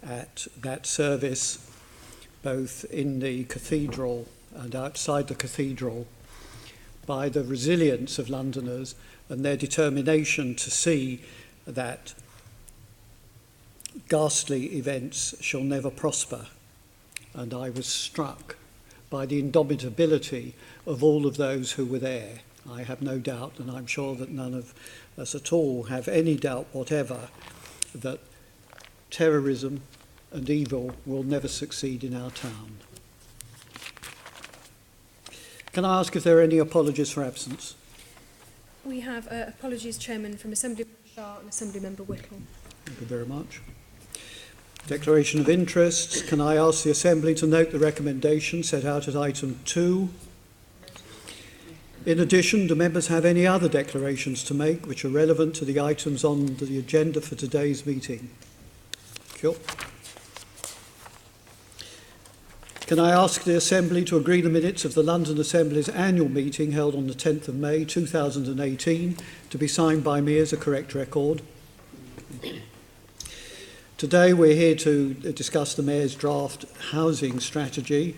at that service, both in the cathedral and outside the cathedral, by the resilience of Londoners and their determination to see that ghastly events shall never prosper. And I was struck by the indomitability of all of those who were there. I have no doubt, and I'm sure that none of us at all have any doubt whatever, that terrorism and evil will never succeed in our town. Can I ask if there are any apologies for absence? We have apologies, Chairman, from Assemblymember Shah and Assemblymember Whittle. Thank you very much. Declaration of interests. Can I ask the Assembly to note the recommendation set out at item 2? In addition, do members have any other declarations to make which are relevant to the items on the agenda for today's meeting? Sure. Can I ask the Assembly to agree the minutes of the London Assembly's annual meeting held on the 10th of May 2018 to be signed by me as a correct record? Today we're here to discuss the Mayor's draft housing strategy,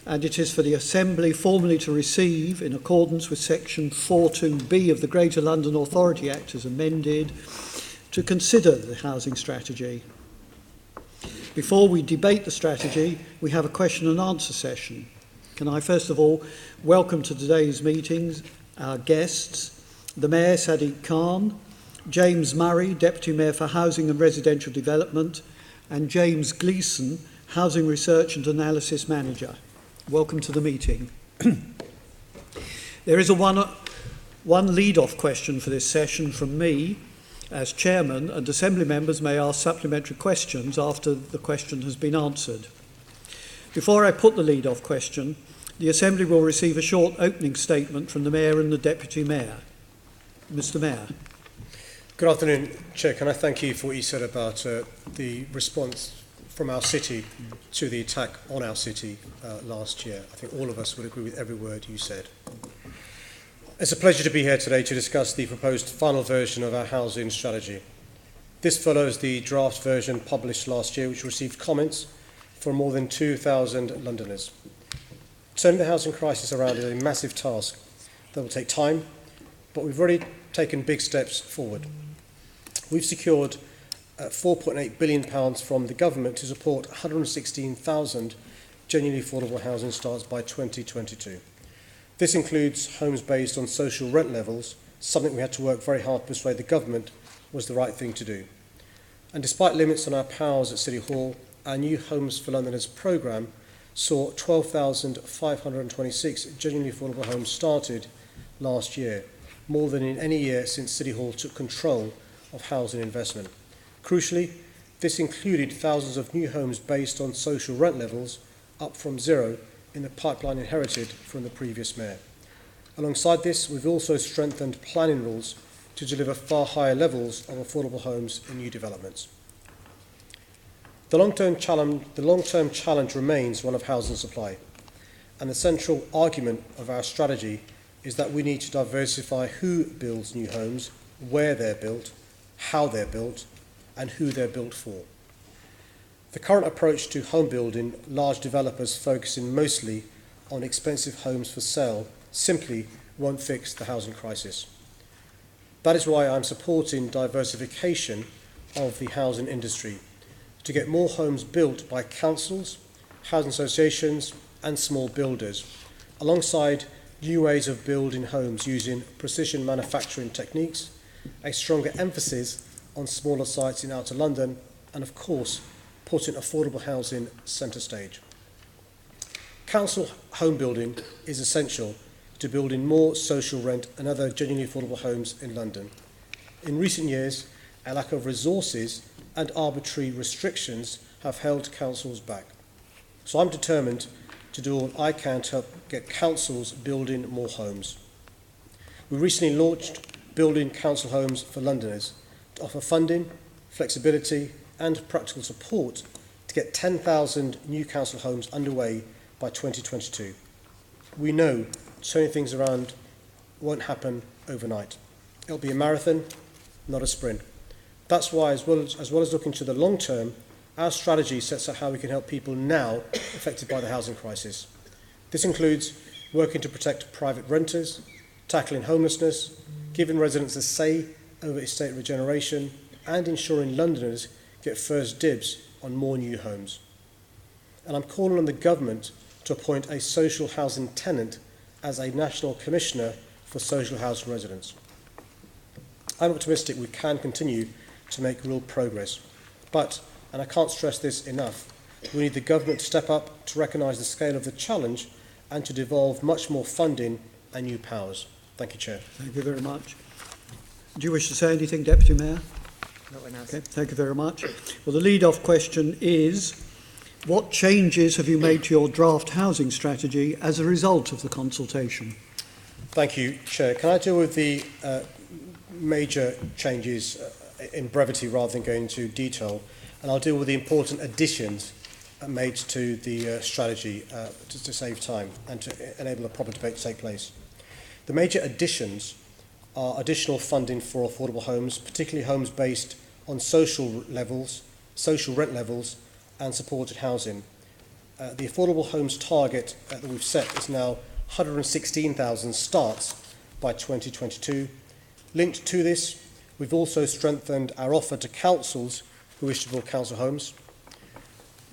and it is for the Assembly formally to receive, in accordance with section 4.2b of the Greater London Authority Act as amended, to consider the housing strategy. Before we debate the strategy, we have a question and answer session. Can I first of all welcome to today's meetings our guests, the Mayor Sadiq Khan, James Murray, Deputy Mayor for Housing and Residential Development, and James Gleeson, Housing Research and Analysis Manager. Welcome to the meeting. There is a one lead-off question for this session from me as Chairman, and Assembly members may ask supplementary questions after the question has been answered. Before I put the lead-off question, the Assembly will receive a short opening statement from the Mayor and the Deputy Mayor. Mr. Mayor. Good afternoon, Chair. Can I thank you for what you said about the response from our city to the attack on our city last year. I think all of us would agree with every word you said. It's a pleasure to be here today to discuss the proposed final version of our housing strategy. This follows the draft version published last year, which received comments from more than 2,000 Londoners. Turning the housing crisis around is a massive task that will take time, but we've already taken big steps forward. We've secured £4.8 billion from the government to support 116,000 genuinely affordable housing starts by 2022. This includes homes based on social rent levels, something we had to work very hard to persuade the government was the right thing to do. And despite limits on our powers at City Hall, our new Homes for Londoners programme saw 12,526 genuinely affordable homes started last year, more than in any year since City Hall took control of housing investment. Crucially, this included thousands of new homes based on social rent levels, up from zero in the pipeline inherited from the previous mayor. Alongside this, we've also strengthened planning rules to deliver far higher levels of affordable homes in new developments. The long-term challenge remains one of housing supply, and the central argument of our strategy is that we need to diversify who builds new homes, where they're built, how they're built, and who they're built for. The current approach to home building, large developers focusing mostly on expensive homes for sale, simply won't fix the housing crisis. That is why I'm supporting diversification of the housing industry, to get more homes built by councils, housing associations, and small builders, alongside new ways of building homes using precision manufacturing techniques, a stronger emphasis on smaller sites in outer London, and of course, putting affordable housing centre stage. Council home building is essential to building more social rent and other genuinely affordable homes in London. In recent years, a lack of resources and arbitrary restrictions have held councils back. So I'm determined to do all I can to help get councils building more homes. We recently launched Building Council Homes for Londoners to offer funding, flexibility and practical support to get 10,000 new council homes underway by 2022. We know turning things around won't happen overnight. It'll be a marathon, not a sprint. That's why, as well as looking to the long term, our strategy sets out how we can help people now affected by the housing crisis. This includes working to protect private renters, tackling homelessness, giving residents a say over estate regeneration, and ensuring Londoners get first dibs on more new homes. And I'm calling on the government to appoint a social housing tenant as a National Commissioner for Social Housing Residents. I'm optimistic we can continue to make real progress, but, and I can't stress this enough, we need the government to step up to recognise the scale of the challenge and to devolve much more funding and new powers. Thank you, Chair. Thank you very much. Do you wish to say anything, Deputy Mayor? No one else. Okay, thank you very much. Well, the lead-off question is, what changes have you made to your draft housing strategy as a result of the consultation? Thank you, Chair. Can I deal with the major changes in brevity rather than going into detail? And I'll deal with the important additions made to the strategy to save time and to enable a proper debate to take place. The major additions are additional funding for affordable homes, particularly homes based on social rent levels and supported housing. The affordable homes target that we've set is now 116,000 starts by 2022. Linked to this, we've also strengthened our offer to councils who wish to build council homes.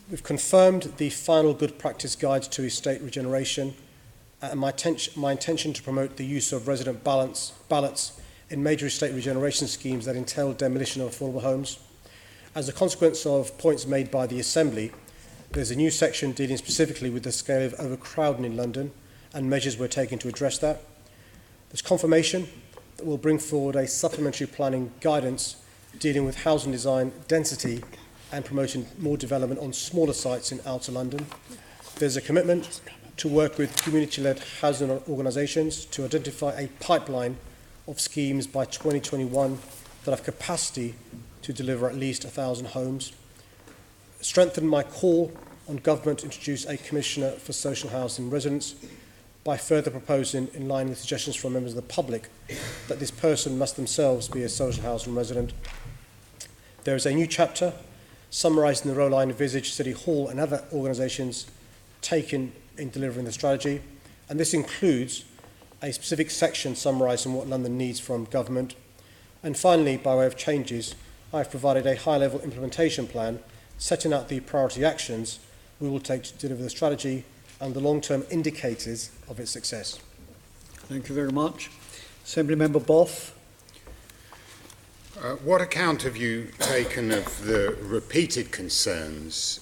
We've confirmed the final good practice guide to estate regeneration and my intention to promote the use of resident ballots in major estate regeneration schemes that entail demolition of affordable homes. As a consequence of points made by the Assembly, there's a new section dealing specifically with the scale of overcrowding in London and measures we're taking to address that. There's confirmation that we'll bring forward a supplementary planning guidance dealing with housing design, density and promoting more development on smaller sites in outer London. There's a commitment to work with community-led housing organisations to identify a pipeline of schemes by 2021 that have capacity to deliver at least 1,000 homes. Strengthen my call on government to introduce a Commissioner for Social Housing Residents by further proposing, in line with suggestions from members of the public, that this person must themselves be a social housing resident. There is a new chapter summarising the role I envisage City Hall and other organisations taking in delivering the strategy, and this includes a specific section summarising what London needs from government. And finally, by way of changes, I have provided a high-level implementation plan setting out the priority actions we will take to deliver the strategy and the long-term indicators of its success. Thank you very much. Assembly Member Boff. What account have you taken of the repeated concerns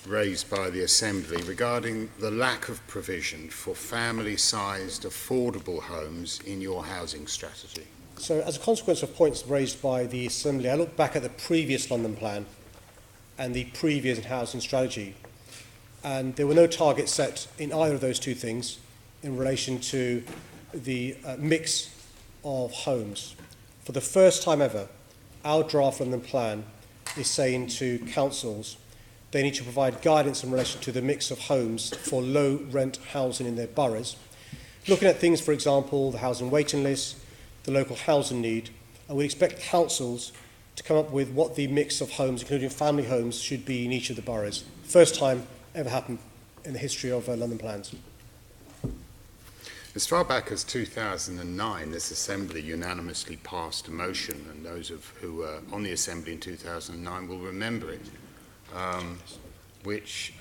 raised by the Assembly regarding the lack of provision for family-sized affordable homes in your housing strategy? So, as a consequence of points raised by the Assembly, I looked back at the previous London Plan and the previous housing strategy, and there were no targets set in either of those two things in relation to the mix of homes. For the first time ever, our draft London Plan is saying to councils they need to provide guidance in relation to the mix of homes for low-rent housing in their boroughs, looking at things, for example, the housing waiting list, the local housing need, and we expect councils to come up with what the mix of homes, including family homes, should be in each of the boroughs. First time ever happened in the history of London plans. As far back as 2009, this Assembly unanimously passed a motion, and those who were on the Assembly in 2009 will remember it, which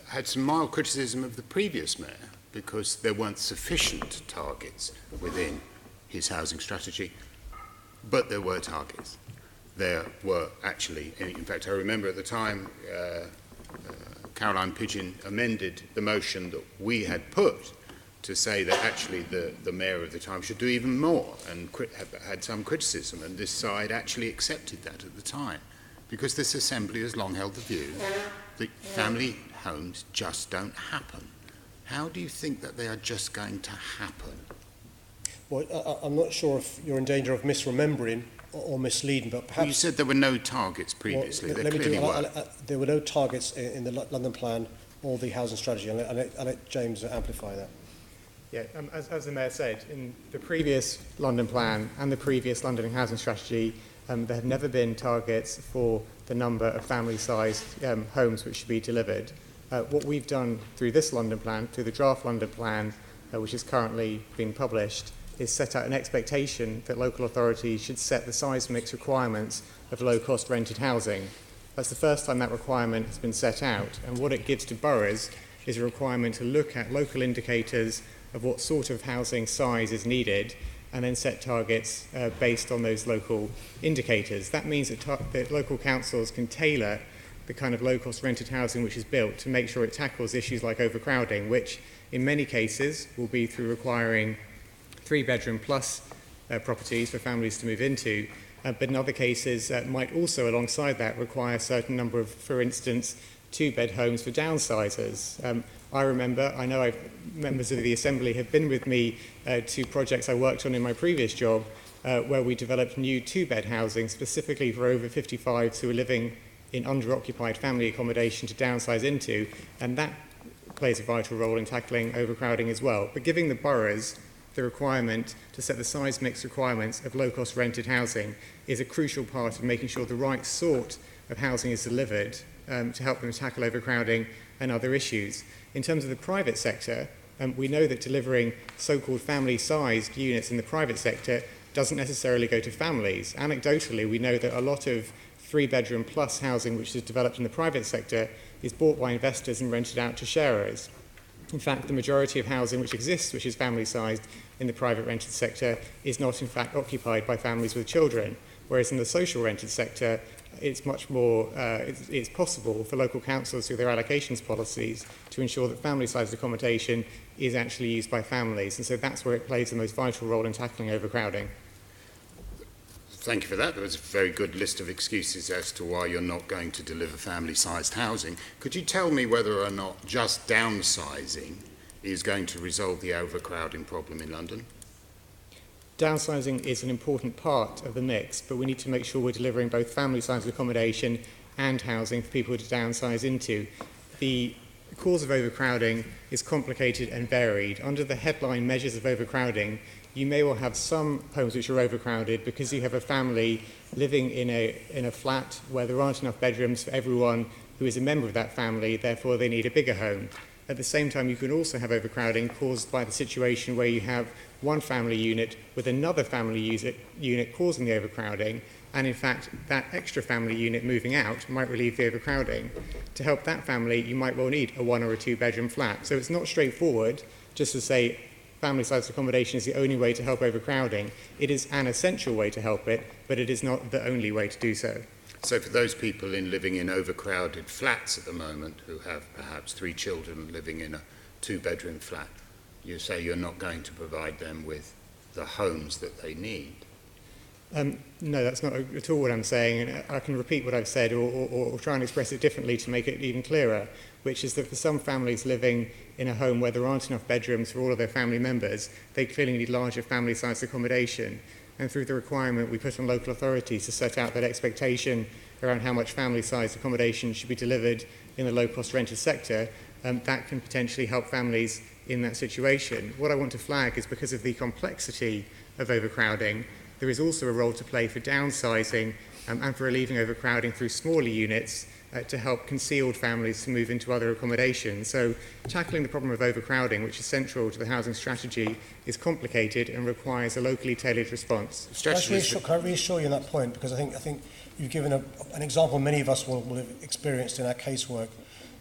had some mild criticism of the previous mayor because there weren't sufficient targets within his housing strategy, but there were targets. There were actually, in fact, I remember at the time, Caroline Pidgeon amended the motion that we had put to say that actually the mayor of the time should do even more, and had some criticism, and this side actually accepted that at the time, because this Assembly has long held the view that family homes just don't happen. How do you think that they are just going to happen? Well, I'm not sure if you're in danger of misremembering or misleading, but perhaps... Well, you said there were no targets previously. Well, there clearly were. There were no targets in the London Plan or the housing strategy. I'll let James amplify that. Yeah, as the Mayor said, in the previous London Plan and the previous London housing strategy, there had never been targets for the number of family-sized homes which should be delivered. What we've done through this London plan, through the draft London plan, which is currently being published, is set out an expectation that local authorities should set the size mix requirements of low-cost rented housing. That's the first time that requirement has been set out, and what it gives to boroughs is a requirement to look at local indicators of what sort of housing size is needed and then set targets based on those local indicators. That means that local councils can tailor the kind of low-cost rented housing which is built to make sure it tackles issues like overcrowding, which in many cases will be through requiring 3-bedroom plus properties for families to move into, but in other cases might also alongside that require a certain number of, for instance, 2-bed homes for downsizers. I know members of the Assembly have been with me to projects I worked on in my previous job where we developed new 2-bed housing specifically for over 55s who are living in under-occupied family accommodation to downsize into, and that plays a vital role in tackling overcrowding as well. But giving the boroughs the requirement to set the size mix requirements of low-cost rented housing is a crucial part of making sure the right sort of housing is delivered to help them tackle overcrowding and other issues. In terms of the private sector, we know that delivering so-called family-sized units in the private sector doesn't necessarily go to families. Anecdotally, we know that a lot of 3-bedroom plus housing which is developed in the private sector is bought by investors and rented out to sharers. In fact, the majority of housing which exists, which is family-sized in the private rented sector, is not in fact occupied by families with children, whereas in the social rented sector, it's much more, it's possible for local councils through their allocations policies to ensure that family-sized accommodation is actually used by families, and so that's where it plays the most vital role in tackling overcrowding. Thank you for that. There was a very good list of excuses as to why you're not going to deliver family-sized housing. Could you tell me whether or not just downsizing is going to resolve the overcrowding problem in London? Downsizing is an important part of the mix, but we need to make sure we're delivering both family-sized accommodation and housing for people to downsize into. The cause of overcrowding is complicated and varied. Under the headline measures of overcrowding, you may well have some homes which are overcrowded because you have a family living in a flat where there aren't enough bedrooms for everyone who is a member of that family, therefore they need a bigger home. At the same time, you can also have overcrowding caused by the situation where you have one family unit with another family unit causing the overcrowding, and in fact that extra family unit moving out might relieve the overcrowding. To help that family, you might well need a 1 or a 2-bedroom flat. So it's not straightforward just to say family-sized accommodation is the only way to help overcrowding. It is an essential way to help it, but it is not the only way to do so. So for those people living in overcrowded flats at the moment who have perhaps 3 children living in a 2-bedroom flat, you say you're not going to provide them with the homes that they need? No, that's not at all what I'm saying, and I can repeat what I've said or try and express it differently to make it even clearer, which is that for some families living in a home where there aren't enough bedrooms for all of their family members, they clearly need larger family-sized accommodation. And through the requirement we put on local authorities to set out that expectation around how much family-sized accommodation should be delivered in the low-cost rented sector, that can potentially help families in that situation. What I want to flag is because of the complexity of overcrowding, there is also a role to play for downsizing and for relieving overcrowding through smaller units to help concealed families to move into other accommodation. So tackling the problem of overcrowding, which is central to the housing strategy, is complicated and requires a locally tailored response. Can I reassure you on that point? Because I think you've given an example many of us will have experienced in our casework.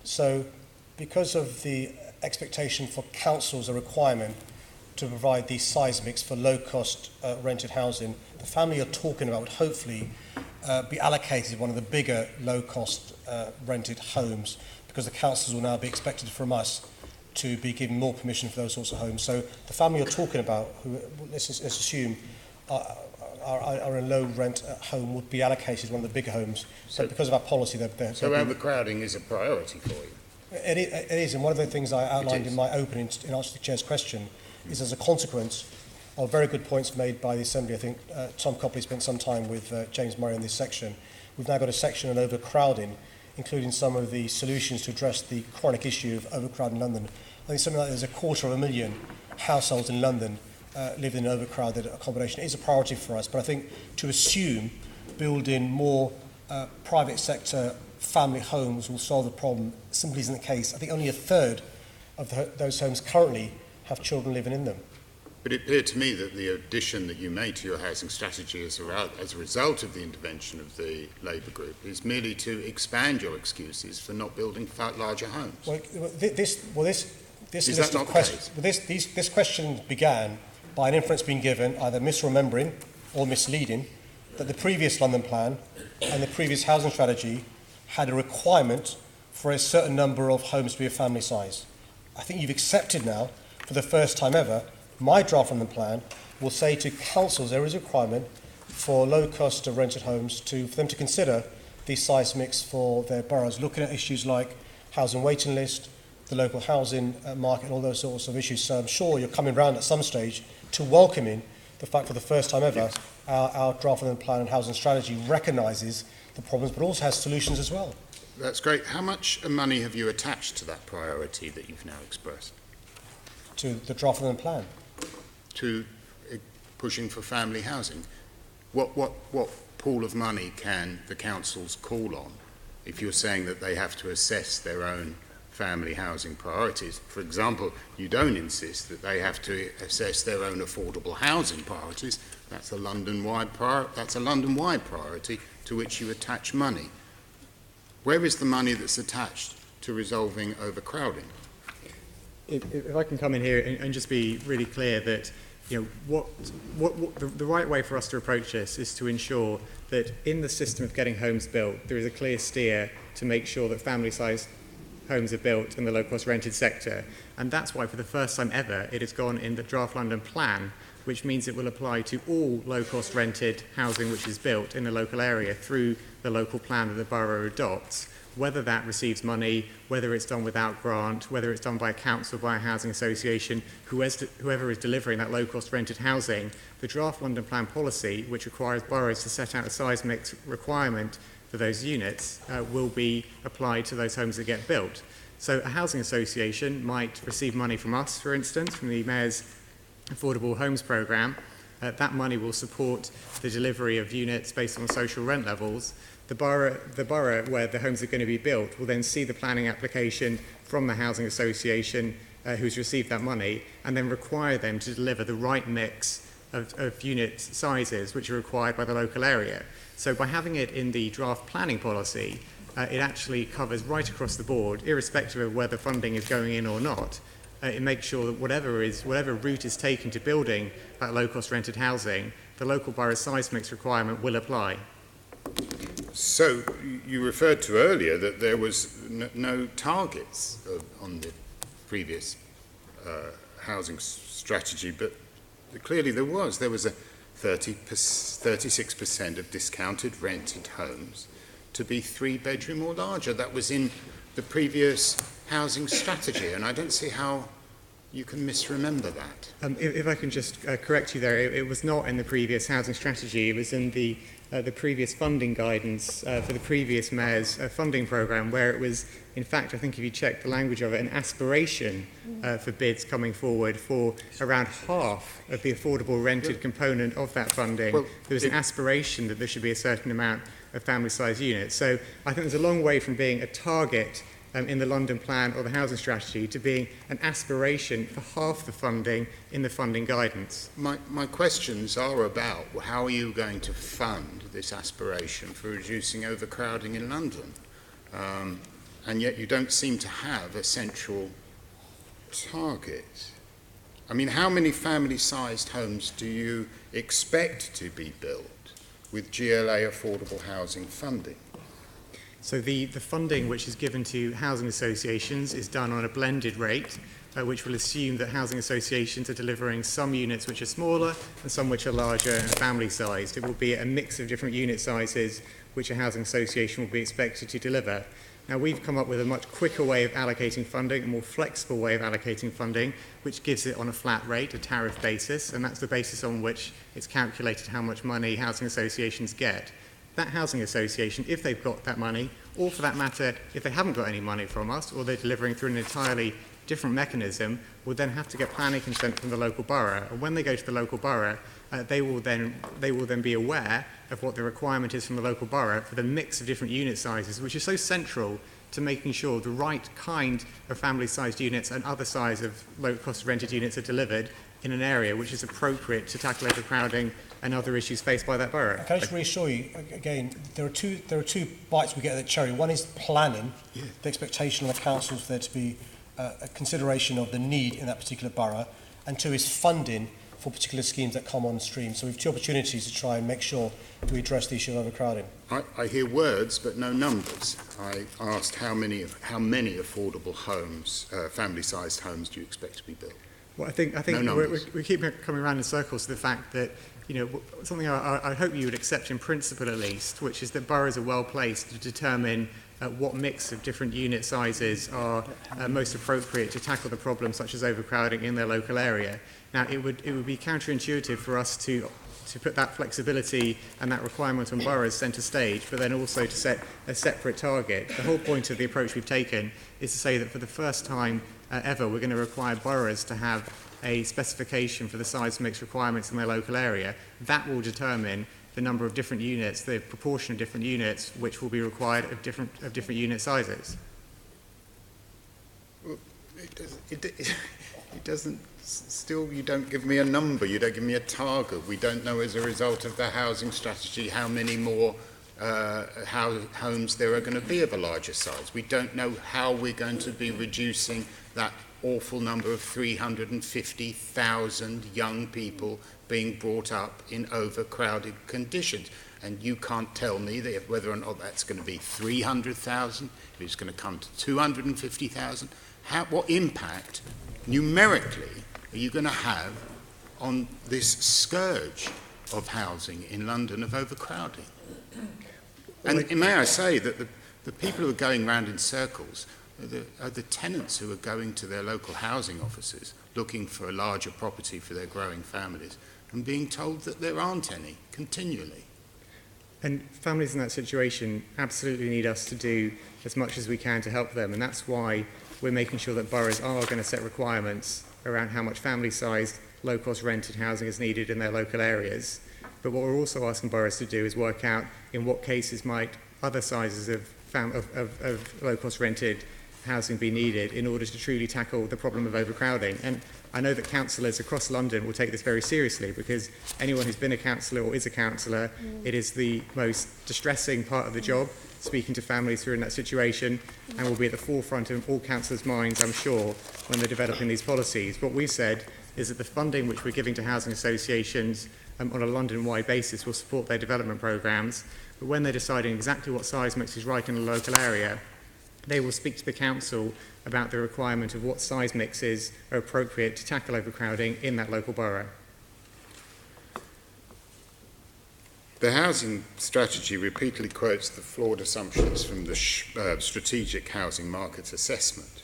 So because of the expectation for councils, a requirement to provide the size mix for low-cost rented housing, the family you're talking about would hopefully be allocated one of the bigger low-cost rented homes, because the councils will now be expected from us to be given more permission for those sorts of homes. So the family you're talking about, who let's assume are in a low-rent home, would be allocated one of the bigger homes. So because of our policy, so overcrowding is a priority for you? It is, and one of the things I outlined in my opening in answer to the Chair's question is as a consequence of very good points made by the Assembly. I think Tom Copley spent some time with James Murray in this section. We've now got a section on overcrowding, including some of the solutions to address the chronic issue of overcrowding in London. I think something like there's 250,000 households in London living in overcrowded accommodation is a priority for us. But I think to assume building more private sector family homes will solve the problem simply isn't the case. I think only a third of those homes currently have children living in them. But it appeared to me that the addition that you made to your housing strategy as a result of the intervention of the Labour group is merely to expand your excuses for not building larger homes. This Is that not the case? This question began by an inference being given, either misremembering or misleading, that the previous London plan and the previous housing strategy had a requirement for a certain number of homes to be of family size. I think you've accepted now, for the first time ever, my draft London plan will say to councils there is a requirement for low-cost rented homes for them to consider the size mix for their boroughs, looking at issues like housing waiting list, the local housing market, and all those sorts of issues. So I'm sure you're coming round at some stage to welcoming the fact for the first time ever, our draft London plan and housing strategy recognises the problems, but also has solutions as well. That's great. How much money have you attached to that priority that you've now expressed? To the draft London plan? To pushing for family housing. What pool of money can the councils call on if you're saying that they have to assess their own family housing priorities? For example, you don't insist that they have to assess their own affordable housing priorities. That's a London-wide priority to which you attach money. Where is the money that's attached to resolving overcrowding? If I can come in here and just be really clear that, you know, the right way for us to approach this is to ensure that in the system of getting homes built, there is a clear steer to make sure that family-sized homes are built in the low-cost rented sector. And that's why, for the first time ever, it has gone in the draft London plan, which means it will apply to all low-cost rented housing which is built in the local area through the local plan that the borough adopts. Whether that receives money, whether it's done without grant, whether it's done by a council, by a housing association, whoever is delivering that low-cost rented housing, the draft London Plan policy, which requires boroughs to set out a size mix requirement for those units, will be applied to those homes that get built. So a housing association might receive money from us, for instance, from the Mayor's Affordable Homes Programme. That money will support the delivery of units based on social rent levels. The borough where the homes are going to be built will then see the planning application from the housing association who's received that money, and then require them to deliver the right mix of unit sizes which are required by the local area. So by having it in the draft planning policy, it actually covers right across the board, irrespective of whether funding is going in or not. It makes sure that whatever route is taken to building that low-cost rented housing, the local borough size mix requirement will apply. So you referred to earlier that there was no targets on the previous housing strategy, but clearly there was. There was a 36% of discounted rented homes to be 3-bedroom or larger. That was in the previous housing strategy, and I don't see how you can misremember that. If I can just correct you there, it was not in the previous housing strategy. It was in the previous funding guidance for the previous mayor's funding programme, where it was, in fact, I think if you check the language of it, an aspiration for bids coming forward for around half of the affordable rented component of that funding. Well, there was an aspiration that there should be a certain amount of family-sized units. So I think there's a long way from being a target in the London plan or the housing strategy to being an aspiration for half the funding in the funding guidance. My questions are about how are you going to fund this aspiration for reducing overcrowding in London? And yet you don't seem to have a central target. I mean, how many family-sized homes do you expect to be built with GLA affordable housing funding? So the funding which is given to housing associations is done on a blended rate, which will assume that housing associations are delivering some units which are smaller and some which are larger and family-sized. It will be a mix of different unit sizes which a housing association will be expected to deliver. Now, we've come up with a much quicker way of allocating funding, a more flexible way of allocating funding, which gives it on a flat rate, a tariff basis, and that's the basis on which it's calculated how much money housing associations get. That housing association, if they've got that money, or for that matter, if they haven't got any money from us, or they're delivering through an entirely different mechanism, will then have to get planning consent from the local borough. And when they go to the local borough, they will then be aware of what the requirement is from the local borough for the mix of different unit sizes, which is so central to making sure the right kind of family-sized units and other size of low-cost rented units are delivered in an area which is appropriate to tackle overcrowding and other issues faced by that borough. Can I just reassure you, again, there are two bites we get at the cherry. One is planning, the expectation of the council for there to be a consideration of the need in that particular borough, and two is funding for particular schemes that come on stream. So we have two opportunities to try and make sure we address the issue of overcrowding. I hear words but no numbers. I asked how many affordable homes, family-sized homes, do you expect to be built? Well, I think No we keep coming around in circles to the fact that, something I hope you would accept in principle at least, which is that boroughs are well placed to determine what mix of different unit sizes are most appropriate to tackle the problems such as overcrowding in their local area. Now, it would be counterintuitive for us to put that flexibility and that requirement on boroughs centre stage, but then also to set a separate target. The whole point of the approach we've taken is to say that for the first time ever, we're going to require boroughs to have a specification for the size mix requirements in their local area. That will determine the number of different units, the proportion of different units which will be required of different unit sizes. Well, it doesn't. Still, you don't give me a number. You don't give me a target. We don't know as a result of the housing strategy how many more homes there are going to be of a larger size. We don't know how we're going to be reducing that awful number of 350,000 young people being brought up in overcrowded conditions. And you can't tell me that whether or not that's going to be 300,000, if it's going to come to 250,000. What impact, numerically, are you going to have on this scourge of housing in London of overcrowding? And may I say that the people who are going round in circles are the tenants who are going to their local housing offices looking for a larger property for their growing families and being told that there aren't any continually. And families in that situation absolutely need us to do as much as we can to help them, and that's why we're making sure that boroughs are going to set requirements around how much family-sized, low-cost rented housing is needed in their local areas. But what we're also asking boroughs to do is work out in what cases might other sizes of low-cost rented housing be needed in order to truly tackle the problem of overcrowding. And I know that councillors across London will take this very seriously, because anyone who's been a councillor or is a councillor, it is the most distressing part of the job, speaking to families who are in that situation, and will be at the forefront of all councillors' minds, I'm sure, when they're developing these policies. What we've said is that the funding which we're giving to housing associations on a London-wide basis will support their development programmes, but when they're deciding exactly what size mix is right in the local area, they will speak to the council about the requirement of what size mixes are appropriate to tackle overcrowding in that local borough. The housing strategy repeatedly quotes the flawed assumptions from the Strategic Housing Market Assessment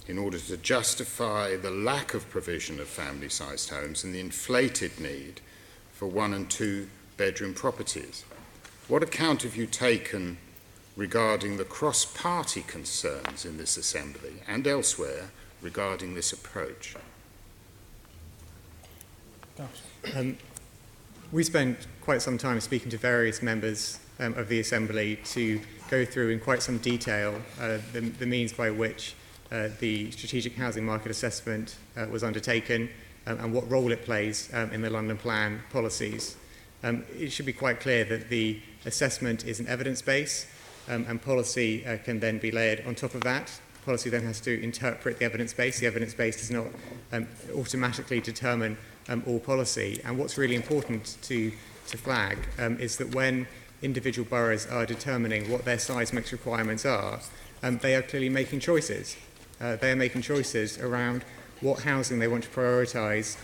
in order to justify the lack of provision of family-sized homes and the inflated need for 1 and 2 bedroom properties. What account have you taken regarding the cross-party concerns in this Assembly and elsewhere regarding this approach? We spent quite some time speaking to various members of the Assembly to go through in quite some detail the means by which the Strategic Housing Market Assessment was undertaken and what role it plays in the London Plan policies. It should be quite clear that the assessment is an evidence base, and policy can then be layered on top of that. Policy then has to interpret the evidence base. The evidence base does not automatically determine all policy. And what's really important to flag is that when individual boroughs are determining what their size mix requirements are, they are clearly making choices. They are making choices around what housing they want to prioritise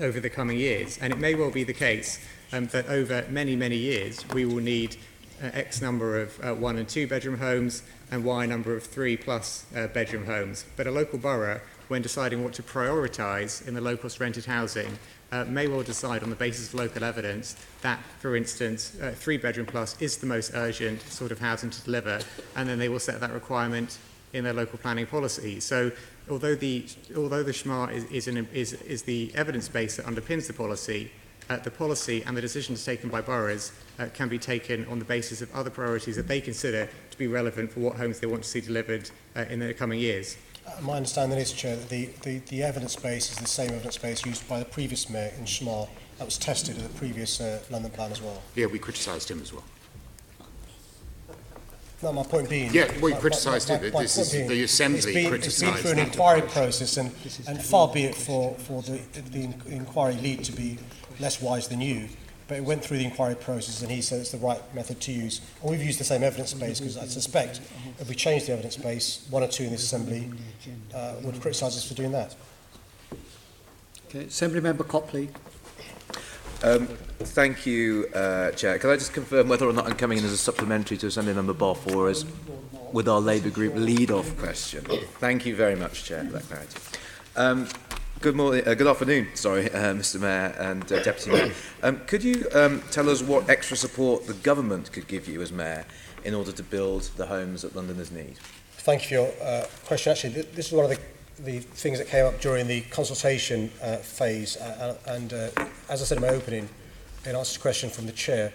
over the coming years. And it may well be the case that over many, many years we will need X number of 1 and 2 bedroom homes and Y number of 3+ bedroom homes. But a local borough, when deciding what to prioritise in the low-cost rented housing, may well decide on the basis of local evidence that, for instance, 3 bedroom plus is the most urgent sort of housing to deliver, and then they will set that requirement in their local planning policy. So although the SHMAR is the evidence base that underpins the policy and the decisions taken by boroughs can be taken on the basis of other priorities that they consider to be relevant for what homes they want to see delivered in the coming years. My understanding is, Chair, that the evidence base is the same evidence base used by the previous mayor in SHMAR that was tested at the previous London plan as well. Yeah, we criticised him as well. No, my point being... Yeah, we criticised it. This is the Assembly criticised it. It's been through an inquiry process, and far be it for the inquiry lead to be less wise than you, but it went through the inquiry process and he said it's the right method to use. And we've used the same evidence base because I suspect if we change the evidence base, one or two in this Assembly would criticise us for doing that. Okay, Assembly Member Copley. Thank you, Chair. Can I just confirm whether or not I'm coming in as a supplementary to Assembly Member Boff or as with our Labour Group lead-off question? Thank you very much, Chair, for that clarity. Good afternoon, Mr. Mayor and Deputy Mayor. Could you tell us what extra support the government could give you as Mayor in order to build the homes that Londoners need? Thank you for your question. Actually, this is one of the things that came up during the consultation phase, and as I said in my opening, in answer to a question from the Chair,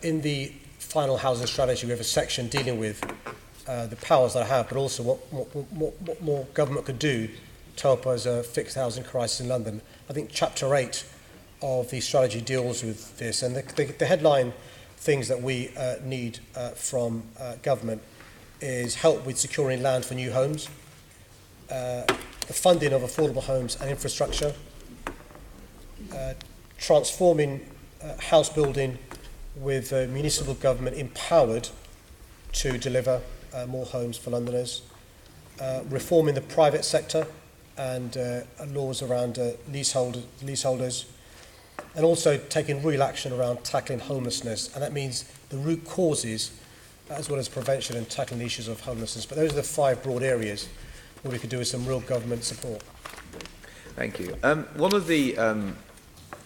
in the final housing strategy we have a section dealing with the powers that I have, but also what more government could do to help us fix the housing crisis in London. I think Chapter 8 of the strategy deals with this, and the headline things that we need from government is help with securing land for new homes, the funding of affordable homes and infrastructure, transforming house building with municipal government empowered to deliver more homes for Londoners, reforming the private sector and laws around leaseholders, and also taking real action around tackling homelessness, and that means the root causes as well as prevention and tackling the issues of homelessness. But those are the 5 broad areas where we could do with some real government support. Thank you. One of the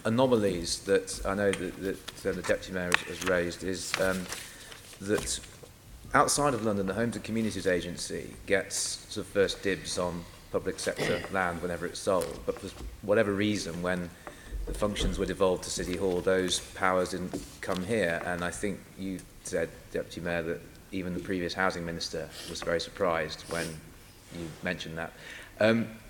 anomalies that I know that the Deputy Mayor has raised is that outside of London, the Homes and Communities Agency gets sort of first dibs on public sector land whenever it's sold, but for whatever reason, when the functions were devolved to City Hall, those powers didn't come here, and I think you said, Deputy Mayor, that even the previous Housing Minister was very surprised when you mentioned that.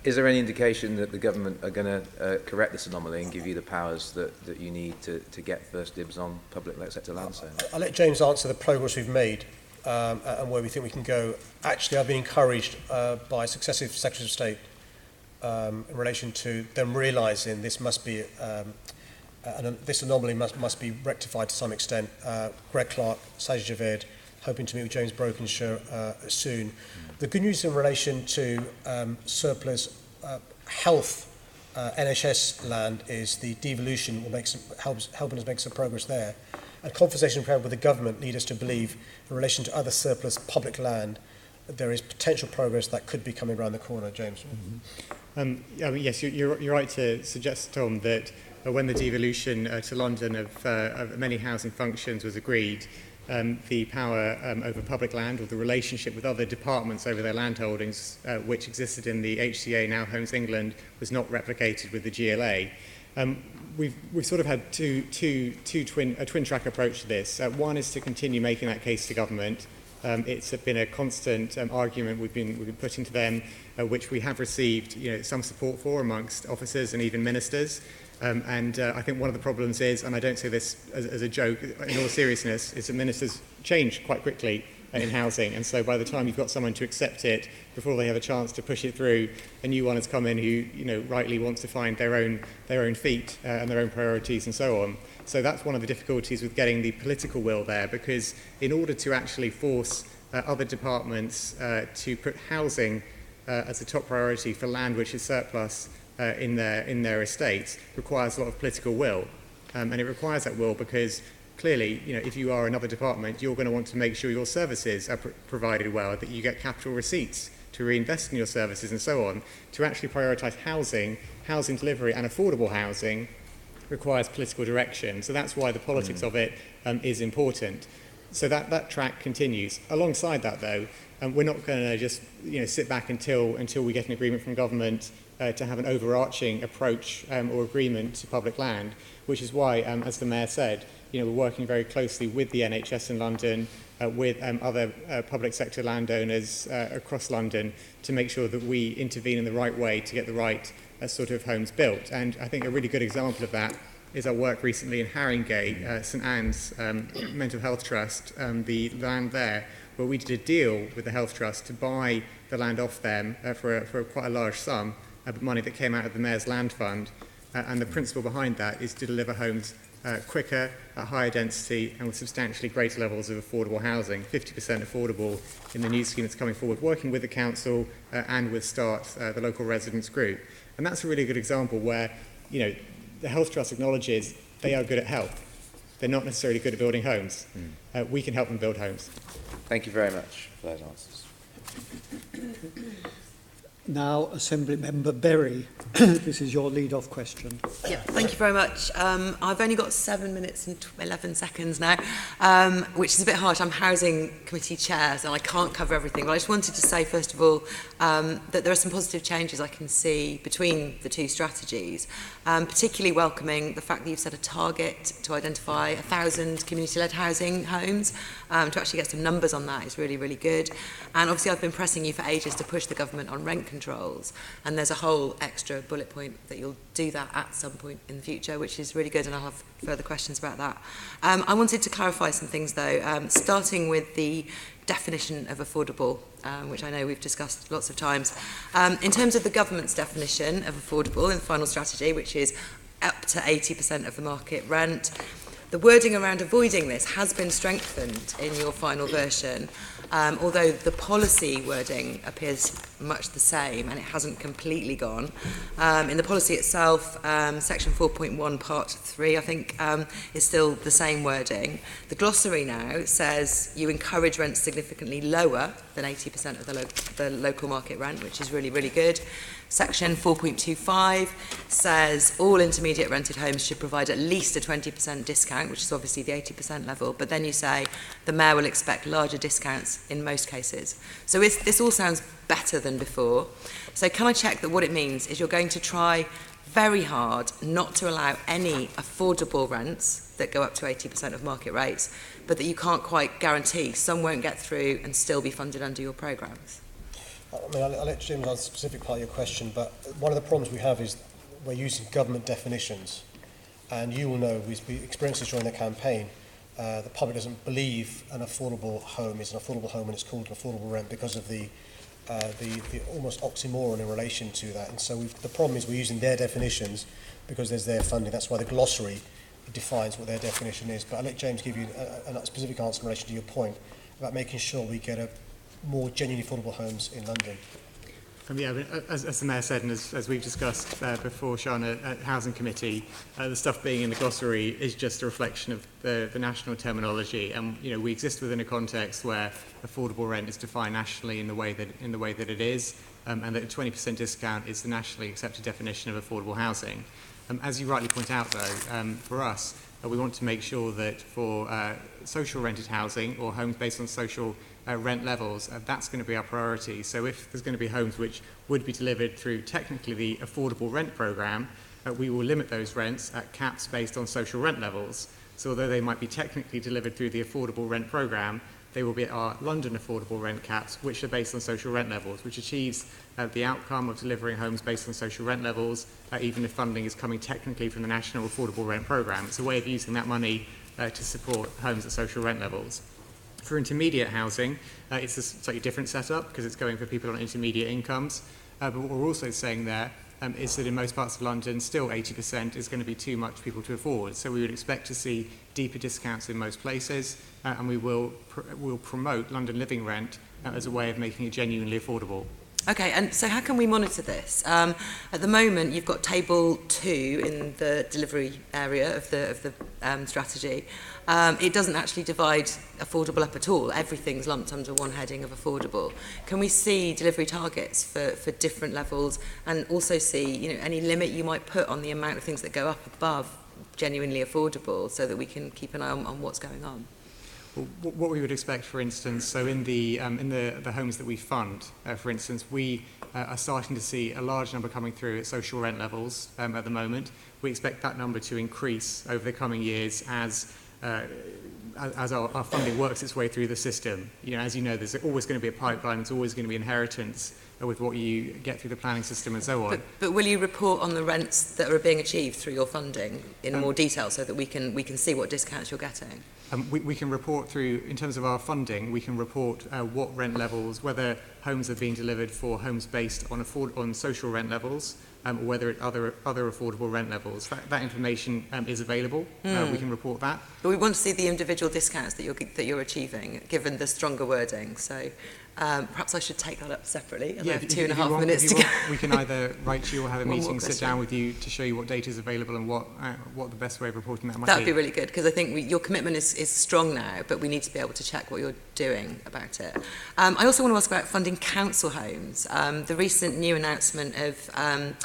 Is there any indication that the government are going to correct this anomaly and give you the powers that you need to get first dibs on public sector land sales? I'll let James answer the progress we've made and where we think we can go. Actually, I've been encouraged by successive Secretaries of State in relation to them realising this must be this anomaly must be rectified to some extent. Greg Clark, Sajid Javed, hoping to meet with James Brokenshire soon. The good news in relation to surplus health NHS land is the devolution will helping us make some progress there. And conversations we've had with the government lead us to believe in relation to other surplus public land there is potential progress that could be coming around the corner. James? Yes, you're right to suggest, Tom, that when the devolution to London of many housing functions was agreed, the power over public land, or the relationship with other departments over their land holdings, which existed in the HCA, now Homes England, was not replicated with the GLA. We've sort of had a twin track approach to this. One is to continue making that case to government. It's been a constant argument we've been putting to them, which we have received some support for amongst officers and even ministers. And I think one of the problems is, and I don't say this as a joke, in all seriousness, is that ministers change quite quickly in housing, and so by the time you've got someone to accept it, before they have a chance to push it through, a new one has come in who rightly wants to find their own feet and their own priorities and so on. So that's one of the difficulties with getting the political will there, because in order to actually force other departments to put housing as a top priority for land which is surplus in their estates requires a lot of political will, and it requires that will because clearly, if you are another department, you're going to want to make sure your services are provided well, that you get capital receipts to reinvest in your services and so on. To actually prioritise housing delivery and affordable housing requires political direction. So that's why the politics of it is important. So that track continues. Alongside that, though, we're not going to just sit back until we get an agreement from government to have an overarching approach or agreement to public land, which is why, as the Mayor said, we're working very closely with the NHS in London, with other public sector landowners across London to make sure that we intervene in the right way to get the right sort of homes built. And I think a really good example of that is our work recently in Haringey, St Anne's Mental Health Trust, the land there, where we did a deal with the Health Trust to buy the land off them for quite a large sum, but money that came out of the Mayor's Land Fund. And the principle behind that is to deliver homes quicker, at higher density, and with substantially greater levels of affordable housing, 50% affordable in the new scheme that's coming forward, working with the council and with START, the local residents group. And that's a really good example where, the Health Trust acknowledges they are good at health. They're not necessarily good at building homes. We can help them build homes. Thank you very much for those answers. Now, Assembly Member Berry, this is your lead-off question. Yeah, thank you very much. I've only got 7 minutes and 11 seconds now, which is a bit harsh. I'm Housing Committee Chair, so I can't cover everything. But I just wanted to say, first of all, that there are some positive changes I can see between the two strategies, particularly welcoming the fact that you've set a target to identify 1,000 community-led housing homes. To actually get some numbers on that is really, really good. And obviously I've been pressing you for ages to push the government on rent controls, and there's a whole extra bullet point that you'll do that at some point in the future, which is really good, and I'll have further questions about that. I wanted to clarify some things though, starting with the definition of affordable, which I know we've discussed lots of times. In terms of the government's definition of affordable in the final strategy, which is up to 80% of the market rent, the wording around avoiding this has been strengthened in your final version, although the policy wording appears much the same and it hasn't completely gone. In the policy itself, section 4.1 part 3, I think, is still the same wording. The glossary now says you encourage rents significantly lower than 80% of the local market rent, which is really, really good. Section 4.25 says all intermediate rented homes should provide at least a 20% discount, which is obviously the 80% level, but then you say the Mayor will expect larger discounts in most cases. So this all sounds better than before. So can I check that what it means is you're going to try very hard not to allow any affordable rents that go up to 80% of market rates, but that you can't quite guarantee some won't get through and still be funded under your programmes? I mean, I'll let James answer the specific part of your question, but one of the problems we have is we're using government definitions. And you will know, we experienced this during the campaign, the public doesn't believe an affordable home is an affordable home and it's called an affordable rent because of the almost oxymoron in relation to that. And so the problem is we're using their definitions because there's their funding. That's why the glossary defines what their definition is. But I'll let James give you a specific answer in relation to your point about making sure we get more genuinely affordable homes in London. Yeah, as the Mayor said, and as we've discussed before, Sean, at Housing Committee, the stuff being in the glossary is just a reflection of the national terminology. And we exist within a context where affordable rent is defined nationally in the way that it is, and that a 20% discount is the nationally accepted definition of affordable housing. As you rightly point out, though, for us, we want to make sure that for social rented housing or homes based on social rent levels, that's going to be our priority. So if there's going to be homes which would be delivered through technically the affordable rent programme, we will limit those rents at caps based on social rent levels. So although they might be technically delivered through the affordable rent programme, they will be at our London affordable rent caps, which are based on social rent levels, which achieves the outcome of delivering homes based on social rent levels, even if funding is coming technically from the National Affordable Rent Programme. It's a way of using that money to support homes at social rent levels. For intermediate housing, it's a slightly different setup because it's going for people on intermediate incomes. But what we're also saying there is that in most parts of London, still 80% is going to be too much for people to afford. So we would expect to see deeper discounts in most places, and we will promote London Living Rent as a way of making it genuinely affordable. Okay, and so how can we monitor this? At the moment, you've got table 2 in the delivery area of the strategy. It doesn't actually divide affordable up at all. Everything's lumped under one heading of affordable. Can we see delivery targets for different levels, and also see any limit you might put on the amount of things that go up above genuinely affordable, so that we can keep an eye on what's going on? Well, what we would expect, for instance, so in the homes that we fund, for instance, we are starting to see a large number coming through at social rent levels at the moment. We expect that number to increase over the coming years as our funding works its way through the system. As you know, there's always going to be a pipeline, there's always going to be inheritance with what you get through the planning system and so on. But will you report on the rents that are being achieved through your funding in more detail so that we can see what discounts you're getting? We can report through, in terms of our funding, we can report what rent levels, whether homes are being delivered for homes based on social rent levels, or whether it's other affordable rent levels. That information is available. We can report that. But we want to see the individual discounts that you're achieving, given the stronger wording. So perhaps I should take that up separately. I have 2.5 minutes to go. We can either write to you or have a meeting, sit down with you to show you what data is available and what the best way of reporting that might be. That would be really good, because I think your commitment is strong now, but we need to be able to check what you're doing about it. I also want to ask about funding council homes. The recent new announcement of an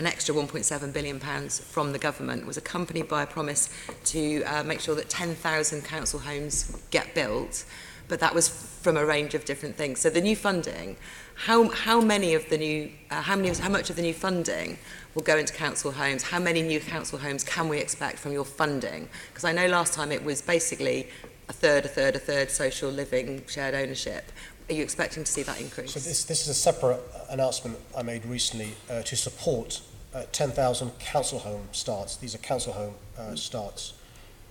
extra £1.7 billion from the government was accompanied by a promise to make sure that 10,000 council homes get built, but that was from a range of different things. So the new funding, how much of the new funding will go into council homes? How many new council homes can we expect from your funding? Because I know last time it was basically a third social living, shared ownership. Are you expecting to see that increase? So this is a separate announcement I made recently to support 10,000 council home starts. These are council home starts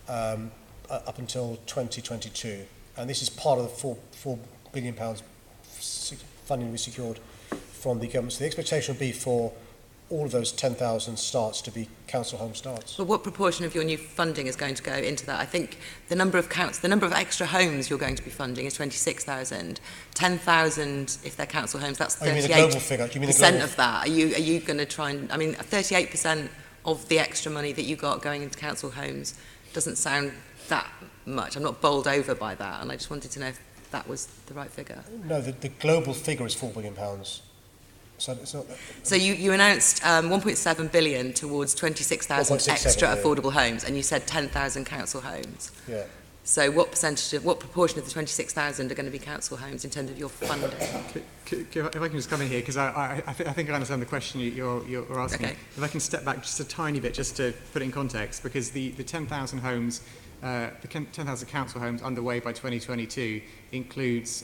up until 2022. And this is part of the £4 billion funding we secured from the government. So the expectation would be for all of those 10,000 starts to be council home starts. But what proportion of your new funding is going to go into that? I think the number of extra homes you're going to be funding is 26,000. 10,000 if they're council homes, that's 38%. You mean the global figure? Do you mean the global of that? Are you going to try and... 38% of the extra money that you got going into council homes doesn't sound that much. I'm not bowled over by that, and I just wanted to know if that was the right figure. No, the global figure is £4 billion. So you announced 1.7 billion towards 26,000 extra affordable homes, and you said 10,000 council homes. Yeah. So what proportion of the 26,000 are going to be council homes in terms of your funding? If I can just come in here, because I think I understand the question you're asking. Okay. If I can step back just a tiny bit, just to put it in context, because the 10,000 homes, the 10,000 council homes underway by 2022 includes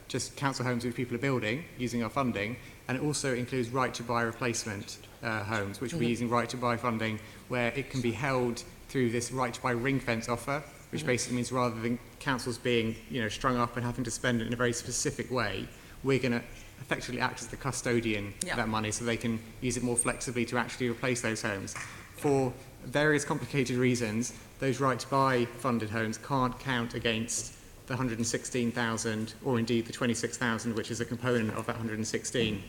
just council homes which people are building using our funding, and it also includes right-to-buy replacement homes, which we're using right-to-buy funding, where it can be held through this right-to-buy ring-fence offer, which basically means rather than councils being strung up and having to spend it in a very specific way, we're going to effectively act as the custodian of that money so they can use it more flexibly to actually replace those homes. For various complicated reasons, those right-to-buy funded homes can't count against the 116,000 or indeed the 26,000, which is a component of that 116.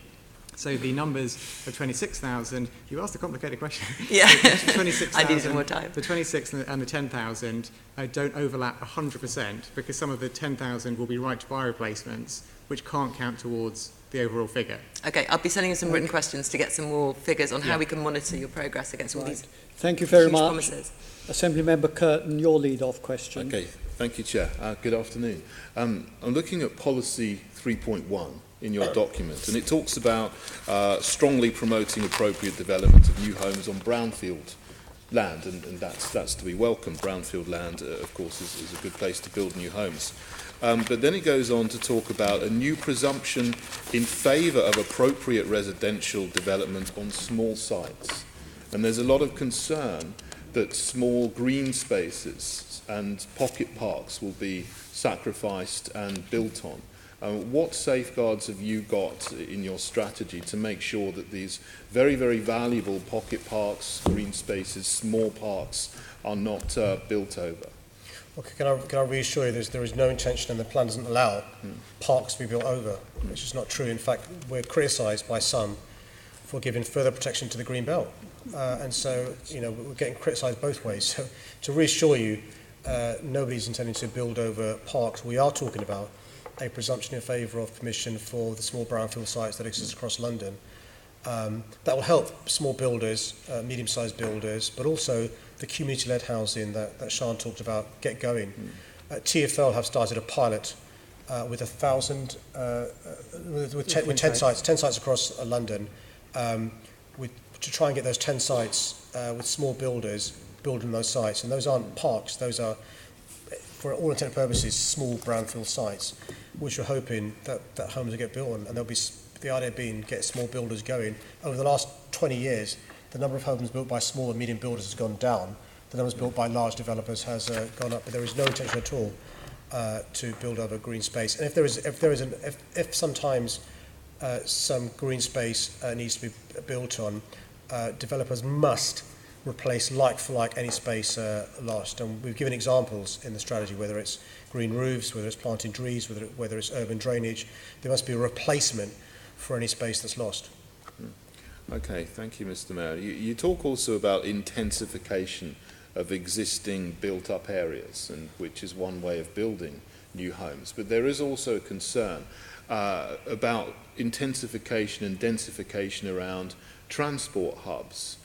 So the numbers of 26,000, you asked a complicated question. Yeah, 26,000, I needed more time. The 26 and the 10,000 don't overlap 100% because some of the 10,000 will be right-to-buy replacements, which can't count towards the overall figure. Okay, I'll be sending you some written questions to get some more figures on how we can monitor your progress against all these Thank you very huge much. promises. Assembly Member Curtin, your lead-off question. Okay, thank you, Chair. Good afternoon. I'm looking at policy 3.1 in your document, and it talks about strongly promoting appropriate development of new homes on brownfield land, and that's to be welcomed. Brownfield land, of course, is a good place to build new homes. But then it goes on to talk about a new presumption in favour of appropriate residential development on small sites. And there's a lot of concern that small green spaces and pocket parks will be sacrificed and built on. What safeguards have you got in your strategy to make sure that these very, very valuable pocket parks, green spaces, small parks are not built over? Okay, can I reassure you there is no intention, and the plan doesn't allow parks to be built over. It's just not true. In fact, we're criticised by some for giving further protection to the green belt. And so, we're getting criticised both ways. So to reassure you, nobody's intending to build over parks. We are talking about a presumption in favour of permission for the small brownfield sites that exist across London. That will help small builders, medium-sized builders, but also the community-led housing that Sian talked about get going. TfL have started a pilot with 1,000, with 10 sites across London, to try and get those 10 sites with small builders building those sites. And those aren't parks, those are, for all intent and purposes, small brownfield sites, which we're hoping that homes will get built on. And there'll be, the idea being, get small builders going. Over the last 20 years, the number of homes built by small and medium builders has gone down. The numbers built by large developers has gone up, but there is no intention at all to build over green space. And if sometimes some green space needs to be built on, developers must replace like for like any space lost. And we've given examples in the strategy, whether it's green roofs, whether it's planting trees, whether it's urban drainage. There must be a replacement for any space that's lost. Okay, thank you, Mr. Mayor. You talk also about intensification of existing built-up areas, and which is one way of building new homes. But there is also a concern about intensification and densification around transport hubs.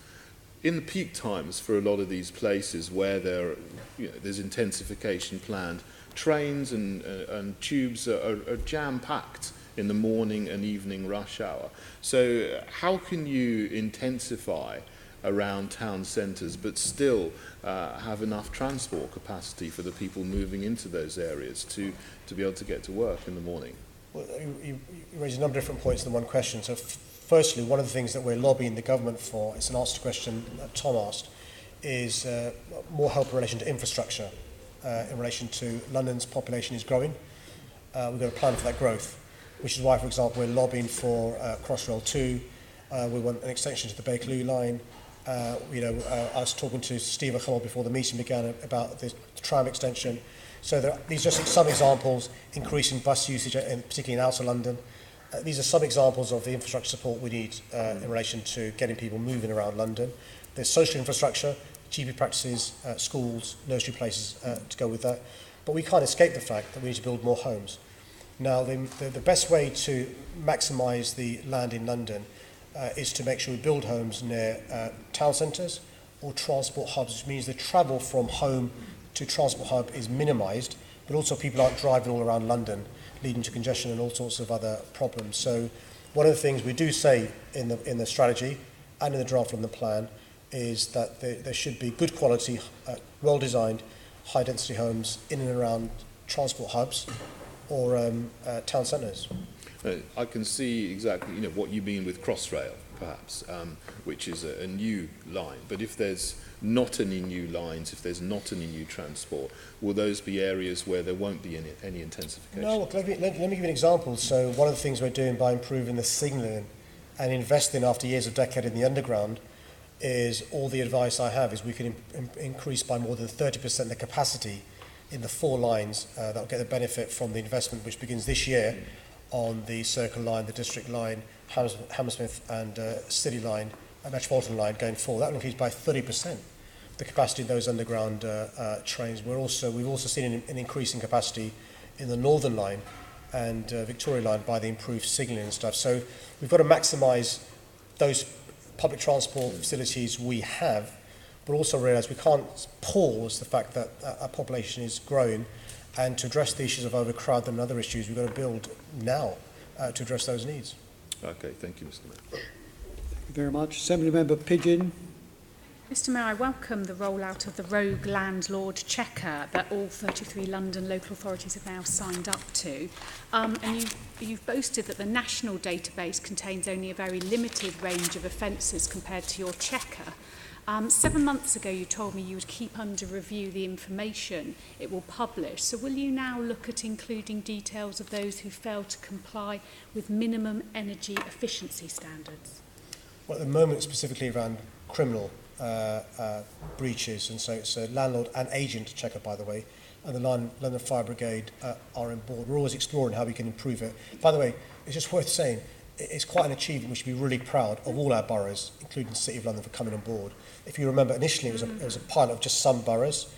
In the peak times for a lot of these places where there's intensification planned, trains and tubes are jam-packed in the morning and evening rush hour. So how can you intensify around town centres but still have enough transport capacity for the people moving into those areas to be able to get to work in the morning? Well, you raise a number of different points in one question. So firstly, one of the things that we're lobbying the government for, it's an answer to the question that Tom asked, is more help in relation to infrastructure, in relation to London's population is growing. We've got a plan for that growth, which is why, for example, we're lobbying for Crossrail 2. We want an extension to the Bakerloo line. I was talking to Steve O'Connell before the meeting began about the tram extension. So these are just some examples, increasing bus usage, particularly in outer London. These are some examples of the infrastructure support we need in relation to getting people moving around London. There's social infrastructure, GP practices, schools, nursery places to go with that. But we can't escape the fact that we need to build more homes. Now, the best way to maximise the land in London is to make sure we build homes near town centres or transport hubs, which means the travel from home to transport hub is minimised, but also people aren't driving all around London, leading to congestion and all sorts of other problems. So one of the things we do say in the strategy and in the draft on the plan is that there should be good quality, well-designed, high-density homes in and around transport hubs or town centres. I can see exactly what you mean with Crossrail, perhaps, which is a new line. But if there's not any new lines, if there's not any new transport, will those be areas where there won't be any intensification? No, let me give you an example. So one of the things we're doing by improving the signalling and investing after years of decade in the underground is all the advice I have is we can increase by more than 30% the capacity in the 4 lines that will get the benefit from the investment which begins this year on the Circle Line, the District Line, Hammersmith and City Line, and Metropolitan Line going forward. That will increase by 30% the capacity of those underground trains. We've also seen an increase in capacity in the Northern Line and Victoria Line by the improved signalling and stuff. So we've got to maximise those public transport facilities we have, but also realise we can't pause the fact that our population is growing, and to address the issues of overcrowding and other issues, we've got to build now to address those needs. Okay, thank you, Mr. Mayor. Thank you very much. Assembly Member Pidgeon. Mr Mayor, I welcome the rollout of the rogue landlord checker that all 33 London local authorities have now signed up to. And you've boasted that the national database contains only a very limited range of offences compared to your checker. 7 months ago you told me you would keep under review the information it will publish. So will you now look at including details of those who fail to comply with minimum energy efficiency standards? Well, at the moment, specifically around criminal breaches, and so it's a landlord and agent checker, by the way, and the London Fire Brigade are on board. We're always exploring how we can improve it. By the way, it's just worth saying, it's quite an achievement. We should be really proud of all our boroughs, including the City of London, for coming on board. If you remember, initially it was a pilot of just some boroughs,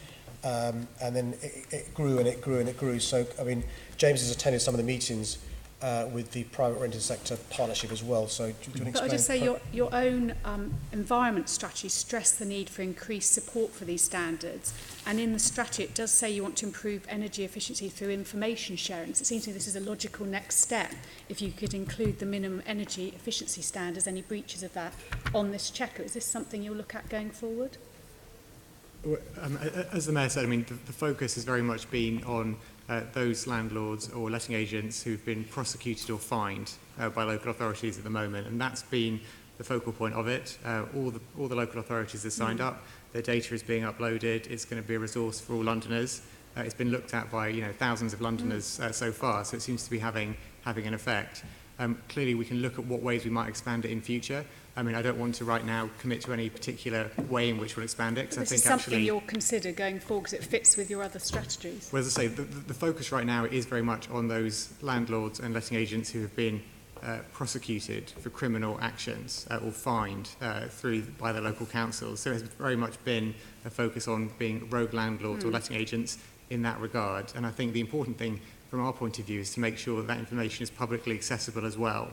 and then it grew and it grew and it grew. So, I mean, James has attended some of the meetings with the private rented sector partnership as well. So do you want to explain? But I just say your own environment strategy stressed the need for increased support for these standards. And in the strategy, it does say you want to improve energy efficiency through information sharing. So it seems to me this is a logical next step if you could include the minimum energy efficiency standards, any breaches of that, on this checker. Is this something you'll look at going forward? As the Mayor said, I mean, the focus has very much been on those landlords or letting agents who've been prosecuted or fined by local authorities at the moment, and that's been the focal point of it. All the local authorities have signed up. Their data is being uploaded. It's going to be a resource for all Londoners. It's been looked at by thousands of Londoners so far, so it seems to be having an effect. Clearly, we can look at what ways we might expand it in future. I mean, I don't want to right now commit to any particular way in which we'll expand it. This is something you'll consider going forward because it fits with your other strategies. Well, as I say, the focus right now is very much on those landlords and letting agents who have been prosecuted for criminal actions or fined by the local councils. So it's very much been a focus on being rogue landlords or letting agents in that regard. And I think the important thing from our point of view is to make sure that information is publicly accessible as well,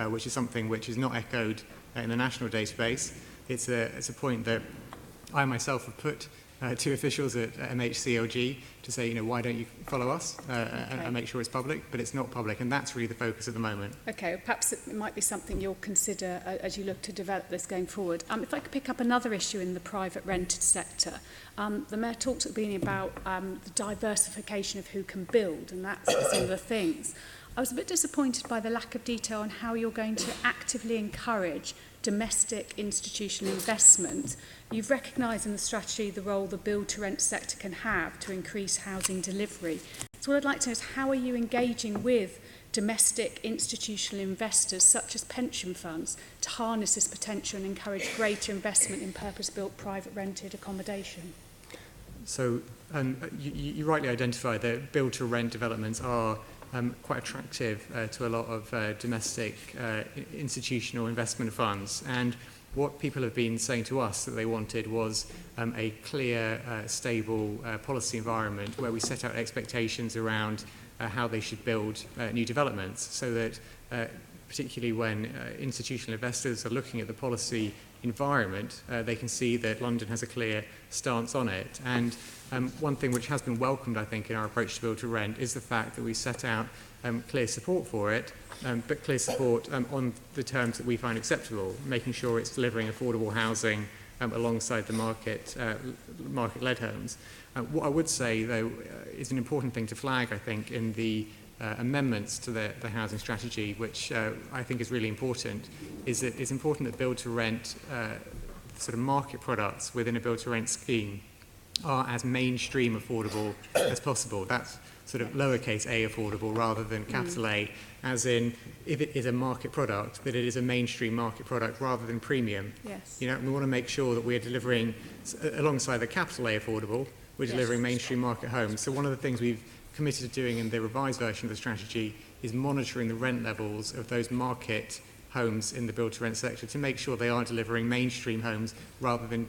which is something which is not echoed in the national database. It's a point that I myself have put to officials at MHCLG to say, why don't you follow us and make sure it's public, but it's not public, and that's really the focus at the moment. Okay, well, perhaps it might be something you'll consider as you look to develop this going forward. If I could pick up another issue in the private rented sector, the Mayor talked at the beginning about the diversification of who can build, and that's some of the things. I was a bit disappointed by the lack of detail on how you're going to actively encourage domestic institutional investment. You've recognised in the strategy the role the build-to-rent sector can have to increase housing delivery. So what I'd like to know is how are you engaging with domestic institutional investors such as pension funds to harness this potential and encourage greater investment in purpose-built private rented accommodation? So you rightly identify that build-to-rent developments are quite attractive to a lot of domestic institutional investment funds. And what people have been saying to us that they wanted was a clear, stable policy environment where we set out expectations around how they should build new developments, so that particularly when institutional investors are looking at the policy environment, they can see that London has a clear stance on it. And one thing which has been welcomed, I think, in our approach to build to rent is the fact that we set out clear support for it, but clear support on the terms that we find acceptable, making sure it's delivering affordable housing alongside the market-led homes. What I would say, though, is an important thing to flag, I think, in the amendments to the housing strategy, which I think is really important, is that it's important that build-to-rent sort of market products within a build-to-rent scheme are as mainstream affordable as possible. That's sort of lowercase a affordable rather than capital A, as in if it is a market product, that it is a mainstream market product rather than premium. Yes. We want to make sure that we're delivering, alongside the capital A affordable, we're delivering mainstream market homes. So one of the things we've committed to doing in the revised version of the strategy is monitoring the rent levels of those market homes in the build-to-rent sector to make sure they are delivering mainstream homes rather than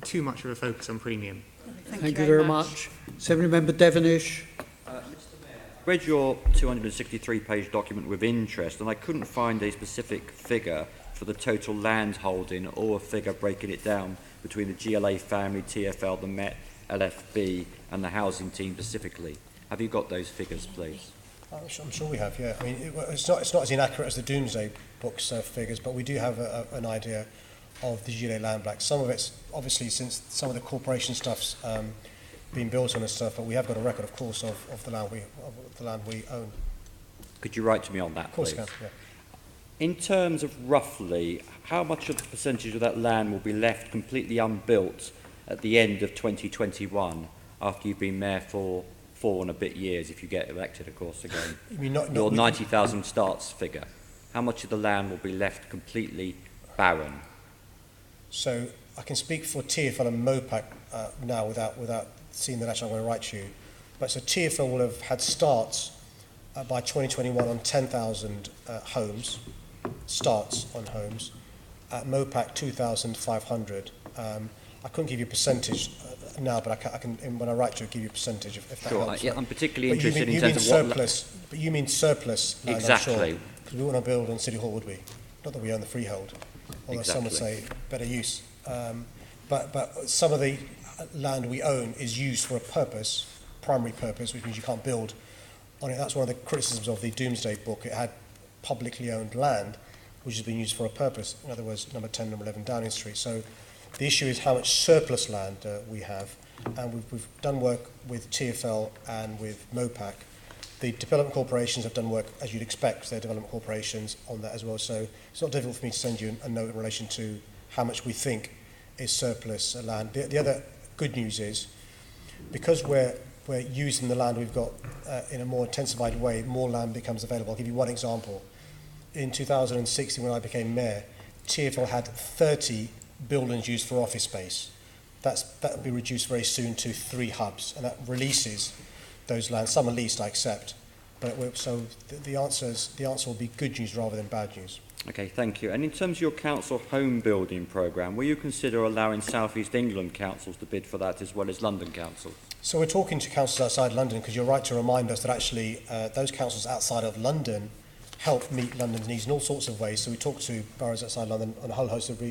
too much of a focus on premium. Thank you very much. Assembly Member Devonish. Mr. Mayor, I read your 263-page document with interest, and I couldn't find a specific figure for the total land holding or a figure breaking it down between the GLA family, TfL, the Met, LFB and the housing team specifically. Have you got those figures, please? I'm sure we have, yeah. I mean, it's not as inaccurate as the Doomsday Book's figures, but we do have an idea of the GLA land bank. Some of it's obviously, since some of the corporation stuff's been built on and stuff, but we have got a record, of course, of the land we own. Could you write to me on that, please? Of course, yeah. In terms of roughly, how much of the percentage of that land will be left completely unbuilt at the end of 2021 after you've been mayor for 4 and a bit years, if you get elected, of course, again? You mean your 90,000 starts figure. How much of the land will be left completely barren? So I can speak for TfL and MOPAC now without seeing the letter I'm going to write to you. But so TfL will have had starts by 2021 on 10,000 homes, starts on homes. At MOPAC, 2,500. I couldn't give you a percentage now, but I can when I write to you, give you a percentage if that Sure, helps. yeah, I'm particularly But interested in terms of surplus, but you mean surplus land, Exactly. I'm sure, because we want to build on City Hall, would we? Not that we own the freehold, although some would Exactly. say better use. But some of the land we own is used for a purpose, primary purpose, which means you can't build on it. That's one of the criticisms of the Doomsday Book. It had publicly owned land which has been used for a purpose. In other words, number 10, number 11 Downing Street. So the issue is how much surplus land we have. And we've done work with TfL and with MOPAC. The development corporations have done work, as you'd expect, they're development corporations on that as well. So it's not difficult for me to send you a note in relation to how much we think is surplus land. The other good news is, because we're using the land we've got in a more intensified way, more land becomes available. I'll give you one example. In 2016, when I became mayor, TfL had 30 buildings used for office space. That will be reduced very soon to 3 hubs, and that releases those lands. Some are leased, I accept, but so the answer will be good news rather than bad news. Okay, thank you. And in terms of your council home building programme, will you consider allowing South East England councils to bid for that as well as London councils? So we're talking to councils outside London, because you're right to remind us that actually those councils outside of London help meet London's needs in all sorts of ways. So we talk to boroughs outside London on a whole host of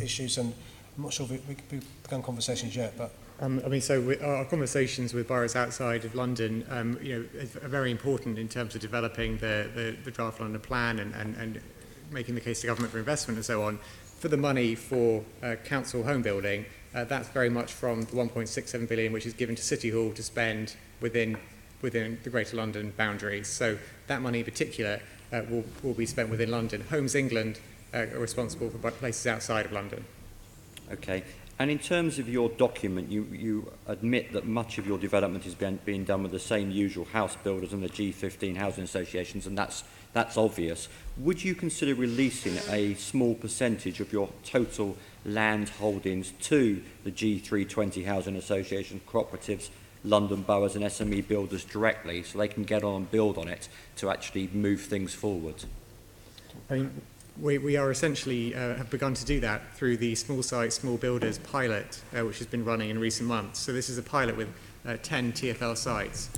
issues, and I'm not sure we've begun conversations yet, but our conversations with boroughs outside of London, are very important in terms of developing the draft London plan and making the case to government for investment and so on. For the money for council home building, that's very much from the 1.67 billion which is given to City Hall to spend within the Greater London boundaries. So that money in particular will be spent within London. Homes England are responsible for places outside of London. Okay. And in terms of your document, you admit that much of your development is being done with the same usual house builders and the G15 housing associations, and that's obvious. Would you consider releasing a small percentage of your total land holdings to the G320 housing association, cooperatives, London boroughs and SME builders directly, so they can get on and build on it to actually move things forward? I mean, we are essentially have begun to do that through the small sites, small builders pilot, which has been running in recent months. So this is a pilot with 10 TfL sites,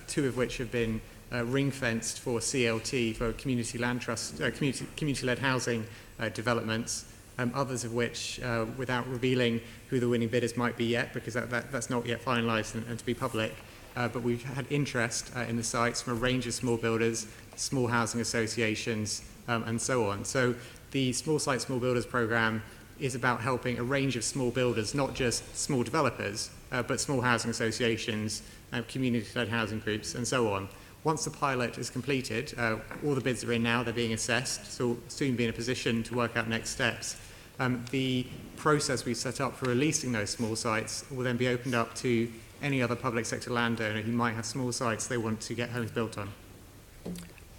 2 of which have been ring-fenced for CLT, for community land trust, community-led housing developments, others of which, without revealing who the winning bidders might be yet, because that's not yet finalised and to be public, but we've had interest in the sites from a range of small builders, small housing associations, and so on. So the Small Site Small Builders programme is about helping a range of small builders, not just small developers, but small housing associations, community-led housing groups, and so on. Once the pilot is completed, all the bids are in now, they're being assessed, so we'll soon be in a position to work out next steps. The process we set up for releasing those small sites will then be opened up to any other public sector landowner who might have small sites they want to get homes built on.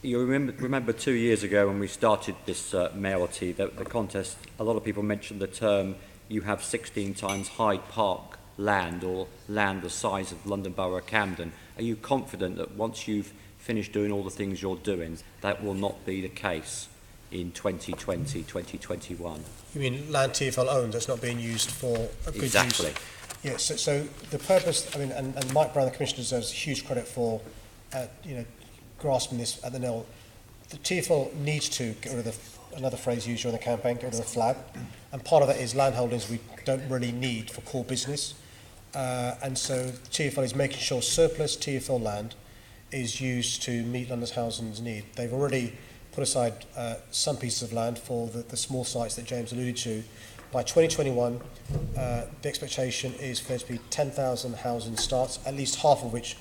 You remember 2 years ago when we started this mayoralty, the contest, a lot of people mentioned the term, you have 16 times Hyde Park land, or land the size of London Borough of Camden. Are you confident that once you've finished doing all the things you're doing, that will not be the case in 2020, 2021? You mean land TfL owns that's not being used for a good exactly. use? Yes, so the purpose, I mean, and Mike Brown, the Commissioner, deserves huge credit for, grasping this at the nail. The TfL needs to get rid of another phrase used during the campaign, get rid of the flag. And part of that is land holdings we don't really need for core business. And so TfL is making sure surplus TfL land is used to meet London's housing's need. They've already put aside some pieces of land for the small sites that James alluded to. By 2021, the expectation is for there to be 10,000 housing starts, at least half of which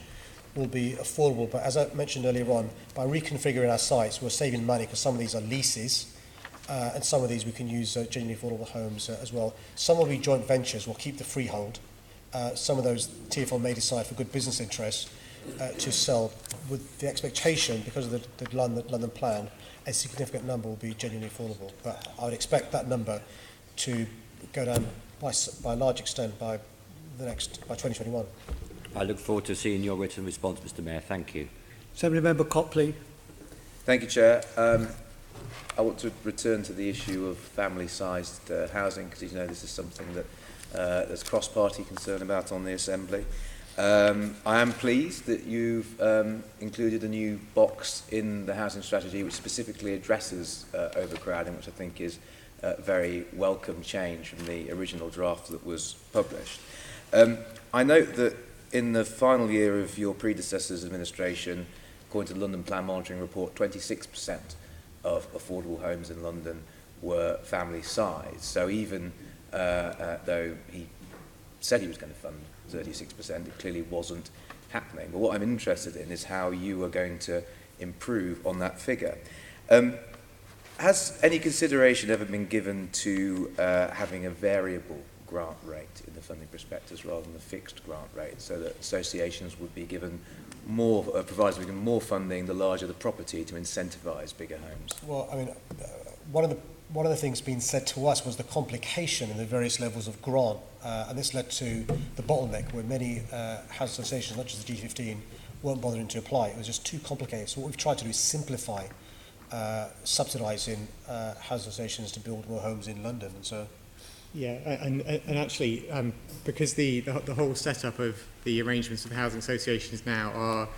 will be affordable. But as I mentioned earlier on, by reconfiguring our sites, we're saving money because some of these are leases, and some of these we can use genuinely affordable homes as well. Some will be joint ventures, we'll keep the freehold. Some of those TfL may decide for good business interests to sell, with the expectation, because of the London plan, a significant number will be genuinely affordable. But I would expect that number to go down by a large extent by 2021. I look forward to seeing your written response, Mr Mayor. Thank you. Assembly Member Copley. Thank you, Chair. I want to return to the issue of family-sized housing, because this is something that there's cross-party concern about on the Assembly. I am pleased that you've included a new box in the housing strategy which specifically addresses overcrowding, which I think is a very welcome change from the original draft that was published. I note that in the final year of your predecessor's administration, according to the London Plan Monitoring Report, 26% of affordable homes in London were family size. So even though he said he was going to fund 36%, it clearly wasn't happening. But what I'm interested in is how you are going to improve on that figure. Has any consideration ever been given to having a variable grant rate in the funding prospectus rather than a fixed grant rate, so that associations would be given more, providers would be given more funding the larger the property to incentivise bigger homes? Well, I mean, one of the things being said to us was the complication in the various levels of grant, and this led to the bottleneck where many house associations, not just the G15, weren't bothering to apply. It was just too complicated. So what we've tried to do is simplify subsidising house associations to build more homes in London. And so, yeah, and actually, because the whole setup of the arrangements of housing associations now are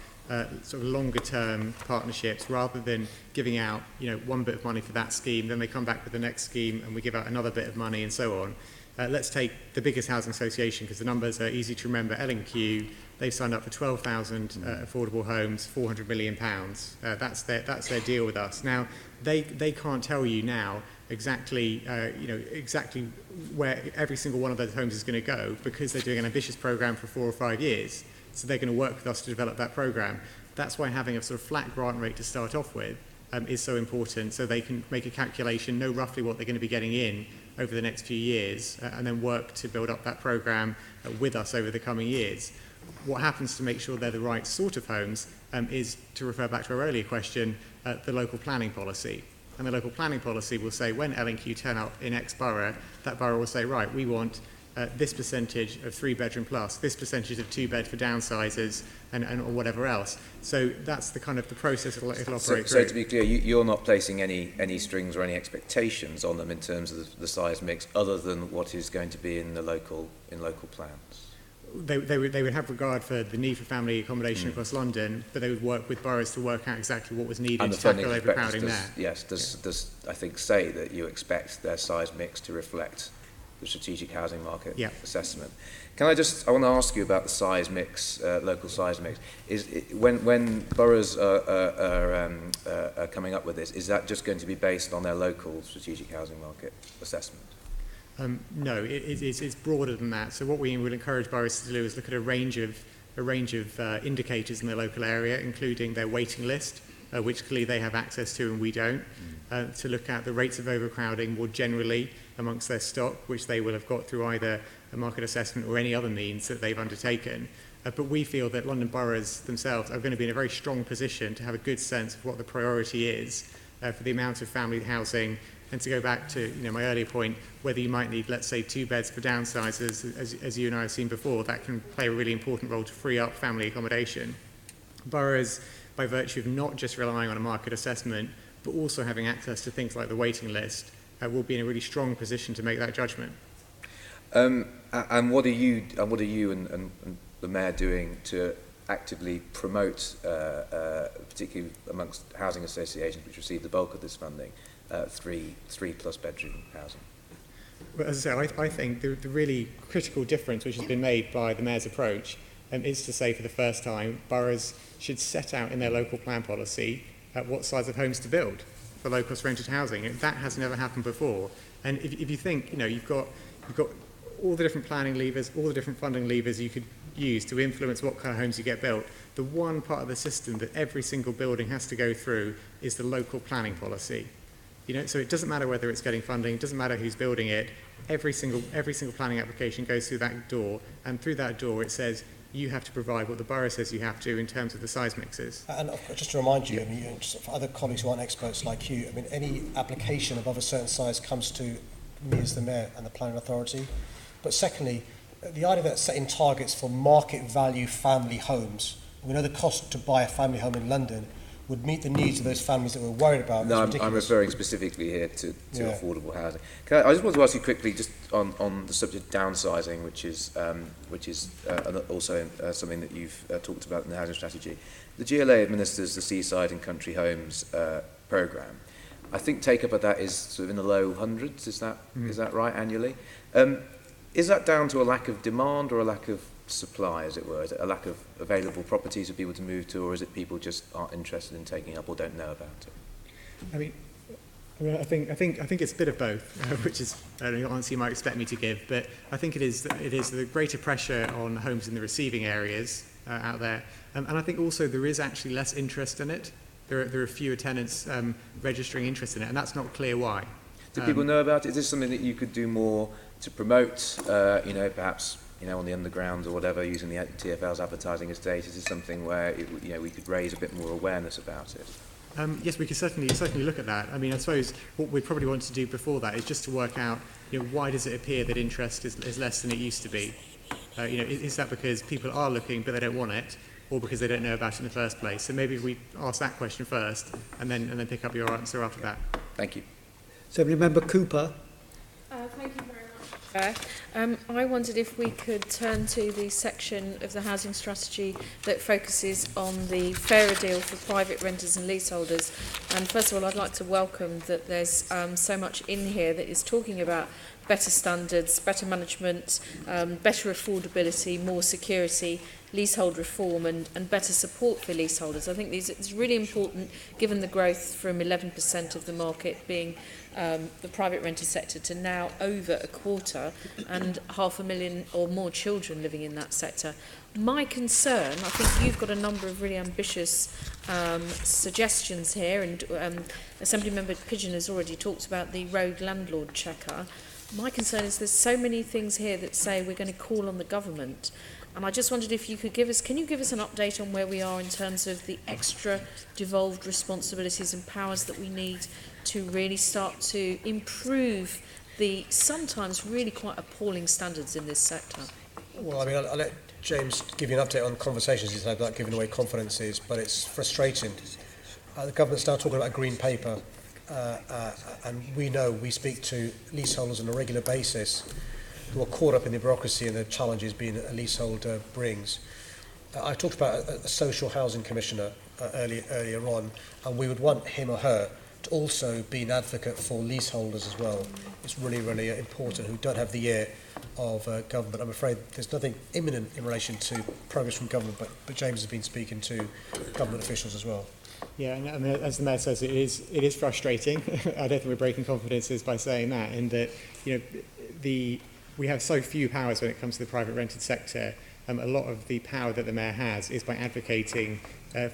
sort of longer term partnerships, rather than giving out, you know, one bit of money for that scheme, then they come back with the next scheme and we give out another bit of money and so on. Let's take the biggest housing association, because the numbers are easy to remember. L&Q, they've signed up for 12,000 affordable homes, £400 million. That's their deal with us. Now, they can't tell you now exactly exactly where every single one of those homes is going to go, because they're doing an ambitious program for 4 or 5 years. So they're going to work with us to develop that program. That's why having a sort of flat grant rate to start off with is so important, so they can make a calculation, know roughly what they're going to be getting in over the next few years, and then work to build up that program with us over the coming years. What happens to make sure they're the right sort of homes is, to refer back to our earlier question, the local planning policy. And the local planning policy will say, when L&Q turn up in X borough, that borough will say, right, we want this percentage of 3-bedroom plus, this percentage of 2-bed for downsizers, and or whatever else. So that's the kind of the process it'll operate through. So to be clear, you're not placing any strings or any expectations on them in terms of the size mix, other than what is going to be in the local plans? They would have regard for the need for family accommodation across London, but they would work with boroughs to work out exactly what was needed to tackle overcrowding there. Yes, does I think say that you expect their size mix to reflect the strategic housing market assessment. I want to ask you about the size mix, local size mix. When boroughs are coming up with this, is that just going to be based on their local strategic housing market assessment? No, it's broader than that. So what we would encourage boroughs to do is look at a range of indicators in their local area, including their waiting list, which clearly they have access to and we don't, to look at the rates of overcrowding more generally amongst their stock, which they will have got through either a market assessment or any other means that they've undertaken. But we feel that London boroughs themselves are going to be in a very strong position to have a good sense of what the priority is for the amount of family housing. And to go back to my earlier point, whether you might need, let's say, 2 beds for downsizers, as you and I have seen before, that can play a really important role to free up family accommodation. Boroughs, by virtue of not just relying on a market assessment, but also having access to things like the waiting list, will be in a really strong position to make that judgment. And what are you and the Mayor doing to actively promote, particularly amongst housing associations which receive the bulk of this funding, 3+ bedroom housing? Well, as I say, I think the really critical difference which has been made by the Mayor's approach is to say, for the first time, boroughs should set out in their local plan policy what size of homes to build for low-cost rented housing. And that has never happened before. And if you think, you've got all the different planning levers, all the different funding levers you could use to influence what kind of homes you get built, the one part of the system that every single building has to go through is the local planning policy. So it doesn't matter whether it's getting funding, it doesn't matter who's building it. Every single planning application goes through that door, and through that door it says you have to provide what the borough says you have to in terms of the size mixes. And just to remind you, just for other colleagues who aren't experts like you, any application above a certain size comes to me as the Mayor and the Planning Authority. But secondly, the idea that setting targets for market value family homes, we know the cost to buy a family home in London, would meet the needs of those families that we're worried about. No, is ridiculous. I'm referring specifically here to Yeah. affordable housing. I just want to ask you quickly, just on the subject of downsizing, which is also something that you've talked about in the housing strategy. The GLA administers the Seaside and Country Homes programme. I think take-up of that is sort of in the low hundreds, is that right, annually? Is that down to a lack of demand or a lack of supply, as it were? Is it a lack of available properties for people to move to, or is it people just aren't interested in taking up or don't know about it? I think it's a bit of both, which is the answer you might expect me to give. But I think it is the greater pressure on homes in the receiving areas out there, and I think also there is actually less interest in it. There are fewer tenants registering interest in it, and that's not clear why. Do people know about it? Is this something that you could do more to promote? Perhaps on the underground or whatever, using the TfL's advertising estate. Is this something where we could raise a bit more awareness about it? Yes, we could certainly look at that. I mean, I suppose what we probably want to do before that is just to work out, why does it appear that interest is less than it used to be? Is that because people are looking but they don't want it, or because they don't know about it in the first place? So maybe if we ask that question first, and then pick up your answer after that. Thank you. Assembly Member Cooper. Thank you very much, Chair. I wondered if we could turn to the section of the housing strategy that focuses on the fairer deal for private renters and leaseholders. And first of all, I'd like to welcome that there's so much in here that is talking about better standards, better management, better affordability, more security, leasehold reform and better support for leaseholders. I think it's really important, given the growth from 11% of the market being the private rented sector to now over a quarter and 500,000 or more children living in that sector. My concern, I think you've got a number of really ambitious suggestions here, and Assembly Member Pigeon has already talked about the rogue landlord checker. My concern is there's so many things here that say we're going to call on the government. And I just wondered if you could give us an update on where we are in terms of the extra devolved responsibilities and powers that we need to really start to improve the sometimes really quite appalling standards in this sector? Well, I mean, I'll let James give you an update on conversations he's had about giving away confidences, but it's frustrating. The government's now talking about a green paper, and we speak to leaseholders on a regular basis who are caught up in the bureaucracy and the challenges being a leaseholder brings. I talked about a social housing commissioner earlier on, and we would want him or her to also be an advocate for leaseholders as well. It's really, really important, who don't have the ear of government. I'm afraid there's nothing imminent in relation to progress from government, but James has been speaking to government officials as well. Yeah, and I mean, as the Mayor says, it is frustrating. I don't think we're breaking confidences by saying that, in that we have so few powers when it comes to the private rented sector. A lot of the power that the Mayor has is by advocating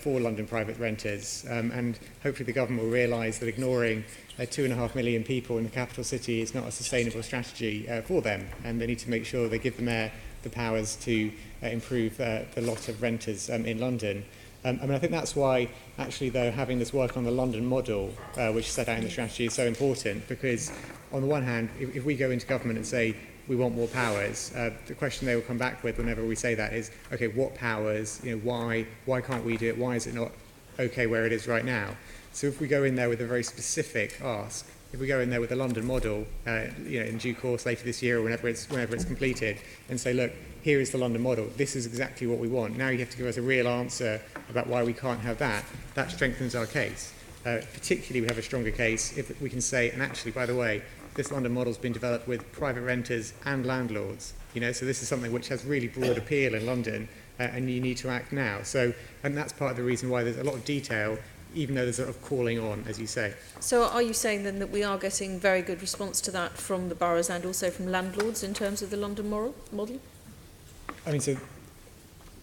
for London private renters, and hopefully the government will realise that ignoring 2.5 million people in the capital city is not a sustainable strategy for them, and they need to make sure they give the Mayor the powers to improve the lot of renters in London. I think that's why, actually, though, having this work on the London model, which is set out in the strategy, is so important, because on the one hand, if we go into government and say we want more powers, the question they will come back with whenever we say that is, okay, what powers? Why can't we do it? Why is it not okay where it is right now? So if we go in there with a very specific ask, if we go in there with the London model, in due course later this year or whenever it's completed, and say, look, here is the London model. This is exactly what we want. Now you have to give us a real answer about why we can't have that. That strengthens our case. Particularly, we have a stronger case if we can say, and actually, by the way, this London model's been developed with private renters and landlords. So this is something which has really broad appeal in London, and you need to act now. And that's part of the reason why there's a lot of detail, even though there's a sort of calling on, as you say. So are you saying then that we are getting very good response to that from the boroughs and also from landlords in terms of the London model? I mean, so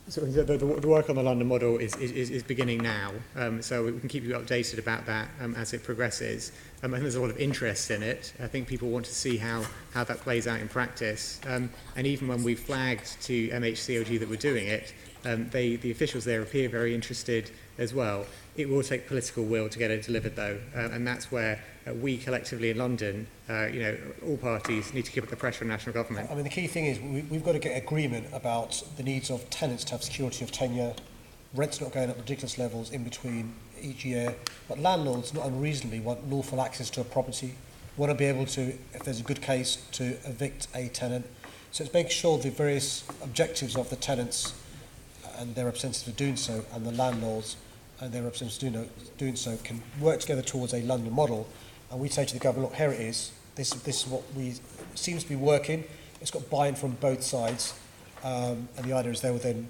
the work on the London model is beginning now, so we can keep you updated about that as it progresses. I think there's a lot of interest in it. I think people want to see how that plays out in practice. And even when we flagged to MHCOG that we're doing it, the officials there appear very interested as well. It will take political will to get it delivered, though, and that's where we collectively in London, all parties need to keep up the pressure on national government. I mean, the key thing is we've got to get agreement about the needs of tenants to have security of tenure, rents not going up ridiculous levels in between each year, but landlords, not unreasonably, want lawful access to a property, want to be able to, if there's a good case, to evict a tenant. So it's making sure the various objectives of the tenants and their representatives are doing so, and the landlords and their representatives doing so, can work together towards a London model. And we say to the government, look, here it is. This is what seems to be working. It's got buy-in from both sides, and the idea is they will then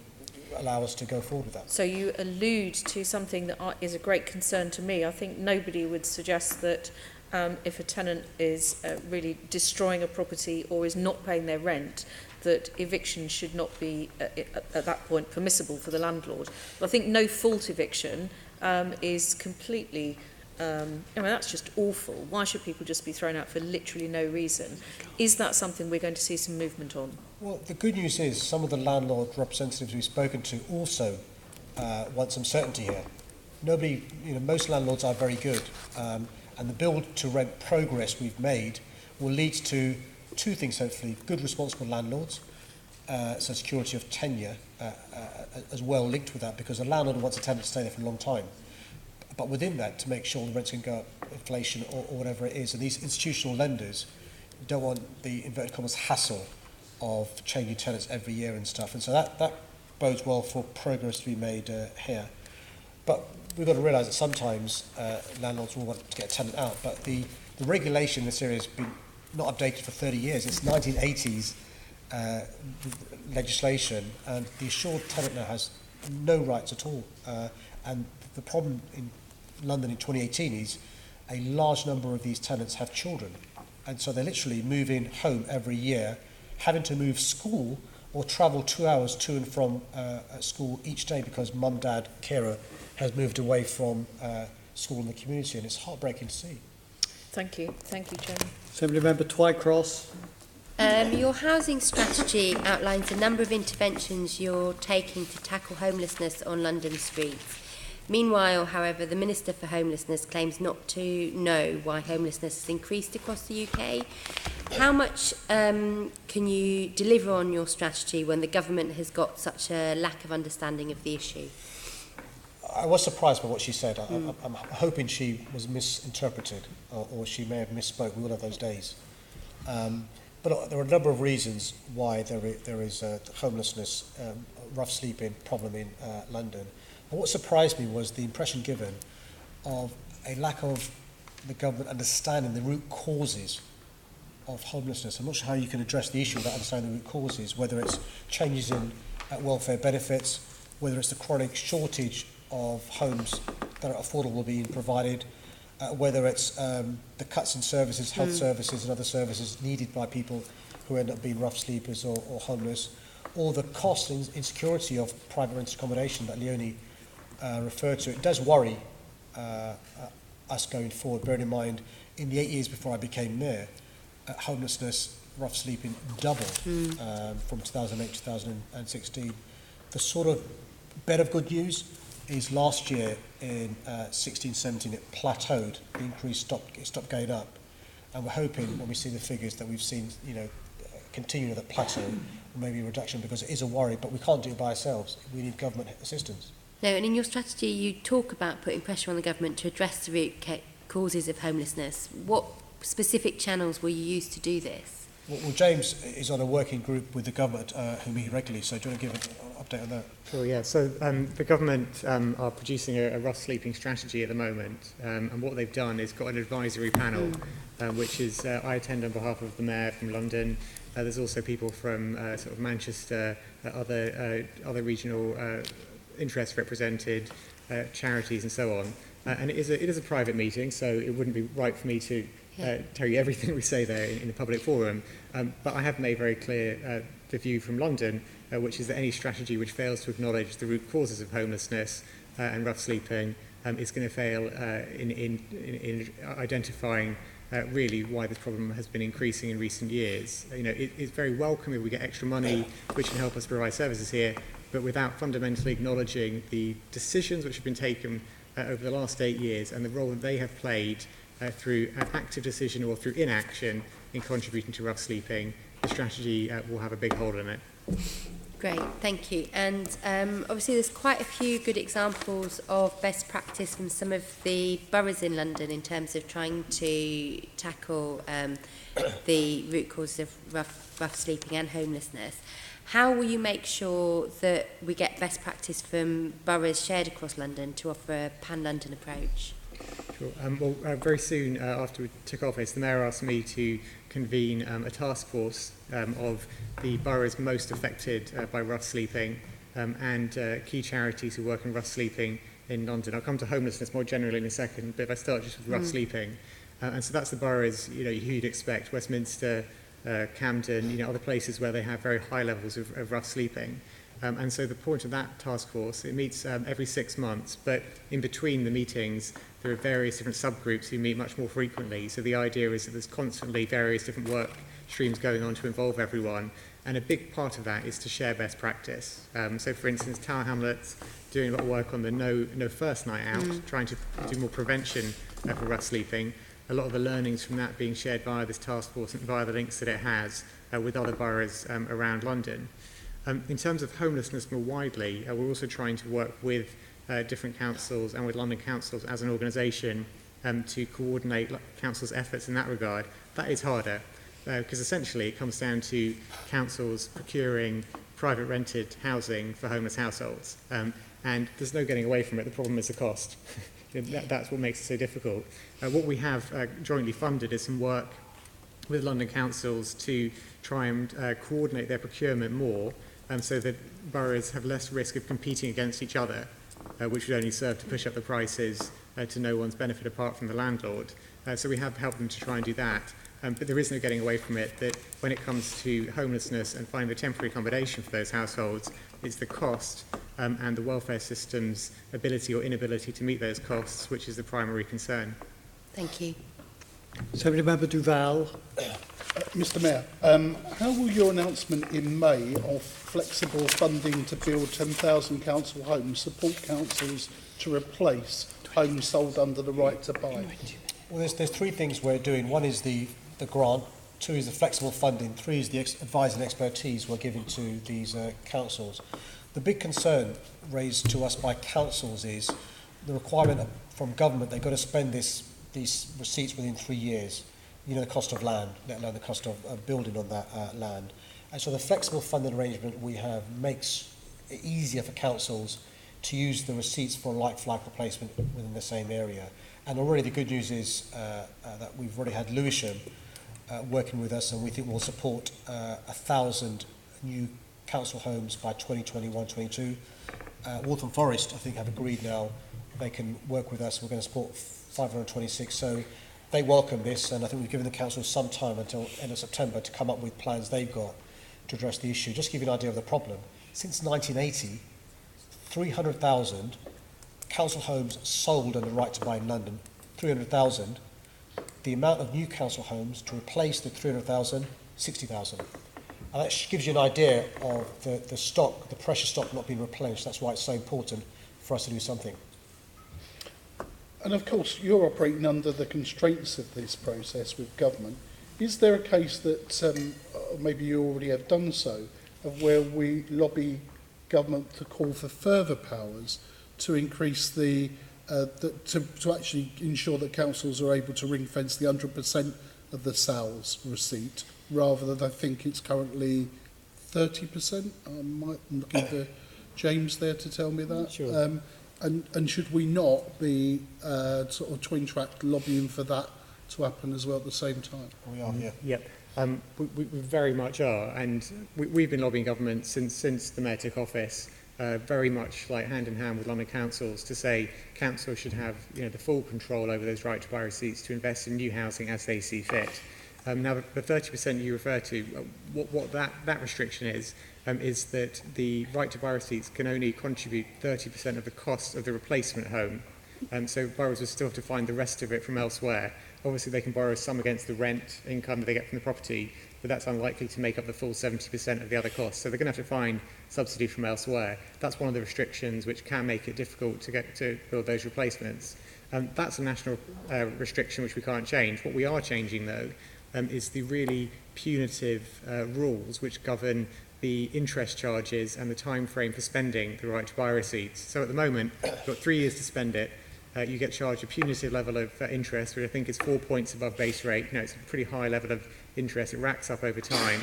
allow us to go forward with that. So you allude to something that is a great concern to me. I think nobody would suggest that if a tenant is really destroying a property or is not paying their rent, that eviction should not be at that point permissible for the landlord. But I think no fault eviction is completely, that's just awful. Why should people just be thrown out for literally no reason? Is that something we're going to see some movement on? Well, the good news is some of the landlord representatives we've spoken to also want some certainty here. Most landlords are very good, and the build-to-rent progress we've made will lead to two things, hopefully: good, responsible landlords, so security of tenure as well linked with that, because a landlord wants a tenant to stay there for a long time. But within that, to make sure the rents can go up, inflation or whatever it is, and these institutional lenders don't want the inverted commas hassle of changing tenants every year and stuff, and so that bodes well for progress to be made here. But we've got to realise that sometimes landlords will want to get a tenant out, but the regulation in this area has been not updated for 30 years. It's 1980s legislation, and the assured tenant now has no rights at all. And the problem in London in 2018 is a large number of these tenants have children, and so they're literally moving home every year, having to move school or travel 2 hours to and from school each day because mum, dad, carer has moved away from school in the community, and it's heartbreaking to see. Thank you, Chairman. Assembly Member Twycross. Your housing strategy outlines a number of interventions you're taking to tackle homelessness on London streets. Meanwhile, however, the Minister for Homelessness claims not to know why homelessness has increased across the UK. How much can you deliver on your strategy when the government has got such a lack of understanding of the issue? I was surprised by what she said. I'm hoping she was misinterpreted, or she may have misspoke. We all have those days. But there are a number of reasons why there is a homelessness, rough sleeping problem in London. And what surprised me was the impression given of a lack of the government understanding the root causes of homelessness. I'm not sure how you can address the issue without understanding the root causes, whether it's changes in welfare benefits, whether it's the chronic shortage of homes that are affordable being provided, whether it's the cuts in services, health services and other services needed by people who end up being rough sleepers or homeless, or the cost and insecurity of private rented accommodation that Leonie referred to. It does worry us going forward, bearing in mind in the 8 years before I became mayor, homelessness, rough sleeping doubled from 2008 to 2016. The sort of bit of good news is last year in 16-17 it plateaued. The increase stopped going up, and we're hoping when we see the figures that we've seen, continue that plateau, or maybe a reduction, because it is a worry. But we can't do it by ourselves. We need government assistance. No, and in your strategy you talk about putting pressure on the government to address the root causes of homelessness. What specific channels will you use to do this? Well, James is on a working group with the government who meet regularly, so do you want to give an update on that? Sure, yeah. So the government are producing a rough sleeping strategy at the moment, and what they've done is got an advisory panel, which is I attend on behalf of the Mayor from London. There's also people from sort of Manchester, other regional interests represented, charities and so on. And it is a private meeting, so it wouldn't be right for me to tell you everything we say there in a public forum. But I have made very clear the view from London, which is that any strategy which fails to acknowledge the root causes of homelessness and rough sleeping is going to fail in identifying really why this problem has been increasing in recent years. It's very welcome if we get extra money which can help us provide services here, but without fundamentally acknowledging the decisions which have been taken over the last 8 years and the role that they have played through an active decision or through inaction in contributing to rough sleeping, the strategy will have a big hole in it. Great, thank you. And obviously there's quite a few good examples of best practice from some of the boroughs in London in terms of trying to tackle the root causes of rough sleeping and homelessness. How will you make sure that we get best practice from boroughs shared across London to offer a pan-London approach? Sure. Very soon after we took office, the Mayor asked me to convene a task force of the boroughs most affected by rough sleeping and key charities who work in rough sleeping in London. I'll come to homelessness more generally in a second, but if I start just with rough sleeping. And so that's the boroughs, who you'd expect, Westminster, Camden, other places where they have very high levels of rough sleeping. And so the point of that task force, it meets every 6 months, but in between the meetings, there are various different subgroups who meet much more frequently. So the idea is that there's constantly various different work streams going on to involve everyone. And a big part of that is to share best practice. So for instance, Tower Hamlets doing a lot of work on the no first night out, trying to do more prevention for rough sleeping. A lot of the learnings from that being shared via this task force and via the links that it has with other boroughs around London. In terms of homelessness more widely, we're also trying to work with different councils and with London councils as an organisation to coordinate councils' efforts in that regard. That is harder because essentially it comes down to councils procuring private rented housing for homeless households. And there's no getting away from it. The problem is the cost. That's what makes it so difficult. What we have jointly funded is some work with London councils to try and coordinate their procurement more so that boroughs have less risk of competing against each other, which would only serve to push up the prices to no one's benefit apart from the landlord. So we have helped them to try and do that. But there is no getting away from it that when it comes to homelessness and finding the temporary accommodation for those households, it's the cost and the welfare system's ability or inability to meet those costs, which is the primary concern. Thank you. Assembly Member Duval. Mr Mayor, how will your announcement in May of flexible funding to build 10,000 council homes support councils to replace homes sold under the right to buy? Well, there's three things we're doing. One is the grant, two is the flexible funding, three is the advice and expertise we're giving to these councils. The big concern raised to us by councils is the requirement from government. They've got to spend these receipts within 3 years. The cost of land, let alone the cost of building on that land. And so the flexible funding arrangement we have makes it easier for councils to use the receipts for like-for-like replacement within the same area. And already the good news is that we've already had Lewisham working with us, and we think we'll support 1,000 new council homes by 2021-22. Waltham Forest, I think, have agreed now they can work with us. We're going to support 526. So they welcome this, and I think we've given the council some time until end of September to come up with plans they've got to address the issue. Just to give you an idea of the problem, since 1980, 300,000 council homes sold under right to buy in London, 300,000. The amount of new council homes to replace the 300,000, 60,000. And that gives you an idea of the stock, the precious stock not being replenished. That's why it's so important for us to do something. And of course, you're operating under the constraints of this process with government. Is there a case that, maybe you already have done so, of where we lobby government to call for further powers to increase to actually ensure that councils are able to ring-fence the 100% of the sales receipt, rather than I think it's currently 30%? I'm looking for James there to tell me that. Sure. And should we not be sort of twin-tracked lobbying for that to happen as well at the same time? We are, yeah. Yep. We very much are, and we've been lobbying government since the Mayor took office, very much like hand in hand with London councils, to say councils should have the full control over those right to buy receipts to invest in new housing as they see fit. Now the 30% you refer to, what that restriction is that the right to buy receipts can only contribute 30% of the cost of the replacement home. So borrowers will still have to find the rest of it from elsewhere. Obviously they can borrow some against the rent income that they get from the property, but that's unlikely to make up the full 70% of the other costs. So they're going to have to find subsidy from elsewhere. That's one of the restrictions which can make it difficult to build those replacements. That's a national restriction which we can't change. What we are changing though is the really punitive rules which govern the interest charges and the time frame for spending the right to buy receipts. So at the moment, you've got 3 years to spend it. You get charged a punitive level of interest, which I think is 4 points above base rate. You know, it's a pretty high level of interest. It racks up over time.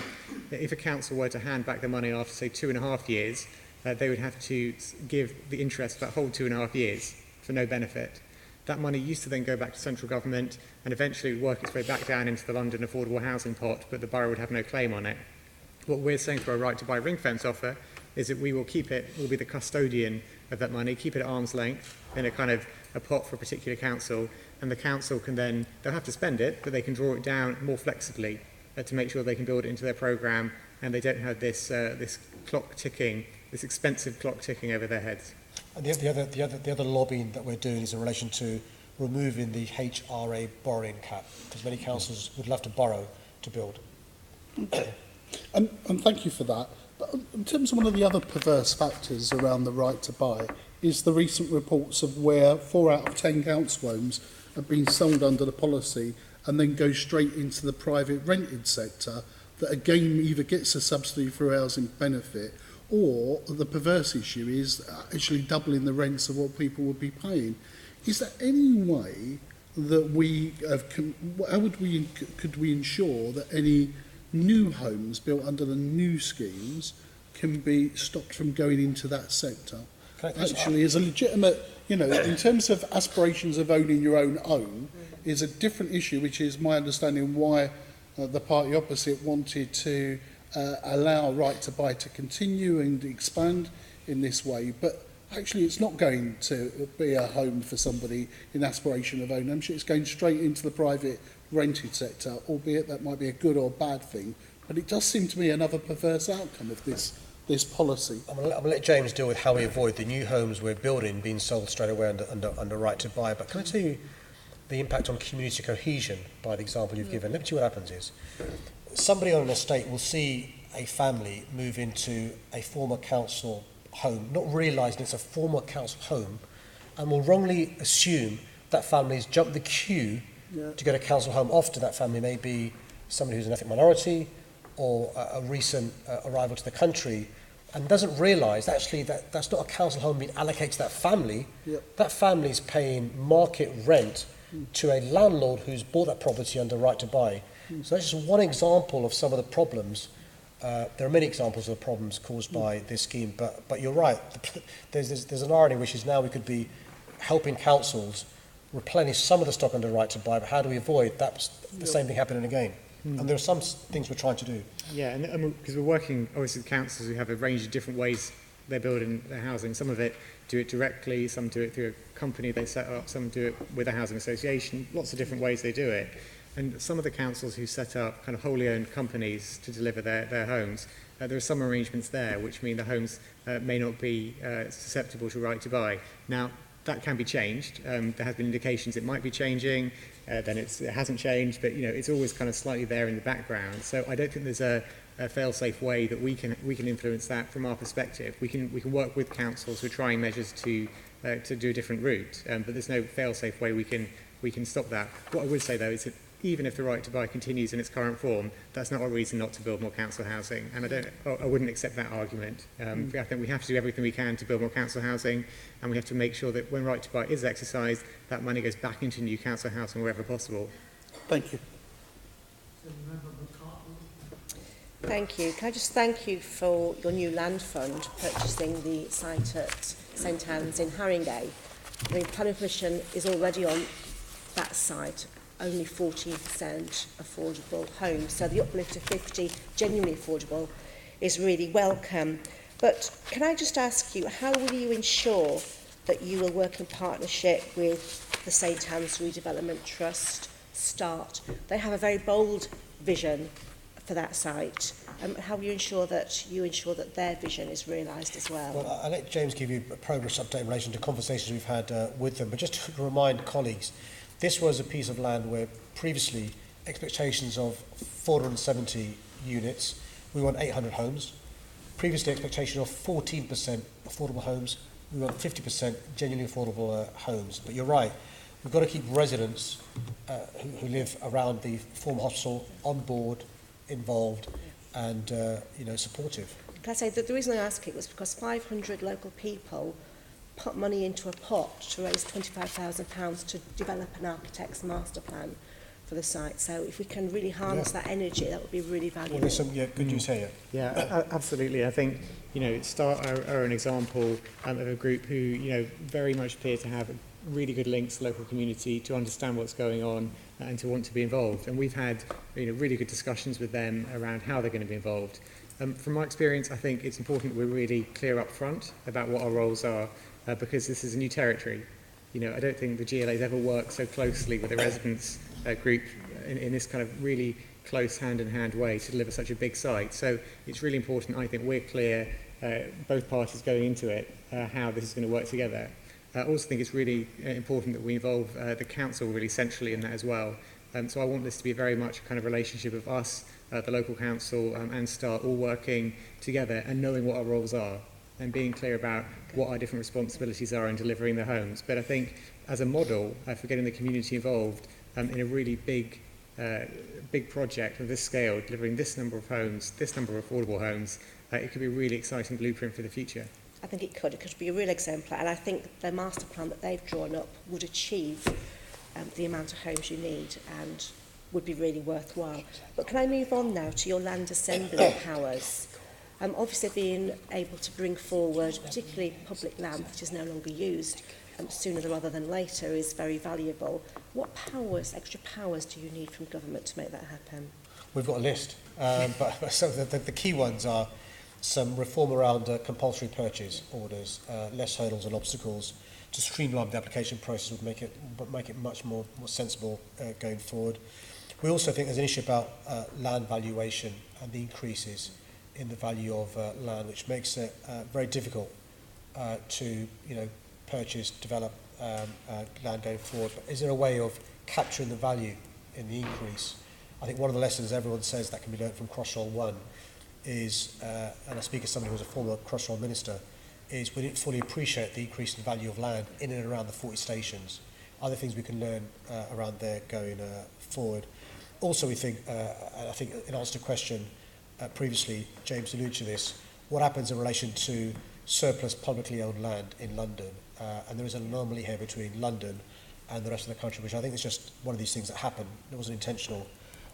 If a council were to hand back the money after, say, 2.5 years, they would have to give the interest for that whole 2.5 years for no benefit. That money used to then go back to central government and eventually would work its way back down into the London affordable housing pot, but the borough would have no claim on it. What we're saying through our right to buy ring fence offer is that we will keep it, we'll be the custodian of that money, keep it at arm's length in a kind of a pot for a particular council, and the council can then, they'll have to spend it, but they can draw it down more flexibly to make sure they can build it into their programme and they don't have this this clock ticking, this expensive clock ticking over their heads. And the other lobbying that we're doing is in relation to removing the HRA borrowing cap, because many councils would love to borrow to build. Okay. And thank you for that. But in terms of one of the other perverse factors around the right to buy is the recent reports of where 4 out of 10 council homes have been sold under the policy and then go straight into the private rented sector that again either gets a subsidy for housing benefit, or the perverse issue is actually doubling the rents of what people would be paying. Is there any way that could we ensure that any new homes built under the new schemes can be stopped from going into that sector? Actually, is a legitimate, you know, in terms of aspirations of owning your own home, is a different issue, which is my understanding why the party opposite wanted to allow right to buy to continue and expand in this way. But actually, it's not going to be a home for somebody in aspiration of ownership. It's going straight into the private rented sector, albeit that might be a good or bad thing. But it does seem to me another perverse outcome of this policy. I'm going to let James deal with how we avoid the new homes we're building being sold straight away under right to buy. But can I tell you the impact on community cohesion by the example you've given? Let me see what happens is somebody on an estate will see a family move into a former council home, not realising it's a former council home, and will wrongly assume that family has jumped the queue to get a council home. Often that family may be somebody who's an ethnic minority or a recent arrival to the country, and doesn't realise actually that's not a council home being allocated to that family. That family is paying market rent to a landlord who's bought that property under right to buy. So that's just one example of some of the problems. There are many examples of the problems caused by this scheme, but you're right. There's an irony, which is now we could be helping councils replenish some of the stock under right to buy, but how do we avoid that the same thing happening again? And there are some things we're trying to do. Yeah, and because we're working obviously with councils who have a range of different ways they're building their housing. Some of it do it directly, some do it through a company they set up, some do it with a housing association. Lots of different ways they do it. And some of the councils who set up kind of wholly owned companies to deliver their homes, there are some arrangements there which mean the homes may not be susceptible to right to buy. Now, that can be changed. There has been indications it might be changing, then it hasn't changed, but you know it's always kind of slightly there in the background. So I don't think there's a fail-safe way that we can influence that from our perspective. We can work with councils who are trying measures to do a different route, but there's no fail-safe way we can stop that. What I would say though is that even if the right to buy continues in its current form, that's not a reason not to build more council housing. And I wouldn't accept that argument. I think we have to do everything we can to build more council housing, and we have to make sure that when right to buy is exercised, that money goes back into new council housing wherever possible. Thank you. Thank you. Can I just thank you for your new land fund purchasing the site at St Anne's in Haringey. The planning permission is already on that site, only 14% affordable homes. So the uplift to 50 genuinely affordable is really welcome. But can I just ask you, how will you ensure that you will work in partnership with the St Anne's Redevelopment Trust, START? They have a very bold vision for that site. How will you ensure that their vision is realised as well? Well, I'll let James give you a progress update in relation to conversations we've had with them. But just to remind colleagues, this was a piece of land where previously expectations of 470 units, we want 800 homes. Previously expectation of 14% affordable homes, we want 50% genuinely affordable homes. But you're right, we've got to keep residents who live around the former hospital on board, involved and supportive. can I say that the reason I ask it was because 500 local people put money into a pot to raise £25,000 to develop an architect's master plan for the site. So if we can really harness that energy, that would be really valuable. Well, there's some good news here. Yeah, absolutely. I think, START are an example of a group who, very much appear to have really good links to the local community, to understand what's going on and to want to be involved. And we've had, really good discussions with them around how they're going to be involved. From my experience, I think it's important that we're really clear up front about what our roles are, because this is a new territory. I don't think the GLA's ever worked so closely with the residents group in this kind of really close hand-in-hand way to deliver such a big site. So it's really important, I think, we're clear, both parties going into it, how this is going to work together. I also think it's really important that we involve the council really centrally in that as well. So I want this to be very much a kind of relationship of us, the local council and START all working together and knowing what our roles are and being clear about what our different responsibilities are in delivering the homes. But I think as a model for getting the community involved in a really big project of this scale, delivering this number of homes, this number of affordable homes, it could be a really exciting blueprint for the future. I think it could be a real exemplar, and I think the master plan that they've drawn up would achieve the amount of homes you need and would be really worthwhile. But can I move on now to your land assembly powers? Obviously being able to bring forward particularly public land that is no longer used sooner rather than later is very valuable. What powers, extra powers do you need from government to make that happen? We've got a list, but some of the key ones are some reform around compulsory purchase orders, less hurdles and obstacles to streamline the application process would make it much more sensible going forward. We also think there's an issue about land valuation and the increases in the value of land, which makes it very difficult to purchase, develop land going forward. But is there a way of capturing the value in the increase? I think one of the lessons everyone says that can be learned from Crossrail 1 is, and I speak as somebody who was a former Crossrail minister, is we didn't fully appreciate the increase in value of land in and around the 40 stations. Other things we can learn around there going forward. Also, we think, and I think in answer to a question previously, James alluded to this, what happens in relation to surplus publicly owned land in London? And there is an anomaly here between London and the rest of the country, which I think is just one of these things that happen. It wasn't intentional,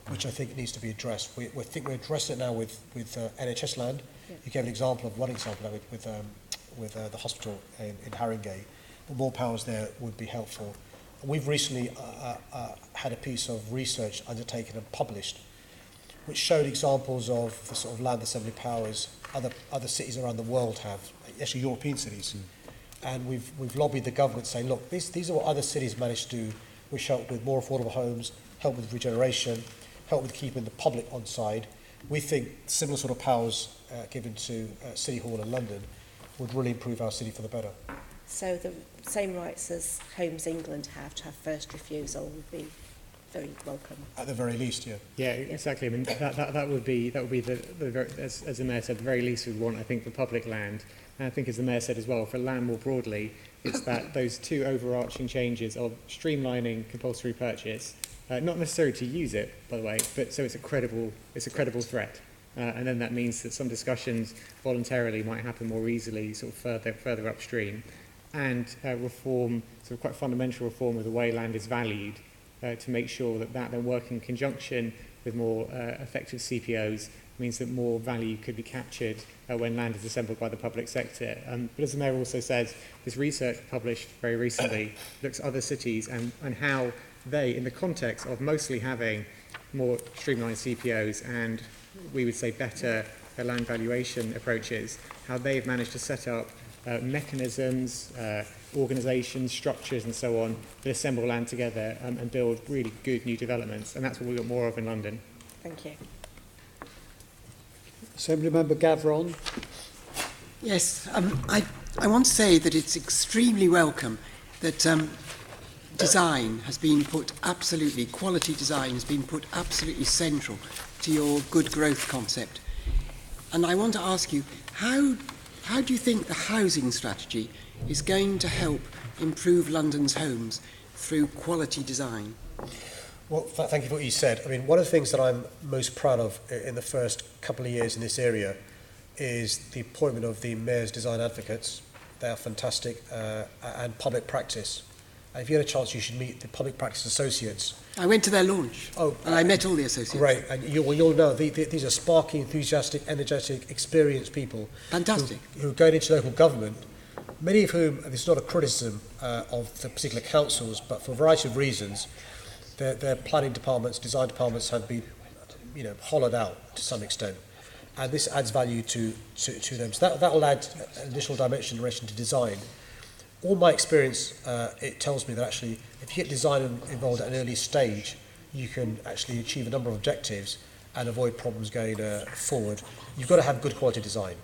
which I think needs to be addressed. We think we're addressing it now with NHS land. Yeah. You gave an example of one example with the hospital in Haringey. But more powers there would be helpful. We've recently had a piece of research undertaken and published which showed examples of the sort of land assembly powers other cities around the world have, actually European cities. And we've lobbied the government saying, look, these are what other cities managed to do, which help with more affordable homes, help with regeneration, help with keeping the public on side. We think similar sort of powers given to City Hall in London would really improve our city for the better. So the same rights as Homes England have to have first refusal would be very welcome. At the very least, yeah. Yeah, exactly. I mean, that would be as the Mayor said, the very least we want, I think, for public land. And I think, as the Mayor said as well, for land more broadly, it's that those two overarching changes of streamlining compulsory purchase, not necessarily to use it, by the way, but so it's a credible threat. And then that means that some discussions voluntarily might happen more easily, sort of further upstream, and reform, sort of quite fundamental reform of the way land is valued, to make sure that then working in conjunction with more effective CPOs means that more value could be captured when land is assembled by the public sector. But as the Mayor also says, this research published very recently looks at other cities and how they, in the context of mostly having more streamlined CPOs and we would say better land valuation approaches, how they've managed to set up mechanisms, organisations, structures and so on that assemble land together and build really good new developments, and that's what we've got more of in London. Thank you. Assembly Member Gavron. Yes, I want to say that it's extremely welcome that design has been put absolutely, quality design has been put absolutely central to your good growth concept. And I want to ask you, how do you think the housing strategy is going to help improve London's homes through quality design? Well, thank you for what you said. I mean, one of the things that I'm most proud of in the first couple of years in this area is the appointment of the Mayor's Design Advocates. They are fantastic, and public practice. And if you had a chance, you should meet the public practice associates. I went to their launch, and I met all the associates. Great, and you'll know these are sparky, enthusiastic, energetic, experienced people. Fantastic. Who are going into local government, many of whom, and this is not a criticism of the particular councils, but for a variety of reasons, their planning departments, design departments have been, hollowed out to some extent. And this adds value to them. So that will add an additional dimension in relation to design. All my experience, it tells me that actually, if you get design involved at an early stage, you can actually achieve a number of objectives and avoid problems going forward. You've got to have good quality design.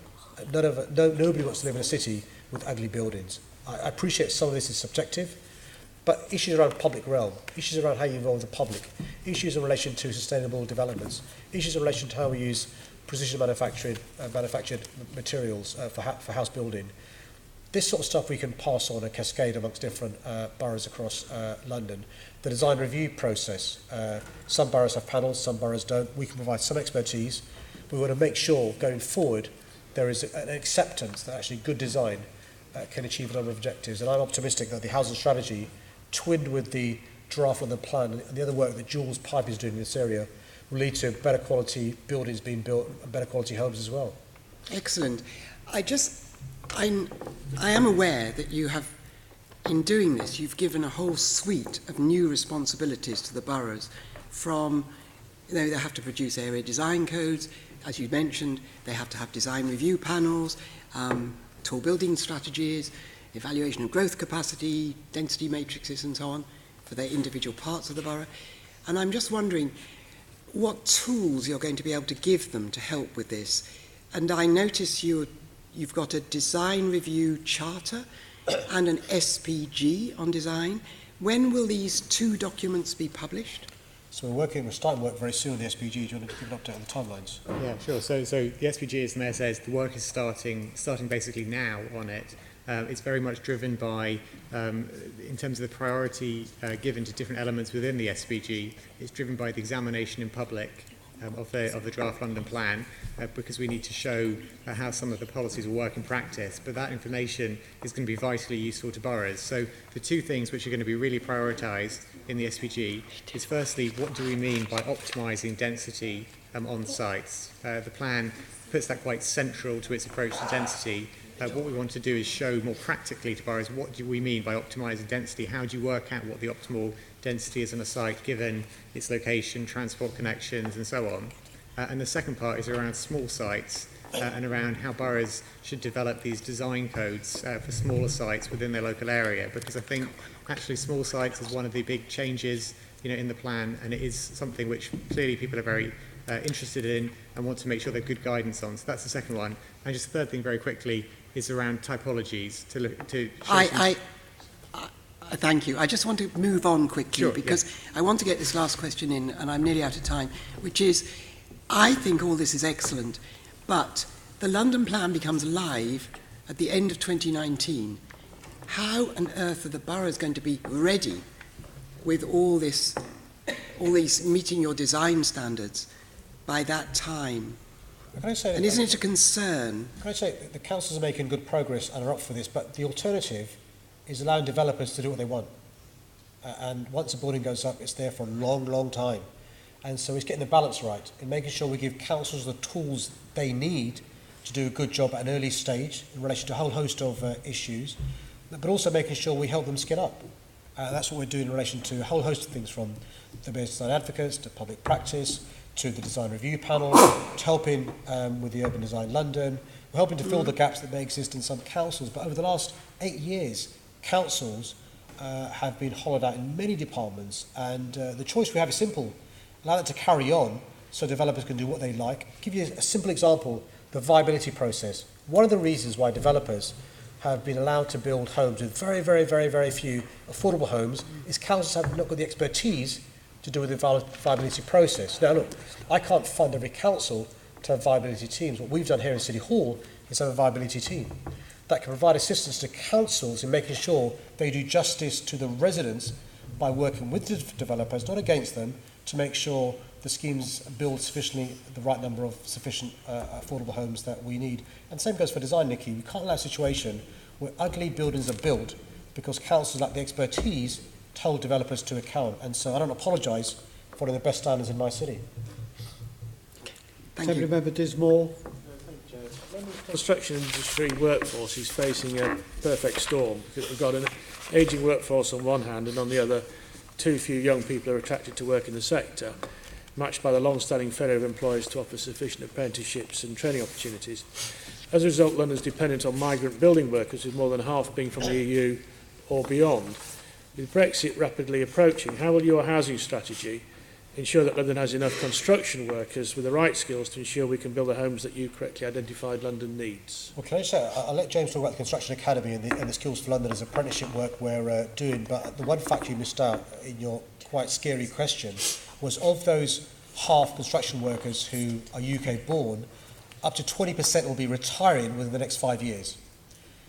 Nobody wants to live in a city with ugly buildings. I appreciate some of this is subjective, but issues around public realm, issues around how you involve the public, issues in relation to sustainable developments, issues in relation to how we use precision manufactured materials for house building. This sort of stuff we can pass on a cascade amongst different boroughs across London. The design review process, some boroughs have panels, some boroughs don't. We can provide some expertise. We want to make sure going forward there is an acceptance that actually good design can achieve a number of objectives. And I'm optimistic that the housing strategy, twinned with the draft of the plan and the other work that Jules Pipe is doing in this area, will lead to better quality buildings being built and better quality homes as well. Excellent. I am aware that you have, in doing this, you've given a whole suite of new responsibilities to the boroughs from, they have to produce area design codes, as you mentioned, they have to have design review panels, tall building strategies, evaluation of growth capacity, density matrices and so on for their individual parts of the borough. And I'm just wondering what tools you're going to be able to give them to help with this. And I notice you've got a design review charter and an SPG on design. When will these two documents be published? So we're starting work very soon on the SPG. Do you want to give an update on the timelines? Yeah, sure. So the SPG, as the Mayor says, the work is starting basically now on it. It's very much driven by, in terms of the priority given to different elements within the SPG, it's driven by the examination in public of the draft London plan, because we need to show how some of the policies will work in practice. But that information is going to be vitally useful to boroughs. So the two things which are going to be really prioritised in the SPG is firstly, what do we mean by optimising density on sites? The plan puts that quite central to its approach to density. What we want to do is show more practically to boroughs what do we mean by optimising density, how do you work out what the optimal density is on a site given its location, transport connections and so on. And the second part is around small sites and around how boroughs should develop these design codes for smaller sites within their local area, because I think actually small sites is one of the big changes in the plan, and it is something which clearly people are very interested in and want to make sure they're good guidance on. So that's the second one. And just the third thing very quickly is around typologies to thank you. I just want to move on quickly, sure, because I want to get this last question in, and I'm nearly out of time, which is, I think all this is excellent, but the London plan becomes live at the end of 2019. How on earth are the boroughs going to be ready with all these meeting your design standards by that time? Can I say and isn't it a concern? Can I say that the councils are making good progress and are up for this, but the alternative is allowing developers to do what they want. And once a building goes up, it's there for a long, long time. And so it's getting the balance right and making sure we give councils the tools they need to do a good job at an early stage in relation to a whole host of issues, but also making sure we help them skill up. That's what we're doing in relation to a whole host of things, from the Mayor's Design Advocates to public practice to the design review panel, to helping with the Urban Design London. We're helping to fill the gaps that may exist in some councils. But over the last 8 years, councils have been hollowed out in many departments, and the choice we have is simple. Allow that to carry on so developers can do what they like. I'll give you a simple example, the viability process. One of the reasons why developers have been allowed to build homes with very, very, very, very few affordable homes is councils have not got the expertise to do with the viability process. Now look, I can't fund every council to have viability teams. What we've done here in City Hall is have a viability team that can provide assistance to councils in making sure they do justice to the residents by working with the developers, not against them, to make sure the schemes build sufficiently the right number of sufficient affordable homes that we need. And same goes for design, Nikki. We can't allow a situation where ugly buildings are built because councils lack the expertise to hold developers to account. And so I don't apologise for following the best standards in my city. Assembly Member Dismore. London's construction industry workforce is facing a perfect storm because we've got an ageing workforce on one hand and on the other too few young people are attracted to work in the sector, matched by the long-standing failure of employers to offer sufficient apprenticeships and training opportunities. As a result, London is dependent on migrant building workers, with more than half being from the EU or beyond. With Brexit rapidly approaching, how will your housing strategy ensure that London has enough construction workers with the right skills to ensure we can build the homes that you correctly identified London needs? Well, can I say, I'll let James talk about the Construction Academy and the Skills for London as apprenticeship work we're doing, but the one fact you missed out in your quite scary question was of those half construction workers who are UK born, up to 20% will be retiring within the next 5 years.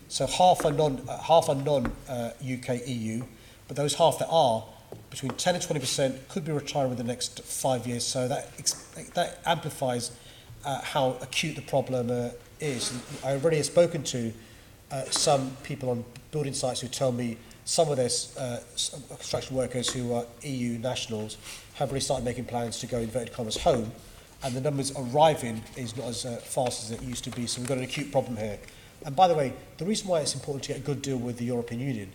So half are non-UK EU, but those half that are, between 10 and 20% could be retiring within the next 5 years. So that amplifies how acute the problem is. And I already have spoken to some people on building sites who tell me some of their construction workers who are EU nationals have already started making plans to go, inverted commas, home, and the numbers arriving is not as fast as it used to be. So we've got an acute problem here. And by the way, the reason why it's important to get a good deal with the European Union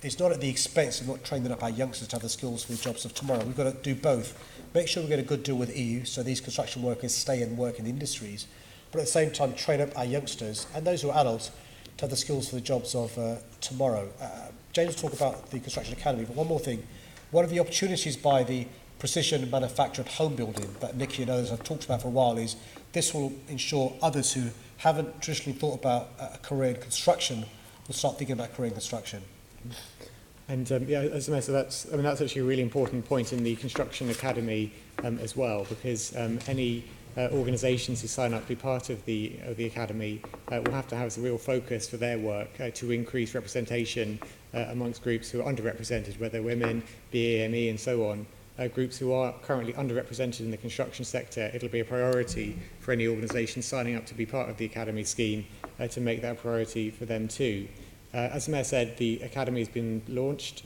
is not at the expense of not training up our youngsters to have the skills for the jobs of tomorrow. We've got to do both. Make sure we get a good deal with the EU so these construction workers stay and work in the industries, but at the same time train up our youngsters and those who are adults to have the skills for the jobs of tomorrow. James will talk about the Construction Academy, but one more thing. One of the opportunities by the precision manufactured home building that Nikki and others have talked about for a while is this will ensure others who haven't traditionally thought about a career in construction will start thinking about career in construction. And yeah, as a matter, that's actually a really important point in the Construction Academy as well, because any organisations who sign up to be part of the Academy will have to have a real focus for their work to increase representation amongst groups who are underrepresented, whether women, BAME and so on. Groups who are currently underrepresented in the construction sector, it'll be a priority for any organisation signing up to be part of the Academy scheme to make that a priority for them too. As the Mayor said, the Academy has been launched.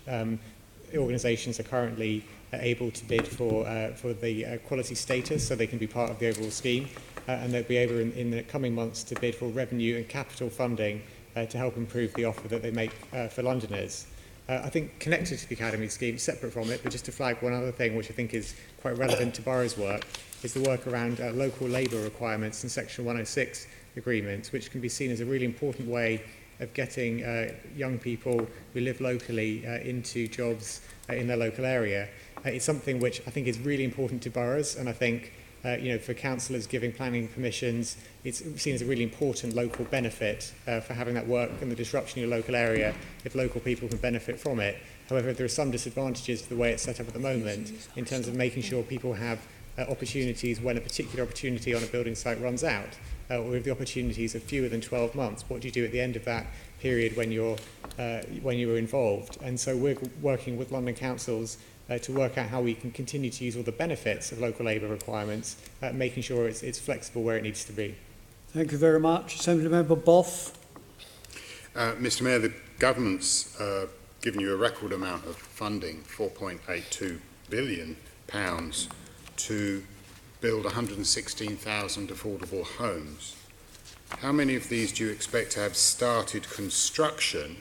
Organisations are currently able to bid for the quality status so they can be part of the overall scheme, and they'll be able in the coming months to bid for revenue and capital funding to help improve the offer that they make for Londoners. I think connected to the Academy scheme, separate from it, but just to flag one other thing which I think is quite relevant to boroughs' work, is the work around local labour requirements and Section 106 agreements, which can be seen as a really important way of getting young people who live locally into jobs in their local area. It's something which I think is really important to boroughs, and I think for councillors giving planning permissions, it's seen as a really important local benefit for having that work and the disruption in your local area if local people can benefit from it. However, there are some disadvantages to the way it's set up at the moment in terms of making sure people have opportunities when a particular opportunity on a building site runs out, or if the opportunities are fewer than 12 months. What do you do at the end of that period when you were involved? And so we're working with London councils to work out how we can continue to use all the benefits of local labour requirements, making sure it's flexible where it needs to be. Thank you very much. Assembly Member Boff. Mr Mayor, the government's given you a record amount of funding, £4.82 billion, to build 116,000 affordable homes. How many of these do you expect to have started construction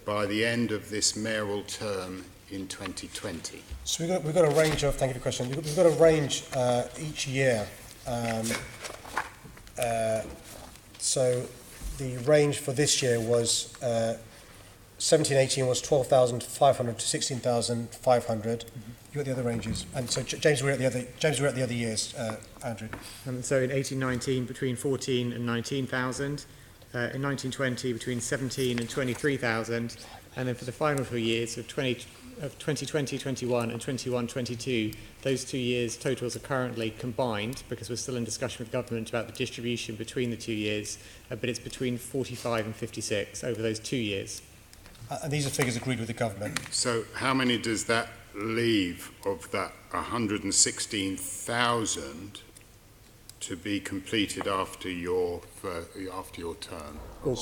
by the end of this mayoral term in 2020? So we've got a range of, thank you for the question, we've got a range each year. So the range for this year was 17-18 was 12,500 to 16,500. You got the other ranges, and so James, we're at the other years. Andrew. So in 18-19 between 14 and 19,000, in 19-20 between 17 and 23,000, and then for the final 2 years of 2020-21 and 21-22, those 2 years totals are currently combined because we're still in discussion with government about the distribution between the 2 years, but it's between 45 and 56 over those 2 years. And these are figures agreed with the government. So how many does that leave of that 116,000 to be completed after your term? Well,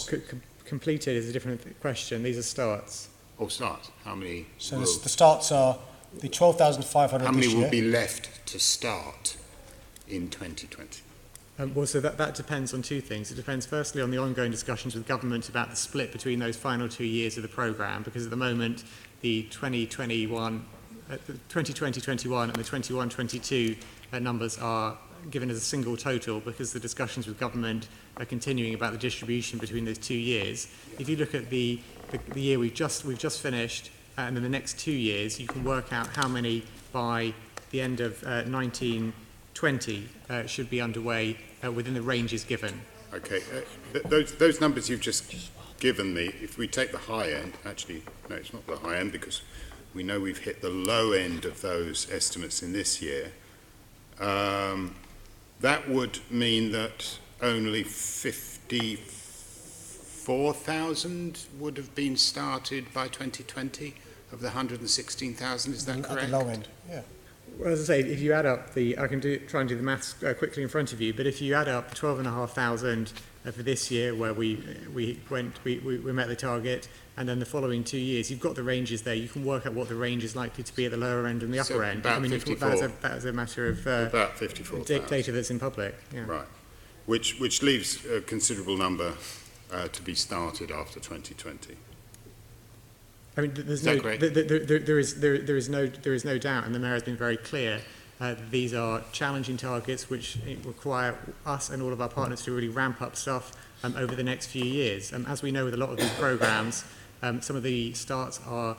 completed is a different question. These are starts. Or starts? How many? So the starts are the 12,500 How many this year. will be left to start in 2020? Well, so that depends on two things. It depends firstly on the ongoing discussions with government about the split between those final 2 years of the programme, because at the moment the 2020-21 and the 21-22 numbers are given as a single total because the discussions with government are continuing about the distribution between those 2 years. If you look at the year we've just finished and then the next 2 years, you can work out how many by the end of 1920 should be underway within the ranges given. Okay, those numbers you've just given me, if we take the high end, actually, no, it's not the high end because we know we've hit the low end of those estimates in this year. That would mean that only 54,000 would have been started by 2020 of the 116,000, is that correct? At the low end, yeah. Well, as I say, if you add up I can try and do the maths quickly in front of you, but if you add up 12,500 for this year where we met the target, and then the following 2 years, you've got the ranges there. You can work out what the range is likely to be at the lower end and the upper end. About 54. That is a matter of about 54,000. Data that's in public. Yeah. Right, which leaves a considerable number to be started after 2020. I mean, there is no doubt, and the Mayor has been very clear. These are challenging targets which require us and all of our partners to really ramp up stuff over the next few years. As we know with a lot of these programmes, some of the starts are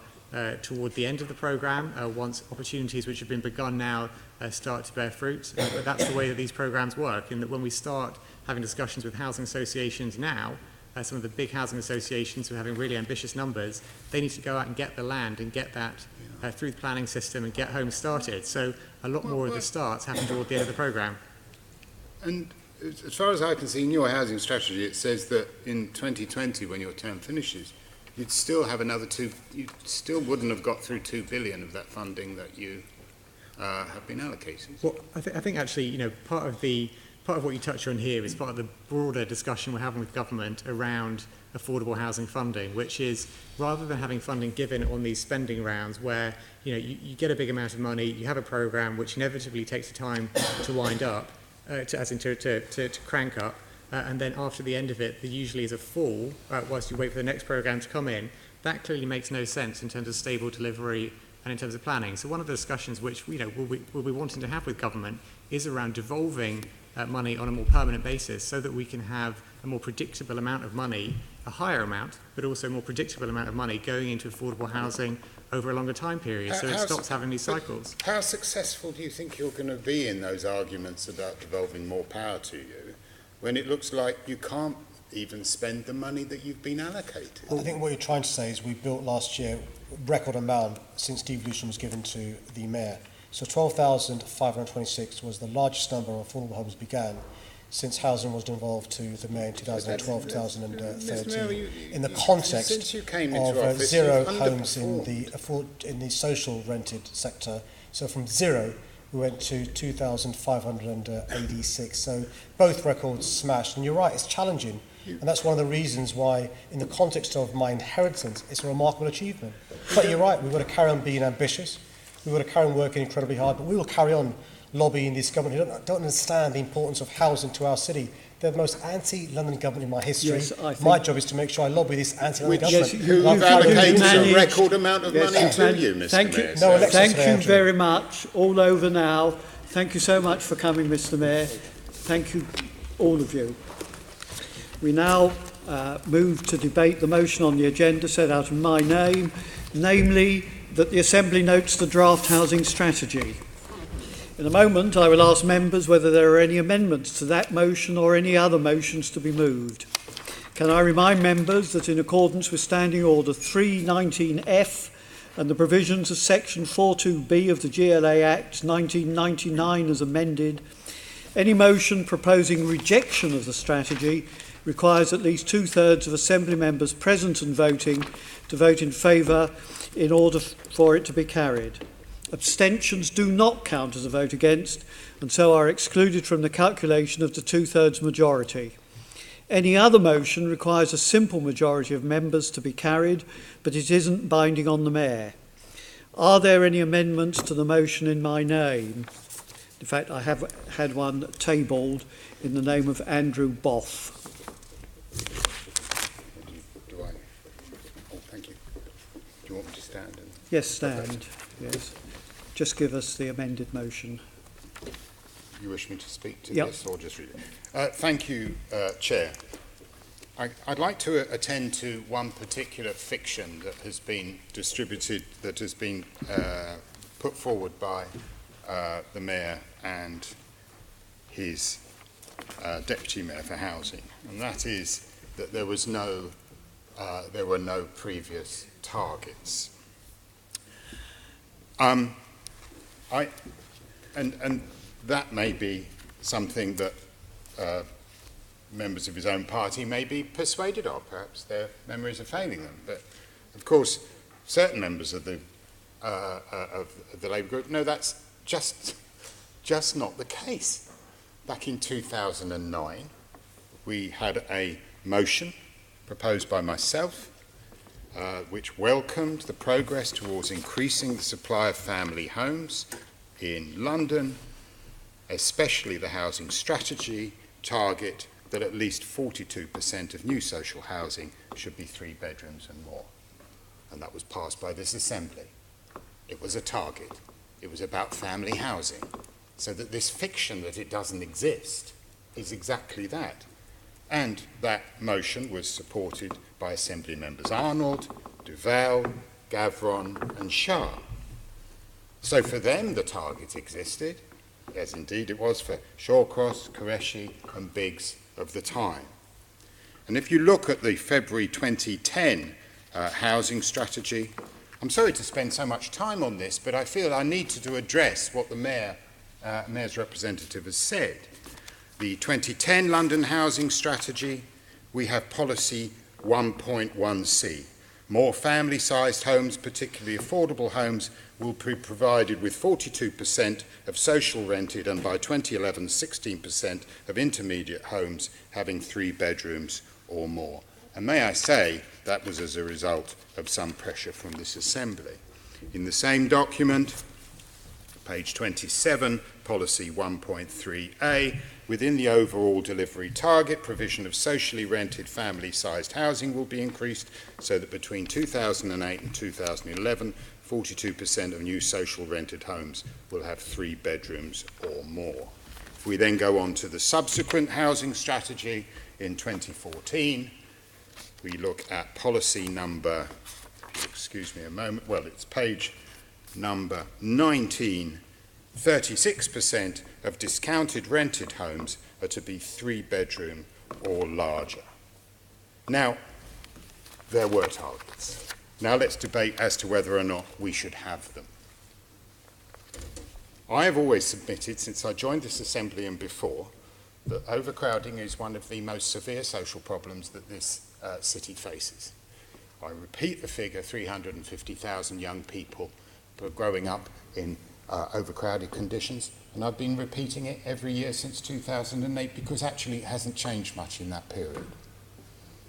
toward the end of the programme, once opportunities which have been begun now start to bear fruit. But that's the way that these programmes work, in that when we start having discussions with housing associations now, some of the big housing associations who are having really ambitious numbers, they need to go out and get the land and get that through the planning system and get homes started. So a lot more of the starts happen toward the end of the programme. And as far as I can see in your housing strategy, it says that in 2020, when your term finishes, you'd still have you still wouldn't have got through 2 billion of that funding that you have been allocated. Well, I think actually, part of what you touch on here is part of the broader discussion we're having with government around affordable housing funding, which is rather than having funding given on these spending rounds where you get a big amount of money, you have a programme which inevitably takes time to wind up, to crank up, and then after the end of it, there usually is a fall whilst you wait for the next programme to come in. That clearly makes no sense in terms of stable delivery and in terms of planning. So one of the discussions which we'll be wanting to have with government is around devolving money on a more permanent basis so that we can have a more predictable amount of money, a higher amount, but also a more predictable amount of money going into affordable housing over a longer time period, so it stops having these cycles. How successful do you think you're going to be in those arguments about devolving more power to you when it looks like you can't even spend the money that you've been allocated? I think what you're trying to say is we built last year record amount since devolution was given to the Mayor. So 12,526 was the largest number of affordable homes began since housing was devolved to the Mayor in 2012-2013. In the context of zero homes in the social rented sector, so from zero we went to 2,586. So both records smashed. And you're right, it's challenging. And that's one of the reasons why, in the context of my inheritance, it's a remarkable achievement. But you're right, we've got to carry on being ambitious. We've got to carry on working incredibly hard, but we will carry on lobbying this government who don't understand the importance of housing to our city. They're the most anti-London government in my history. Yes, my job is to make sure I lobby this anti-London government. Yes, you've allocated a record amount of money to you, Mr. Thank Mayor. You, thank you very much. All over now. Thank you so much for coming, Mr. Mayor. Thank you, all of you. We now move to debate the motion on the agenda set out in my name, namely that the Assembly notes the draft housing strategy. In a moment, I will ask members whether there are any amendments to that motion or any other motions to be moved. Can I remind members that in accordance with Standing Order 319F and the provisions of Section 42B of the GLA Act 1999 as amended, any motion proposing rejection of the strategy requires at least 2/3 of Assembly members present and voting to vote in favour in order for it to be carried. Abstentions do not count as a vote against and so are excluded from the calculation of the two-thirds majority. Any other motion requires a simple majority of members to be carried, but it isn't binding on the Mayor. Are there any amendments to the motion in my name? In fact, I have had one tabled in the name of Andrew Boff. Do I? Oh, thank you. Do you want me to stand? Yes, stand. Yes. Just give us the amended motion. You wish me to speak to Yep. this or just read it? Thank you, Chair. I'd like to attend to one particular fiction that has been distributed, that has been put forward by the Mayor and his Deputy Mayor for Housing, and that is that there were no previous targets. And that may be something that members of his own party may be persuaded of. Perhaps their memories are failing them. But of course, certain members of the Labour group know that's just not the case. Back in 2009, we had a motion proposed by myself which welcomed the progress towards increasing the supply of family homes in London, especially the housing strategy target that at least 42% of new social housing should be 3 bedrooms and more. And that was passed by this Assembly. It was a target. It was about family housing. So that this fiction that it doesn't exist is exactly that. And that motion was supported by Assembly members Arnold, Duval, Gavron and Shah. So for them the target existed, as indeed it was for Shawcross, Qureshi and Biggs of the time. And if you look at the February 2010 housing strategy, I'm sorry to spend so much time on this, but I feel I need to address what the Mayor's representative has said. The 2010 London housing strategy, we have policy 1.1c. More family-sized homes, particularly affordable homes, will be provided with 42% of social rented and by 2011 16% of intermediate homes having 3 bedrooms or more. And may I say that was as a result of some pressure from this Assembly. In the same document, page 27, policy 1.3a, within the overall delivery target, provision of socially rented family-sized housing will be increased so that between 2008 and 2011, 42% of new social rented homes will have 3 bedrooms or more. If we then go on to the subsequent housing strategy in 2014, we look at policy number, excuse me a moment, well it's page number 19, 36% of discounted rented homes are to be 3 bedroom or larger. Now, there were targets. Now let's debate as to whether or not we should have them. I have always submitted, since I joined this Assembly and before, that overcrowding is one of the most severe social problems that this city faces. I repeat the figure, 350,000 young people growing up in overcrowded conditions, and I've been repeating it every year since 2008 because actually it hasn't changed much in that period.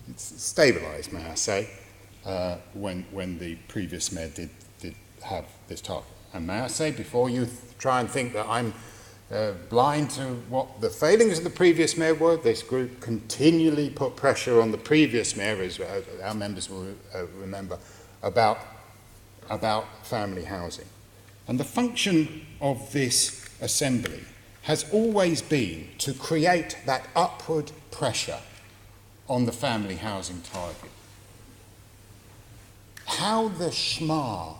It's stabilised, may I say, when the previous mayor did have this target. And may I say, before you try and think that I'm blind to what the failings of the previous mayor were, this group continually put pressure on the previous mayor, as our members will remember, about family housing. And the function of this Assembly has always been to create that upward pressure on the family housing target. How the schma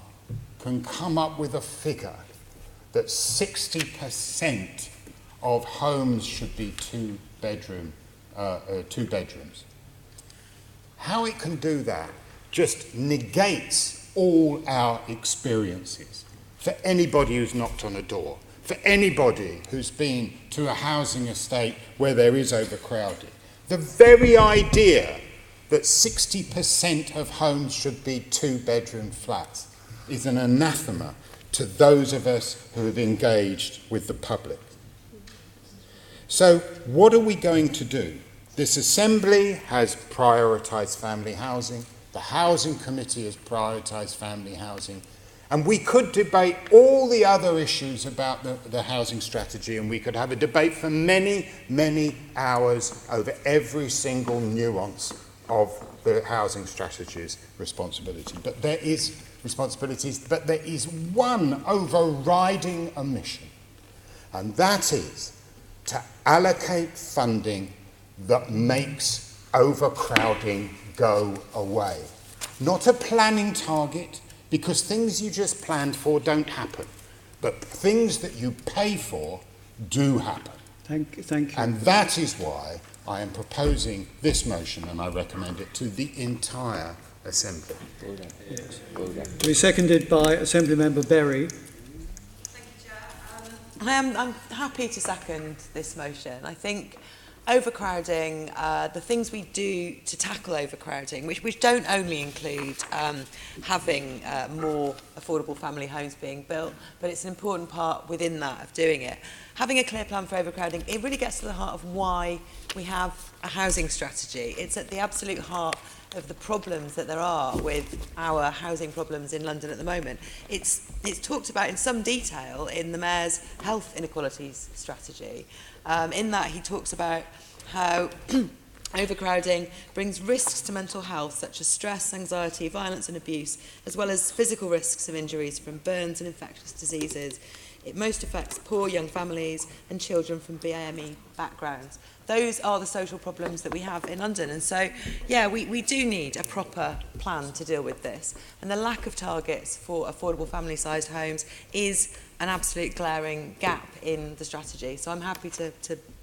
can come up with a figure that 60% of homes should be 2 bedrooms. How it can do that just negates all our experiences. For anybody who's knocked on a door, for anybody who's been to a housing estate where there is overcrowding, the very idea that 60% of homes should be 2 bedroom flats is an anathema to those of us who have engaged with the public. So what are we going to do? This Assembly has prioritised family housing, the Housing Committee has prioritised family housing, and we could debate all the other issues about the housing strategy, and we could have a debate for many, many hours over every single nuance of the housing strategy's responsibility. But there is one overriding omission, and that is to allocate funding that makes overcrowding go away. Not a planning target, because things you just planned for don't happen, but things that you pay for do happen. Thank you. And that is why I am proposing this motion, and I recommend it to the entire Assembly. To be seconded by Assemblymember Berry. I'm happy to second this motion. I think overcrowding, the things we do to tackle overcrowding, which don't only include having more affordable family homes being built, but it's an important part within that of doing it. Having a clear plan for overcrowding, it really gets to the heart of why we have a housing strategy. It's at the absolute heart of the problems that there are with our housing problems in London at the moment. It's talked about in some detail in the Mayor's health inequalities strategy. In that he talks about how overcrowding brings risks to mental health such as stress, anxiety, violence and abuse, as well as physical risks of injuries from burns and infectious diseases. It most affects poor young families and children from BAME backgrounds. Those are the social problems that we have in London. And so, yeah, we do need a proper plan to deal with this. And the lack of targets for affordable family-sized homes is an absolute glaring gap in the strategy. So I'm happy to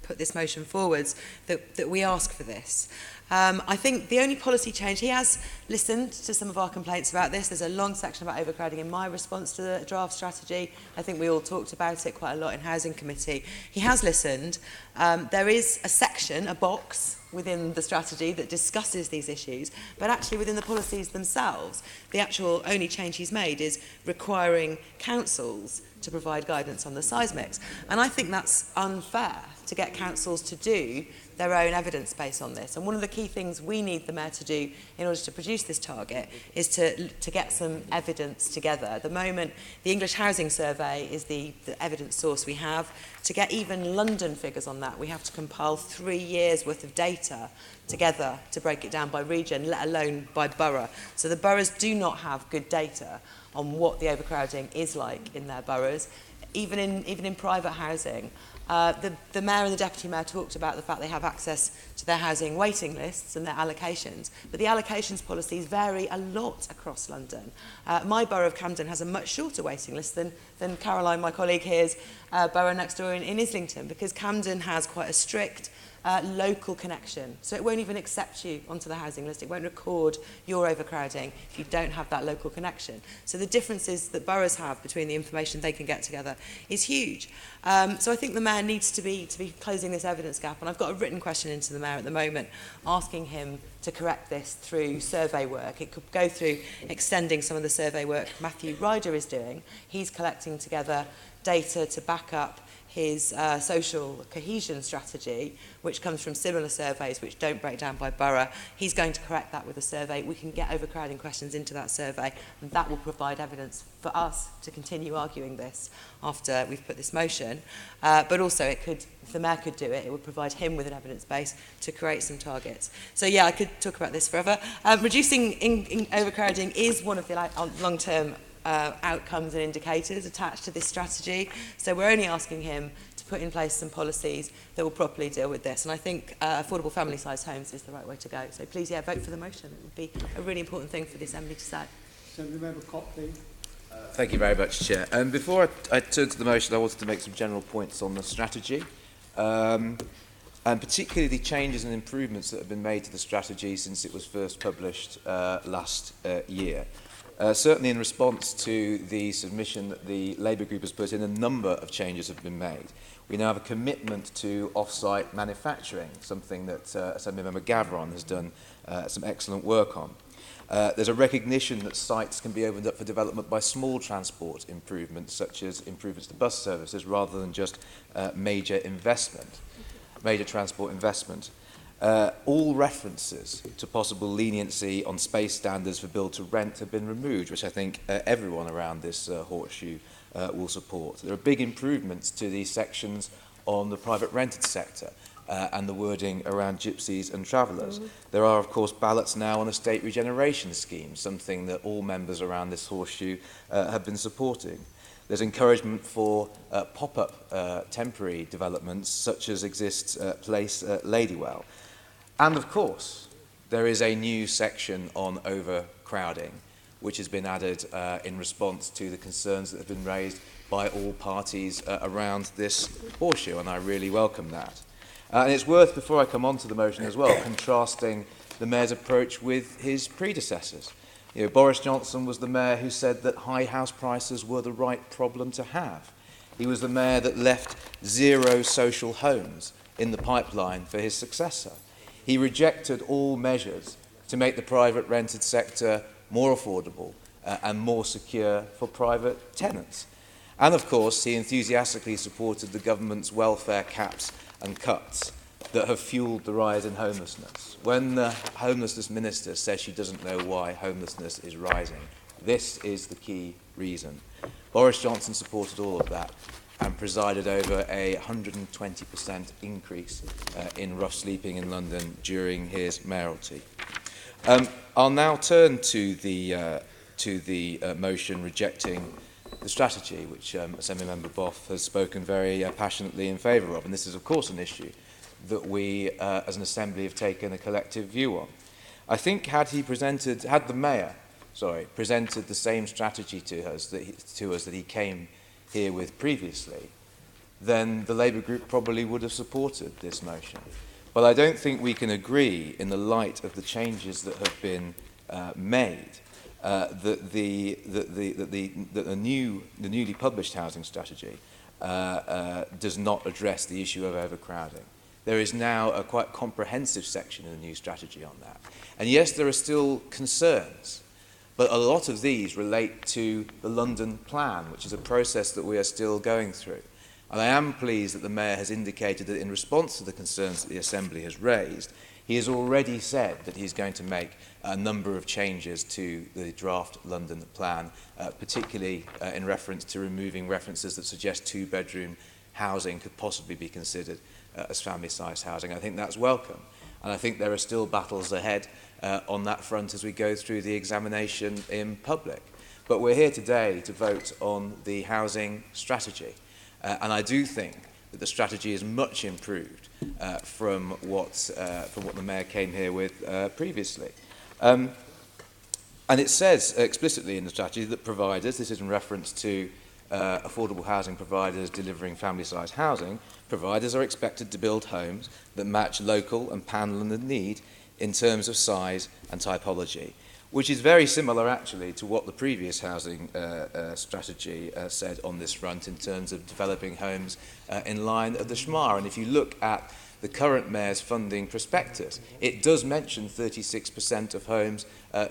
put this motion forwards that we ask for this. I think the only policy change, he has listened to some of our complaints about this. There's a long section about overcrowding in my response to the draft strategy. I think we all talked about it quite a lot in Housing Committee. He has listened. There is a section, a box within the strategy that discusses these issues, but actually within the policies themselves, the actual only change he's made is requiring councils to provide guidance on the size mix. And I think that's unfair to get councils to do their own evidence base on this. And one of the key things we need the Mayor to do in order to produce this target is to get some evidence together. At the moment, the English Housing Survey is the evidence source we have. To get even London figures on that, we have to compile 3 years' worth of data together to break it down by region, let alone by borough. So the boroughs do not have good data on what the overcrowding is like in their boroughs, even in private housing. The Mayor and the Deputy Mayor talked about the fact they have access to their housing waiting lists and their allocations, but the allocations policies vary a lot across London. My borough of Camden has a much shorter waiting list than Caroline, my colleague here's borough next door in Islington, because Camden has quite a strict local connection. So it won't even accept you onto the housing list. It won't record your overcrowding if you don't have that local connection. So the differences that boroughs have between the information they can get together is huge. So I think the Mayor needs to be closing this evidence gap. And I've got a written question into the Mayor at the moment asking him to correct this through survey work. It could go through extending some of the survey work Matthew Ryder is doing. He's collecting together data to back up his social cohesion strategy, which comes from similar surveys which don't break down by borough. He's going to correct that with a survey. We can get overcrowding questions into that survey, and that will provide evidence for us to continue arguing this after we've put this motion. But also, if the Mayor could do it, it would provide him with an evidence base to create some targets. So yeah, I could talk about this forever. Reducing overcrowding is one of the long-term outcomes and indicators attached to this strategy. So we're only asking him to put in place some policies that will properly deal with this. And I think affordable family-sized homes is the right way to go. So please, yeah, vote for the motion. It would be a really important thing for the Assembly to say. Member Copley. Thank you very much, Chair. Before I turn to the motion, I wanted to make some general points on the strategy, and particularly the changes and improvements that have been made to the strategy since it was first published last year. Certainly in response to the submission that the Labour group has put in, a number of changes have been made. We now have a commitment to off-site manufacturing, something that Assemblymember Gavron has done some excellent work on. There's a recognition that sites can be opened up for development by small transport improvements, such as improvements to bus services, rather than just major transport investment. All references to possible leniency on space standards for build to rent have been removed, which I think everyone around this horseshoe will support. There are big improvements to these sections on the private rented sector and the wording around gypsies and travellers. There are, of course, ballots now on estate regeneration schemes, something that all members around this horseshoe have been supporting. There's encouragement for pop-up temporary developments, such as exists Place Ladywell. And, of course, there is a new section on overcrowding, which has been added in response to the concerns that have been raised by all parties around this horseshoe, and I really welcome that. And it's worth, before I come on to the motion as well, contrasting the Mayor's approach with his predecessors. You know, Boris Johnson was the Mayor who said that high house prices were the right problem to have. He was the Mayor that left 0 social homes in the pipeline for his successor. He rejected all measures to make the private rented sector more affordable and more secure for private tenants. And, of course, he enthusiastically supported the government's welfare caps and cuts that have fuelled the rise in homelessness. When the homelessness minister says she doesn't know why homelessness is rising, this is the key reason. Boris Johnson supported all of that and presided over a 120% increase in rough sleeping in London during his mayoralty. I'll now turn to the motion rejecting the strategy, which Assembly Member Boff has spoken very passionately in favour of. And this is, of course, an issue that we, as an Assembly, have taken a collective view on. I think had the Mayor presented the same strategy to us that he came here with previously, then the Labour group probably would have supported this motion. But I don't think we can agree, in the light of the changes that have been made, that the newly published housing strategy does not address the issue of overcrowding. There is now a quite comprehensive section in the new strategy on that. And yes, there are still concerns, but a lot of these relate to the London plan, which is a process that we are still going through. And I am pleased that the Mayor has indicated that in response to the concerns that the Assembly has raised, he has already said that he's going to make a number of changes to the draft London plan, particularly in reference to removing references that suggest two-bedroom housing could possibly be considered as family-sized housing. I think that's welcome. And I think there are still battles ahead on that front as we go through the examination in public. But we're here today to vote on the housing strategy. And I do think that the strategy is much improved from what the Mayor came here with previously. And it says explicitly in the strategy that providers, this is in reference to affordable housing providers delivering family-sized housing, providers are expected to build homes that match local and pan-London need in terms of size and typology, which is very similar actually to what the previous housing strategy said on this front in terms of developing homes in line of the Shmar. And if you look at the current Mayor's funding prospectus, it does mention 36% of homes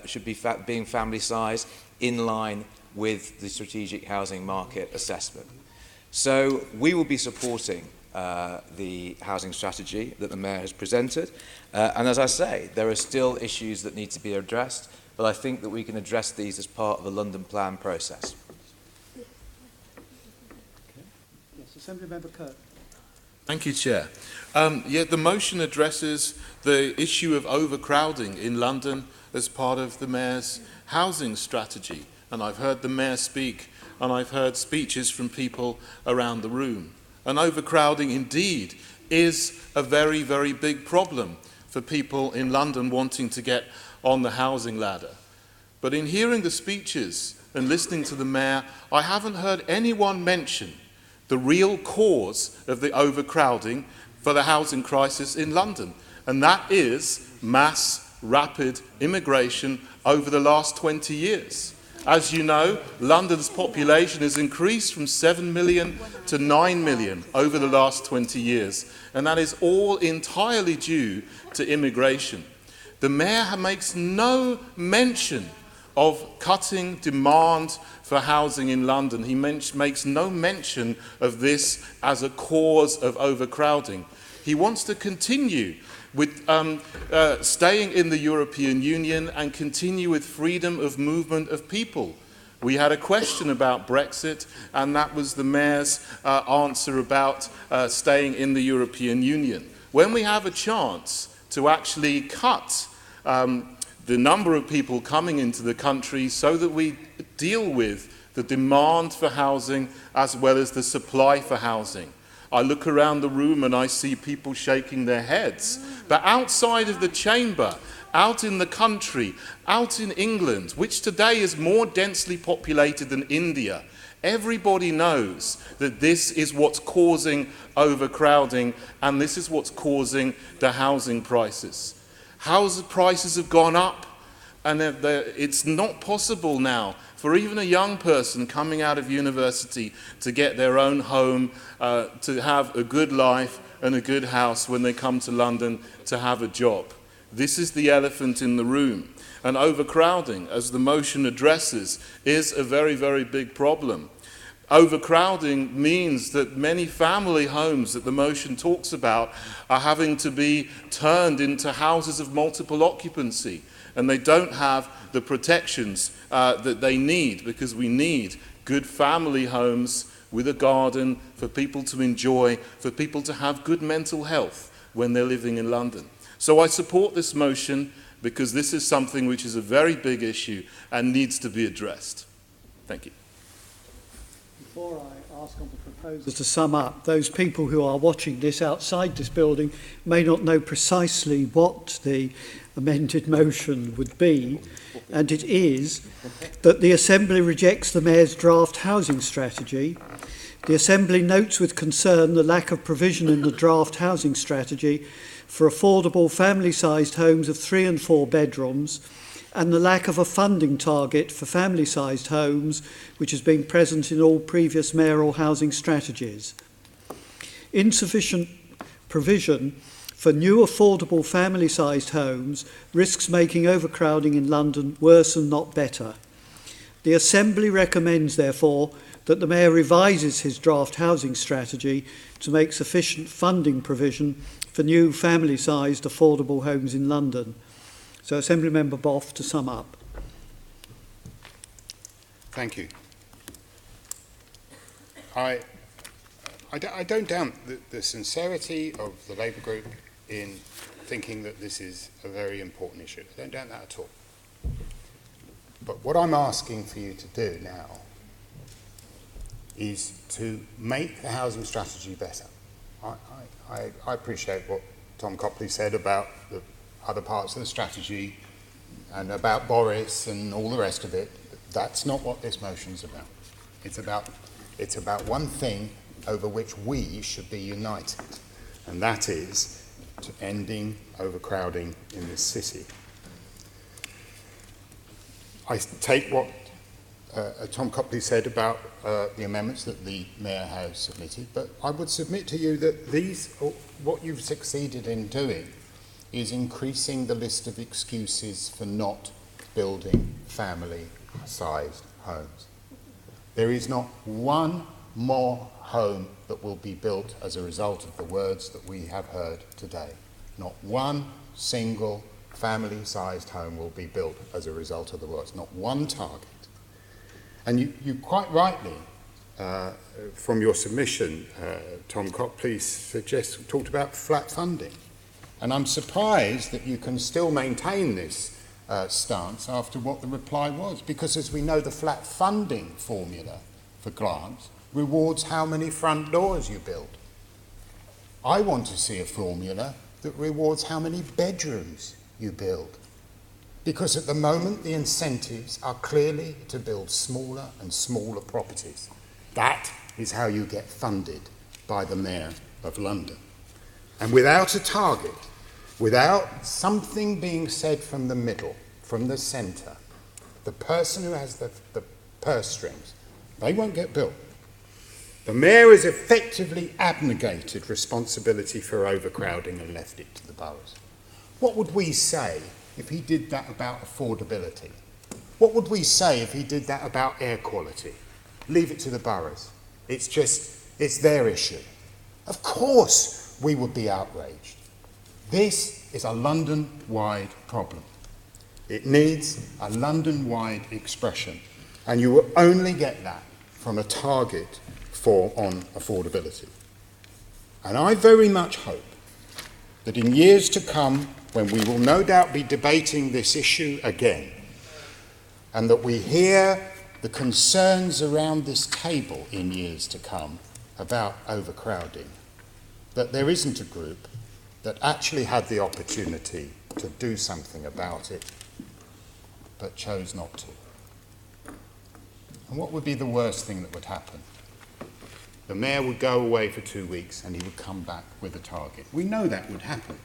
should be being family size in line with the strategic housing market assessment. So we will be supporting the housing strategy that the Mayor has presented. And as I say, there are still issues that need to be addressed, but I think that we can address these as part of the London plan process. Yes, Assembly Member Kirk. Thank you, Chair. The motion addresses the issue of overcrowding in London as part of the Mayor's housing strategy. And I've heard the Mayor speak, and I've heard speeches from people around the room. And overcrowding indeed is a very, very big problem for people in London wanting to get on the housing ladder. But in hearing the speeches and listening to the Mayor, I haven't heard anyone mention the real cause of the overcrowding for the housing crisis in London, and that is mass, rapid immigration over the last 20 years. As you know, London's population has increased from 7 million to 9 million over the last 20 years, and that is all entirely due to immigration. the Mayor makes no mention of cutting demand for housing in London. He makes no mention of this as a cause of overcrowding. He wants to continue with staying in the European Union and continue with freedom of movement of people. We had a question about Brexit, and that was the Mayor's answer about staying in the European Union. When we have a chance to actually cut the number of people coming into the country so that we deal with the demand for housing as well as the supply for housing. I look around the room and I see people shaking their heads. But outside of the chamber, out in the country, out in England, which today is more densely populated than India, everybody knows that this is what's causing overcrowding and this is what's causing the housing prices. House prices have gone up, and it's not possible now for even a young person coming out of university to get their own home, to have a good life and a good house when they come to London to have a job. This is the elephant in the room. And overcrowding, as the motion addresses, is a very, very big problem. Overcrowding means that many family homes that the motion talks about are having to be turned into houses of multiple occupancy, and they don't have the protections that they need, because we need good family homes with a garden for people to enjoy, for people to have good mental health when they're living in London. So I support this motion because this is something which is a very big issue and needs to be addressed. Thank you. Before I ask on the proposers to sum up, those people who are watching this outside this building may not know precisely what the amended motion would be, and it is that the Assembly rejects the Mayor's draft housing strategy. The Assembly notes with concern the lack of provision in the draft housing strategy for affordable family-sized homes of 3 and 4 bedrooms, and the lack of a funding target for family-sized homes, which has been present in all previous mayoral housing strategies. Insufficient provision for new affordable family-sized homes risks making overcrowding in London worse and not better. The Assembly recommends, therefore, that the Mayor revises his draft housing strategy to make sufficient funding provision for new family-sized affordable homes in London. So, Assembly Member Boff, to sum up. Thank you. I don't doubt the sincerity of the Labour group in thinking that this is a very important issue. I don't doubt that at all. But what I'm asking for you to do now is to make the housing strategy better. I appreciate what Tom Copley said about the other parts of the strategy and about Boris and all the rest of it. That's not what this motion's about. It's about one thing over which we should be united, and that is to ending overcrowding in this city. I take what Tom Copley said about the amendments that the Mayor has submitted, but I would submit to you that what you've succeeded in doing is increasing the list of excuses for not building family-sized homes. There is not one more home that will be built as a result of the words that we have heard today. Not one single family-sized home will be built as a result of the words. Not one target. And you quite rightly, from your submission, Tom Copley talked about flat funding. And I'm surprised that you can still maintain this stance after what the reply was, because as we know, the flat funding formula for grants rewards how many front doors you build. I want to see a formula that rewards how many bedrooms you build, because at the moment the incentives are clearly to build smaller and smaller properties. That is how you get funded by the Mayor of London. And without a target, without something being said from the middle, from the centre, the person who has the purse strings, they won't get built. The Mayor has effectively abnegated responsibility for overcrowding and left it to the boroughs. What would we say if he did that about affordability? What would we say if he did that about air quality? Leave it to the boroughs. It's their issue. Of course we would be outraged. This is a London-wide problem. It needs a London-wide expression, and you will only get that from a target on affordability. And I very much hope that in years to come, when we will no doubt be debating this issue again, and that we hear the concerns around this table in years to come about overcrowding, that there isn't a group that actually had the opportunity to do something about it, but chose not to. And what would be the worst thing that would happen? The mayor would go away for 2 weeks and he would come back with a target. We know that would happen.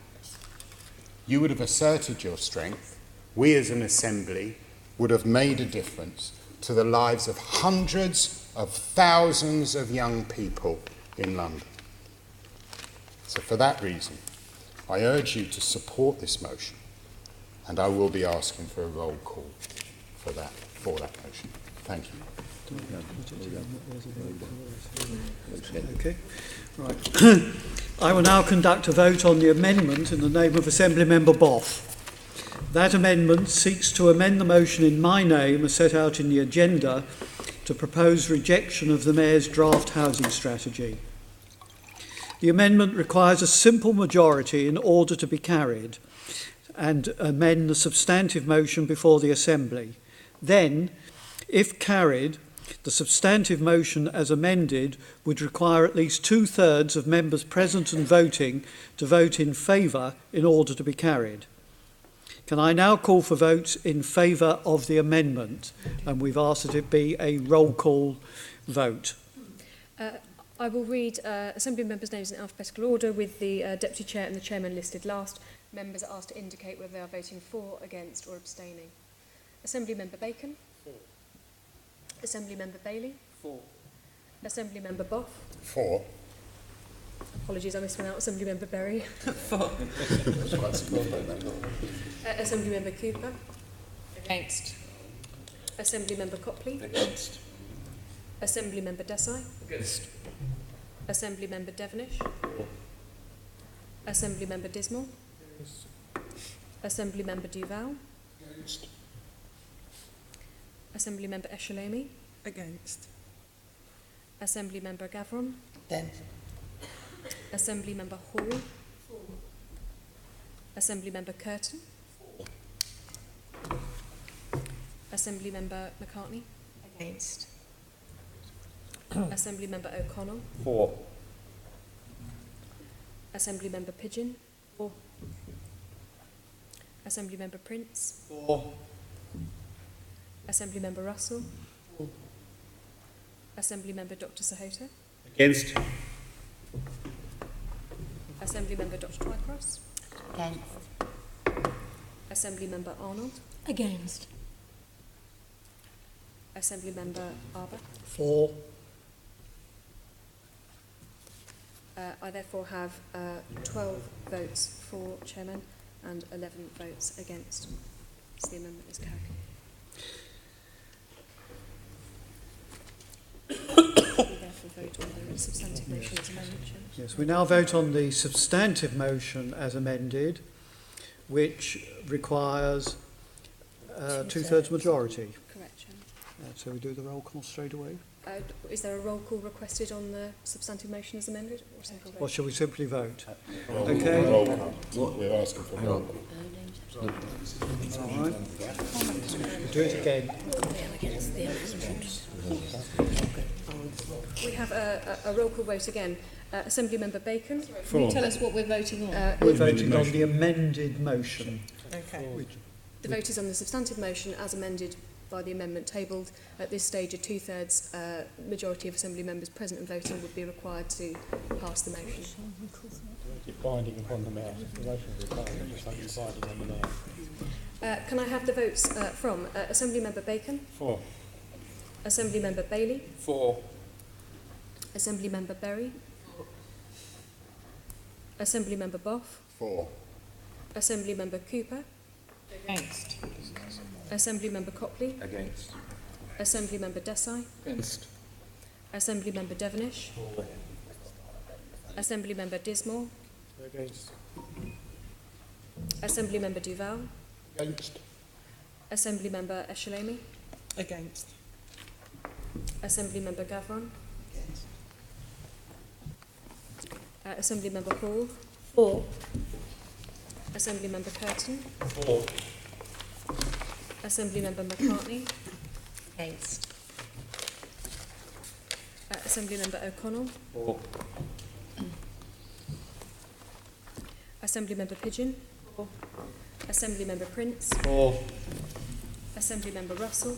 You would have asserted your strength. We as an assembly would have made a difference to the lives of hundreds of thousands of young people in London. So for that reason, I urge you to support this motion, and I will be asking for a roll call for that motion. Thank you. Okay, right. I will now conduct a vote on the amendment in the name of Assemblymember Boff. That amendment seeks to amend the motion in my name as set out in the agenda to propose rejection of the Mayor's draft housing strategy. The amendment requires a simple majority in order to be carried and amend the substantive motion before the Assembly. Then, if carried, the substantive motion as amended would require at least 2/3 of members present and voting to vote in favour in order to be carried. Can I now call for votes in favour of the amendment? And we've asked that it be a roll call vote. I will read Assembly members' names in alphabetical order with the Deputy Chair and the Chairman listed last. Members are asked to indicate whether they are voting for, against or abstaining. Assembly Member Bacon. For. Assembly Member Bailey. For. Assembly Member Boff. For. Apologies, I missed one out. Assembly Member Berry. For. Assembly Member Cooper. Against. Assembly Member Copley. Against. Assembly Member Desai. Against. Assembly Member Devenish. For. Assembly Member Dismal. Against. Assembly Member Duval. Against. Assembly Member Eshalomi. Against. Assembly Member Gavron. Against. Assembly Member Hall. Assembly Member Curtin. Assembly Member McCartney. Against. Assembly Member O'Connell. For. Assembly Member Pigeon. For. Assembly Member Prince. For. Assembly Member Russell. For. Assembly Member Dr. Sahota. Against. Assembly Member Dr. Twycross. Against. Assembly Member Arnold. Against. Assembly Member Arbour. For. I therefore have 12 votes for Chairman and 11 votes against. So the amendment is carried. We therefore vote on the substantive motion as amended, Chairman. Yes, we now vote on the substantive motion as amended, which requires 2/3 majority. Correct, Chairman. So we do the roll call straight away. Is there a roll call requested on the substantive motion as amended? Or simple vote? Or shall we simply vote? Roll Okay. call. We're asking for roll call. All right. Do it again. We have a roll call vote again. Assembly Member Bacon. Can you tell us what we're voting on? We're voting on the amended motion. Okay. The vote is on the substantive motion as amended by the amendment tabled. At this stage, a 2/3 majority of Assembly members present and voting would be required to pass the motion. Binding upon the Mayor. The motion will be binding on the Mayor. Can I have the votes from Assembly Member Bacon? For. Assembly Member Bailey? For. Assembly Member Berry? Assembly Member Boff? For. Assembly Member Cooper? Against. Assembly Member Copley. Against. Assembly Member Desai. Against. Assembly Member Devenish. Assembly Member Dismore. Against. Assembly Member Duval. Against. Assembly Member Eshalemi. Against. Assembly Member Gavron. Assembly Member Hall. For. Assembly Member Curtin. For. Assembly Member McCartney. Against. Assembly Member O'Connell. For. Assembly Member Pigeon. For. Assembly Member Prince. For. Assembly Member Russell.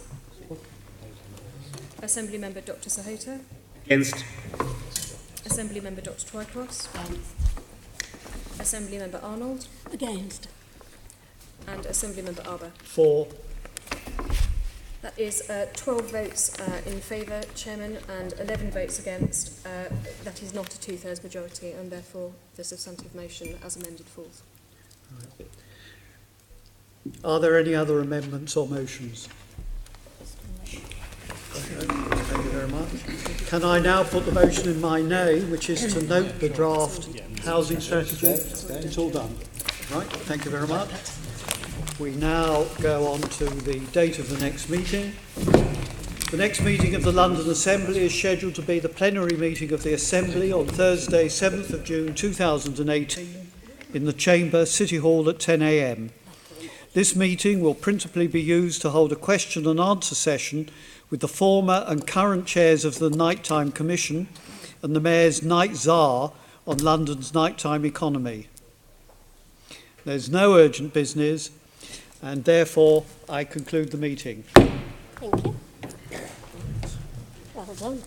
Assembly Member Dr Sahota. Against. Assembly Member Dr Twycross. Assembly Member Arnold. Against. And Assembly Member Arbour. For. That is 12 votes in favour, Chairman, and 11 votes against. That is not a two-thirds majority, and therefore the substantive motion as amended falls. Are there any other amendments or motions? Thank you very much. Can I now put the motion in my name, which is to note the draft housing strategy? It's all done. Right, thank you very much. We now go on to the date of the next meeting. The next meeting of the London Assembly is scheduled to be the plenary meeting of the Assembly on Thursday, 7th of June 2018 in the Chamber, City Hall at 10 a.m. This meeting will principally be used to hold a question and answer session with the former and current chairs of the Nighttime Commission and the Mayor's Night Czar on London's nighttime economy. There's no urgent business, and therefore I conclude the meeting. Thank you. Well done.